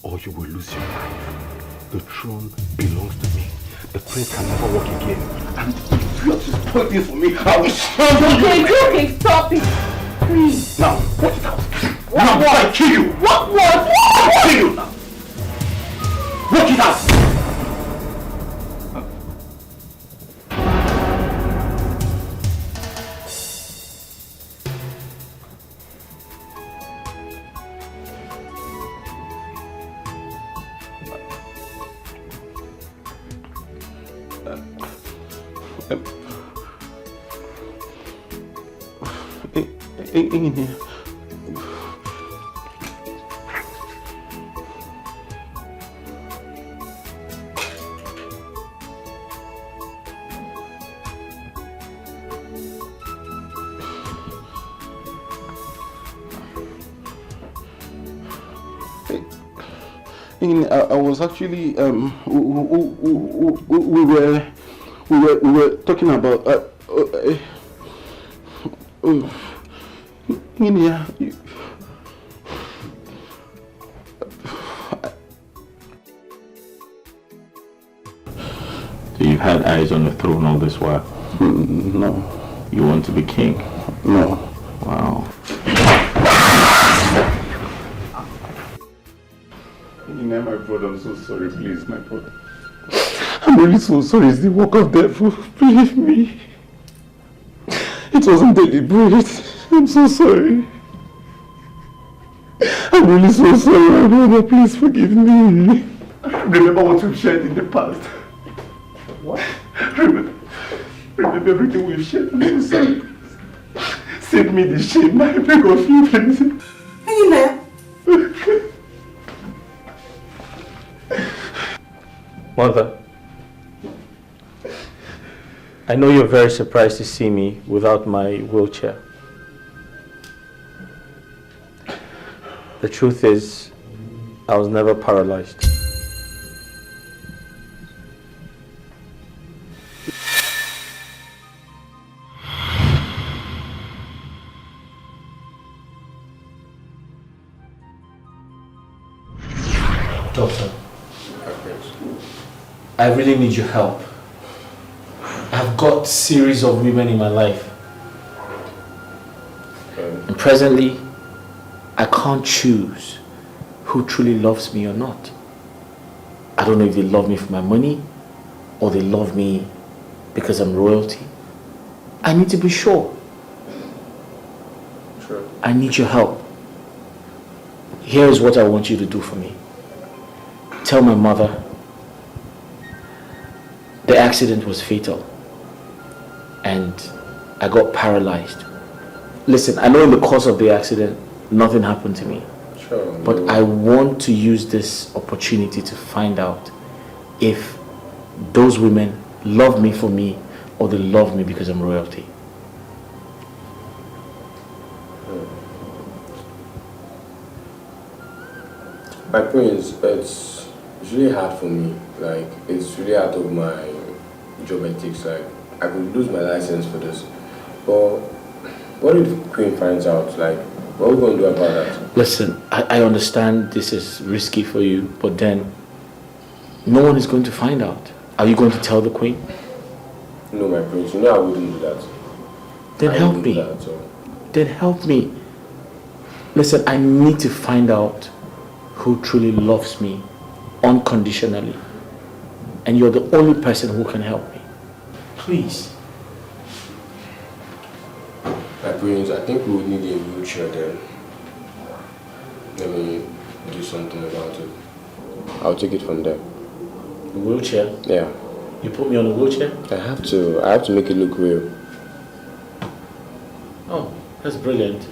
or you will lose your life. The throne belongs to me. The prince can never walk again. And if you are to spoil this for me, I will strangle you.
Okay, stop it. Please.
Now, watch it out. Now, I kill you.
What?
I'll kill you now. Watch it out. In here. I was actually we were talking about in here.
So you've had eyes on the throne all this while?
No.
You want to be king?
No.
Wow.
My brother, I'm so sorry, please, my brother. I'm really so sorry. It's the work of devil. Believe me. It wasn't deliberate. I'm so sorry. I'm really so sorry, my brother. Please forgive me. Remember what we've shared in the past.
What?
Remember everything we've shared. I'm so sorry. Save me the shame. I beg of you, please.
Are you there?
Mother, I know you're very surprised to see me without my wheelchair. The truth is, I was never paralyzed. Doctor, I really need your help. I've got a series of women in my life. And presently, I can't choose who truly loves me or not. I don't know if they love me for my money or they love me because I'm royalty. I need to be sure.
Sure.
I need your help. Here is what I want you to do for me. Tell my mother the accident was fatal and I got paralyzed. Listen, I know in the course of the accident, nothing happened to me.
Sure.
But I want to use this opportunity to find out if those women love me for me or they love me because I'm royalty.
My prince, it's really hard for me. Like, it's really out of my job ethics. Like, I could lose my license for this. But what if Queen finds out? Like, what are we going to do about that?
Listen, I understand this is risky for you, but then no one is going to find out. Are you going to tell the Queen?
No, my prince, you know I wouldn't do that.
Then help me. Then help me. Listen, I need to find out who truly loves me unconditionally. And you're the only person who can help me. Please.
My prince, I think we would need a wheelchair then. Let me do something about it. I'll take it from there.
A wheelchair?
Yeah.
You put me on a wheelchair?
I have to make it look real.
Oh, that's brilliant.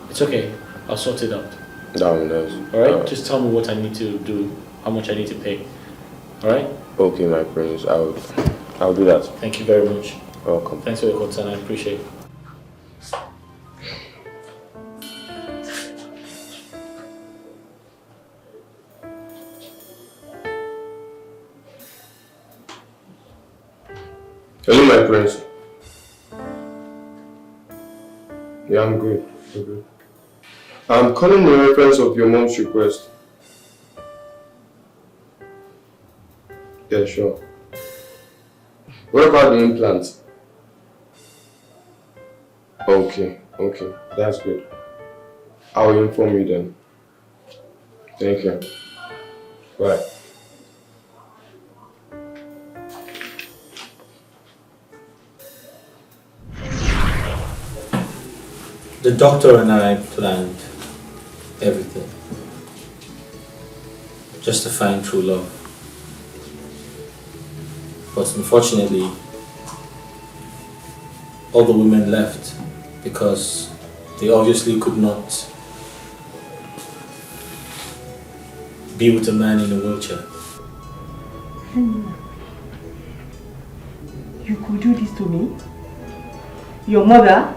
It's okay. I'll sort it out.
That one is.
Alright? Just tell me what I need to do, how much I need to pay. Alright?
Okay, my prince. I'll do that.
Thank you very much.
Welcome.
Thanks for your concern. I appreciate it.
Hello, my prince. Yeah, I'm good. I'm good. I'm calling in reference of your mom's request. Yeah, sure. What about the implant? Okay, that's good. I'll inform you then. Thank you. Bye.
The doctor and I planned everything just to find true love. But unfortunately, all the women left because they obviously could not be with a man in a wheelchair.
You could do this to me? Your mother?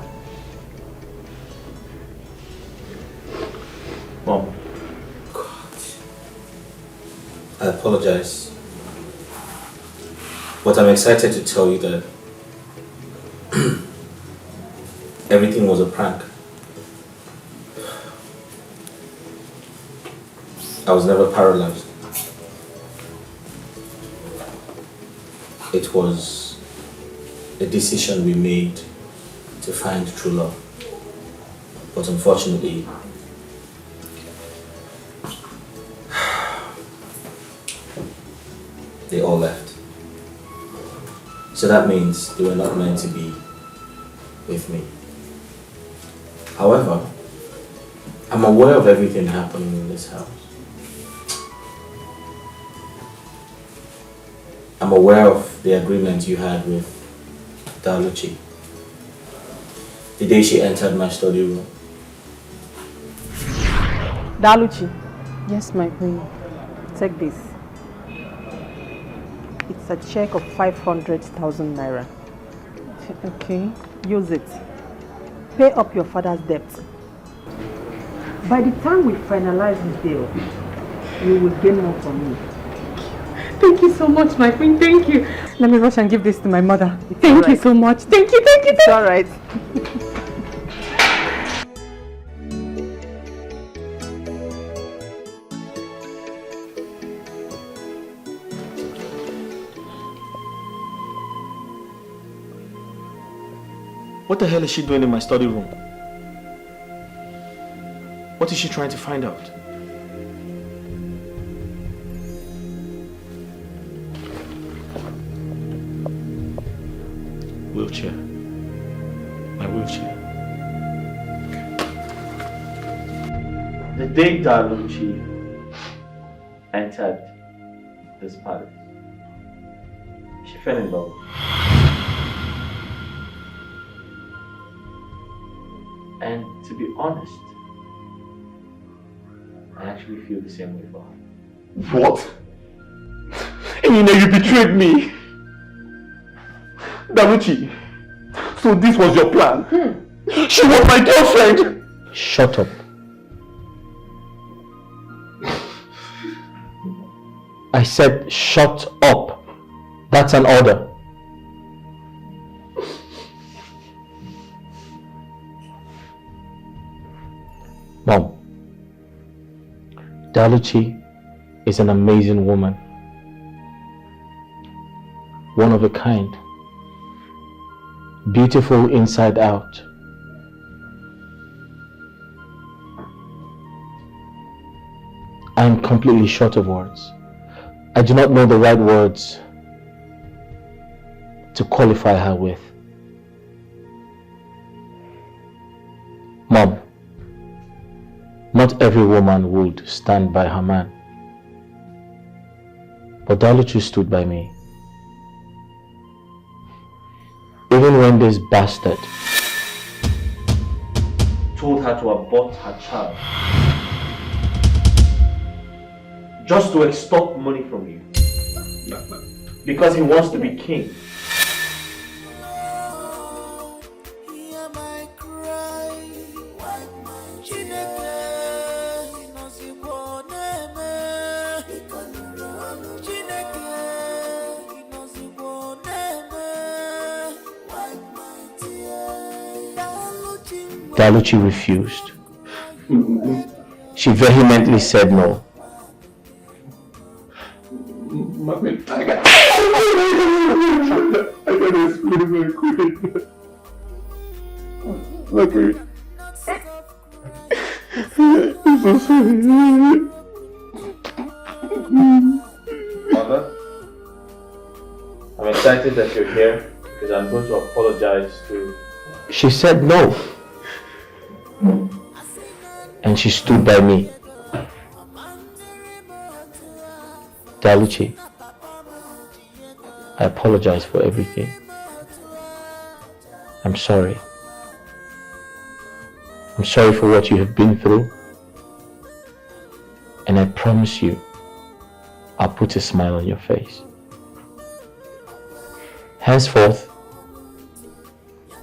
Mom, I apologize, but I'm excited to tell you that everything was a prank. I was never paralyzed. It was a decision we made to find true love, but unfortunately, they all left. So that means they were not meant to be with me. However, I'm aware of everything happening in this house. I'm aware of the agreement you had with Daluchi the day she entered my study room.
Daluchi,
Yes, my queen.
take this. It's a check of 500,000 naira.
Okay.
Use it. Pay up your father's debt. By the time we finalize this deal, you will gain more from me.
Thank you so much, my queen. Thank you. Let me rush and give this to my mother. Thank you so much. Thank you.
It's all right.
What the hell is she doing in my study room? What is she trying to find out? Wheelchair. My wheelchair.
The day Daluchi entered this palace, she fell in love. And to be honest, I actually feel the same way for her.
What? And you know you betrayed me. Daluchi, so this was your plan? She was my girlfriend!
Shut up. I said shut up. That's an order. Mom, Daluchi is an amazing woman. One of a kind. Beautiful inside out. I am completely short of words. I do not know the right words to qualify her with. Mom, not every woman would stand by her man. But Daluchi stood by me. Even when this bastard
told her to abort her child just to extort money from you because he wants to be king.
Daluchi refused. She vehemently said no.
I gotta explain very quick. Okay. I'm so sorry.
Mother, I'm excited that you're here because I'm going to apologize to...
She said no. And she stood by me. Daluchi, I apologize for everything. I'm sorry. I'm sorry for what you have been through. And I promise you, I'll put a smile on your face. Henceforth,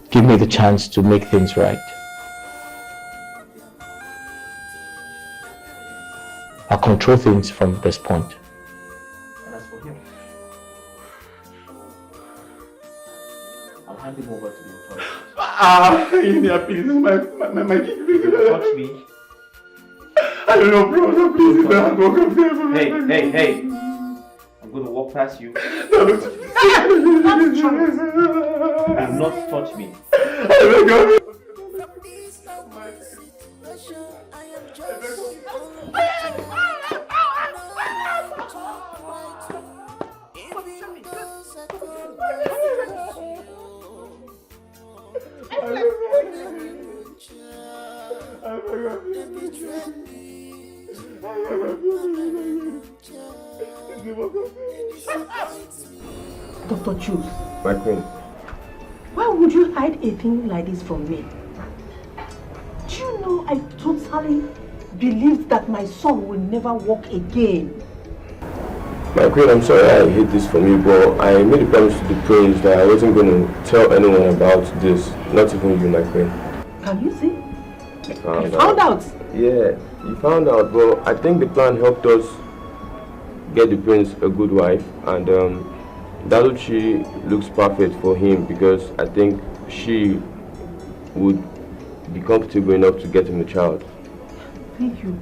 give me the chance to make things right. I'll control things from this point.
And as for him, I'll hand him over to the authorities.
India, please, my kid, please.
Touch me.
I don't know, brother, please, don't walk up there.
Hey. I'm going to walk past you.
Do
not touch me.
Dr. Choose,
My queen.
why would you hide a thing like this from me? Do you know I totally believed that my son will never walk again?
My queen, I'm sorry I hid this from you, but I made a promise to the prince that I wasn't going to tell anyone about this, not even you, my queen.
Can you see?
I
found out.
Yeah, you found out, but I think the plan helped us get the prince a good wife, and Daluchi looks perfect for him because I think she would be comfortable enough to get him a child.
Thank you.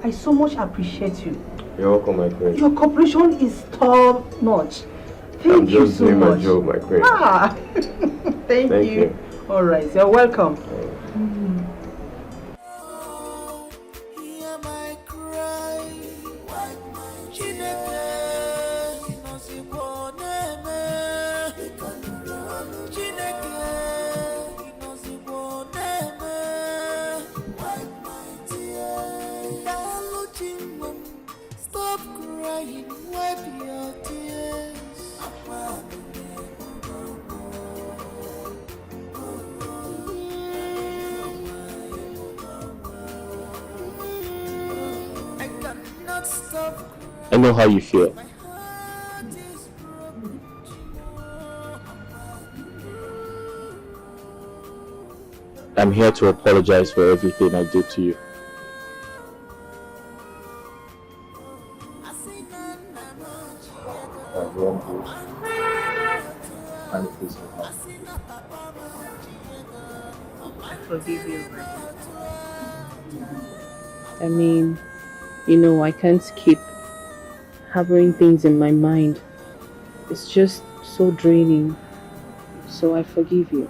I so much appreciate you.
You're welcome, my queen.
Your cooperation is top notch.
I'm
Thank you
just
so
doing
much.
my job, my queen.
Ah, thank you. All right, you're welcome.
I know how you feel. I'm here to apologize for everything I did to you.
I forgive you. I mean, I can't keep harboring things in my mind. It's just so draining. So I forgive you.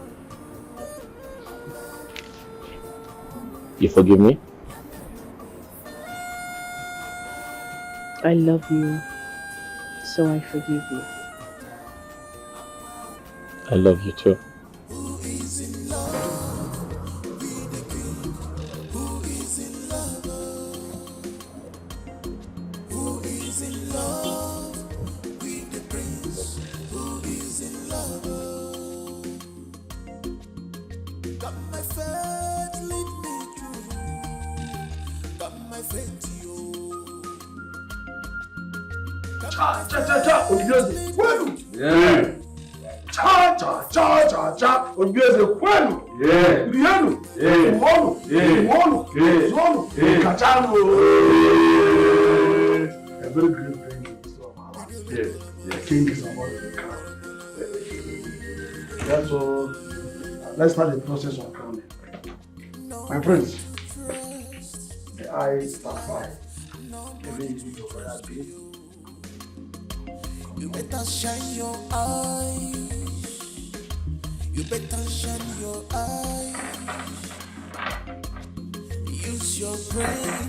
You forgive me?
I love you. So I forgive you.
I love you too.
Let's start the process of crowning. My friends, the eyes are fine.
You better shine your eyes. You better shine your eyes. Use your brain.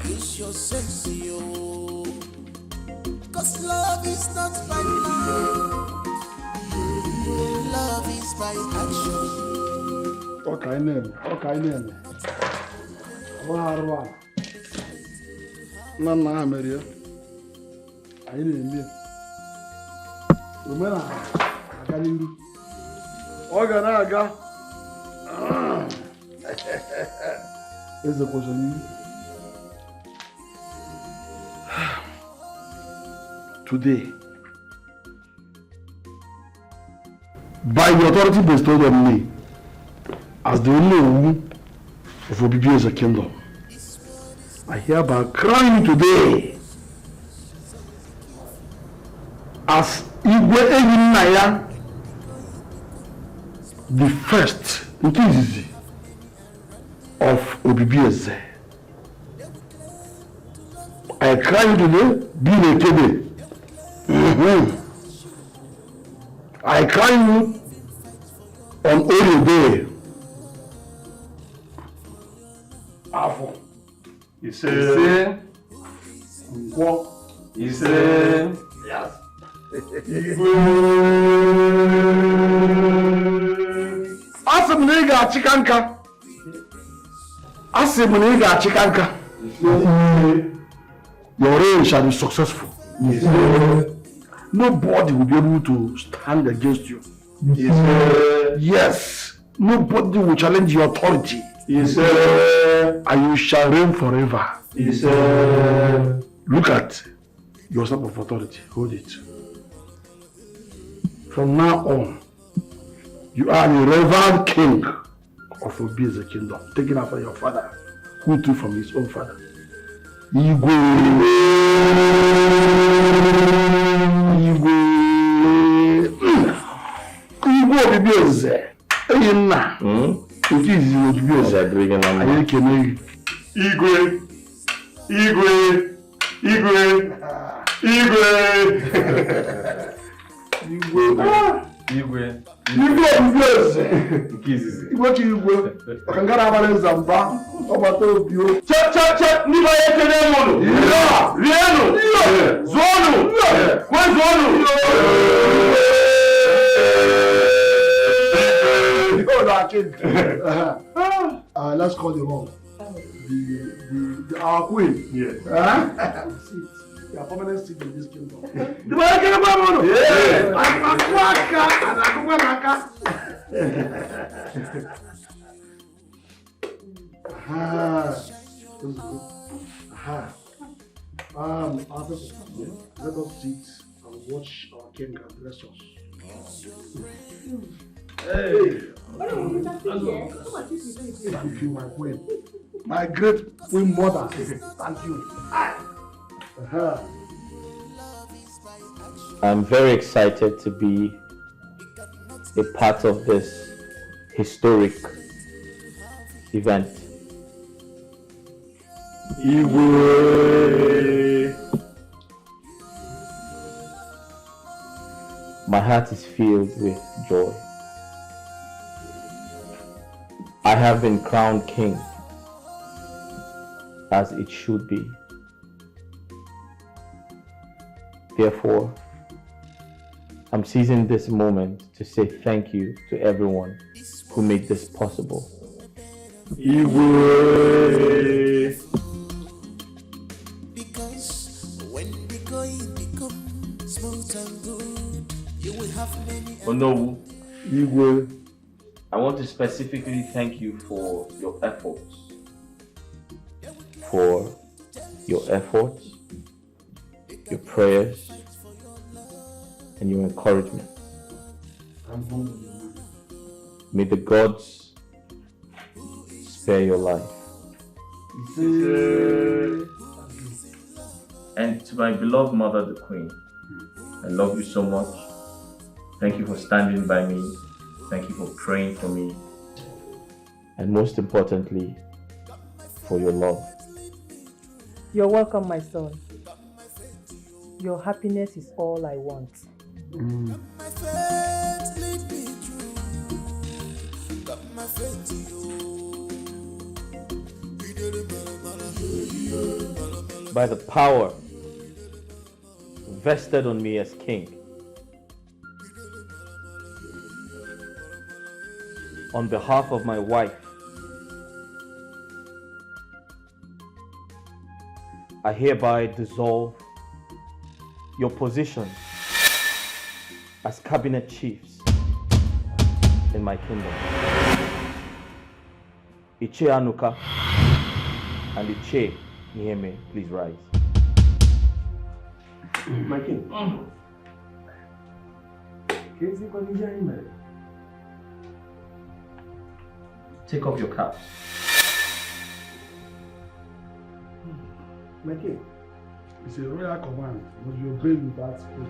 Use your sense, yo. 'Cause love is not by mind. Love is by action.
Okay, name. Wow. Nana Maria. I didn't mean. Remember, I got you. Oga. Here's the question. Today, by the authority bestowed on me as the only woman of Obibi as a kingdom, I hereby crown you today as Igwe Evinaya, the first Nkizizi of Obibi. I crown you today, being a Kebe. I crown you on Holy Day. Afọ. Ise. Nkwọ. Ise. Yes. Asị m na ị ga-achịka nka. Asị m na ị ga-achịka nka. Your reign shall be successful. Nobody will be able to stand against you. Yes. Nobody will challenge your authority. And you shall reign forever. Look at your stamp of authority. Hold it. From now on, you are the reverend king of Obieze kingdom, taken after your father, who took from his own father. Igwe Obieze. Eyina. Nkizizi Obieze. Ayi kene. Igwe. Obieze.
Nkizizi.
Igwe. Akangara abale zamba. Obato obio.
Check. Niba yekene mono. Rieno. Zonu. Kwa zonu.
Let's call the home. Our queen. Yes. You are permanent seat in this kingdom. Let us sit and watch our king address us. Hey! Thank you, my queen. My great queen mother. Thank you.
I'm very excited to be a part of this historic event. My heart is filled with joy. I have been crowned king, as it should be. Therefore, I'm seizing this moment to say thank you to everyone who made this possible.
Because when the going becomes smooth and good, you will have many.
Onowu, I want to specifically thank you for your efforts. Your prayers, and your encouragement. May the gods spare your life. And to my beloved mother, the Queen, I love you so much. Thank you for standing by me. Thank you for praying for me. And most importantly, for your love.
You're welcome, my son. Your happiness is all I want.
My friends lead me through. Got my friend to you.
By the power vested on me as king, on behalf of my wife, I hereby dissolve your position as cabinet chiefs in my kingdom. Iche Anuka and Iche Nieme, please rise.
My king.
Take off your caps.
My king, it's a royal command. Must you obey without speaking?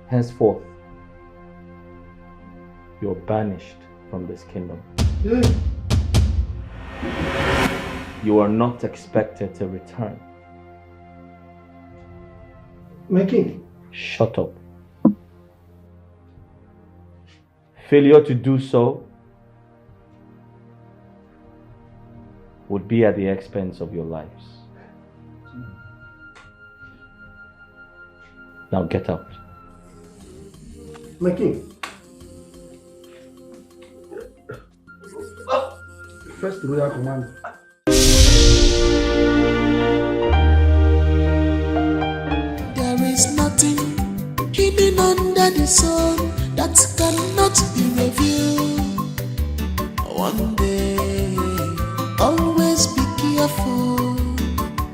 Henceforth, you're banished from this kingdom. You are not expected to return.
My king.
Shut up. Failure to do so would be at the expense of your lives. Now get out.
My king. First royal command.
There is nothing hidden under the sun that cannot be revealed. One day, always be careful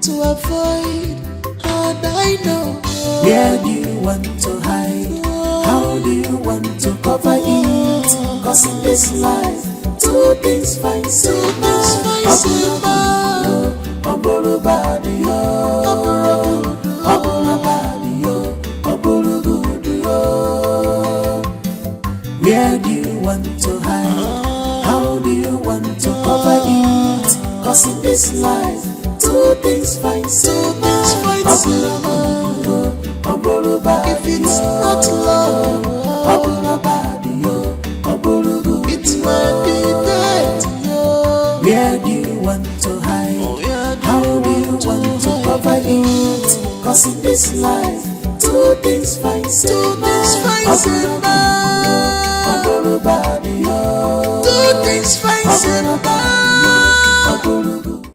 to avoid hard I know. Where do you want to hide? How do you want to cover it? Cause in this life, two things find so much. Where do you want to hide? How do you want to cover it? Cause in this life, two things find so much. If it's not love, it might be that. Where do you want to hide? How do you want to cover it? Cause in this life, two things find so much. Two things find so much.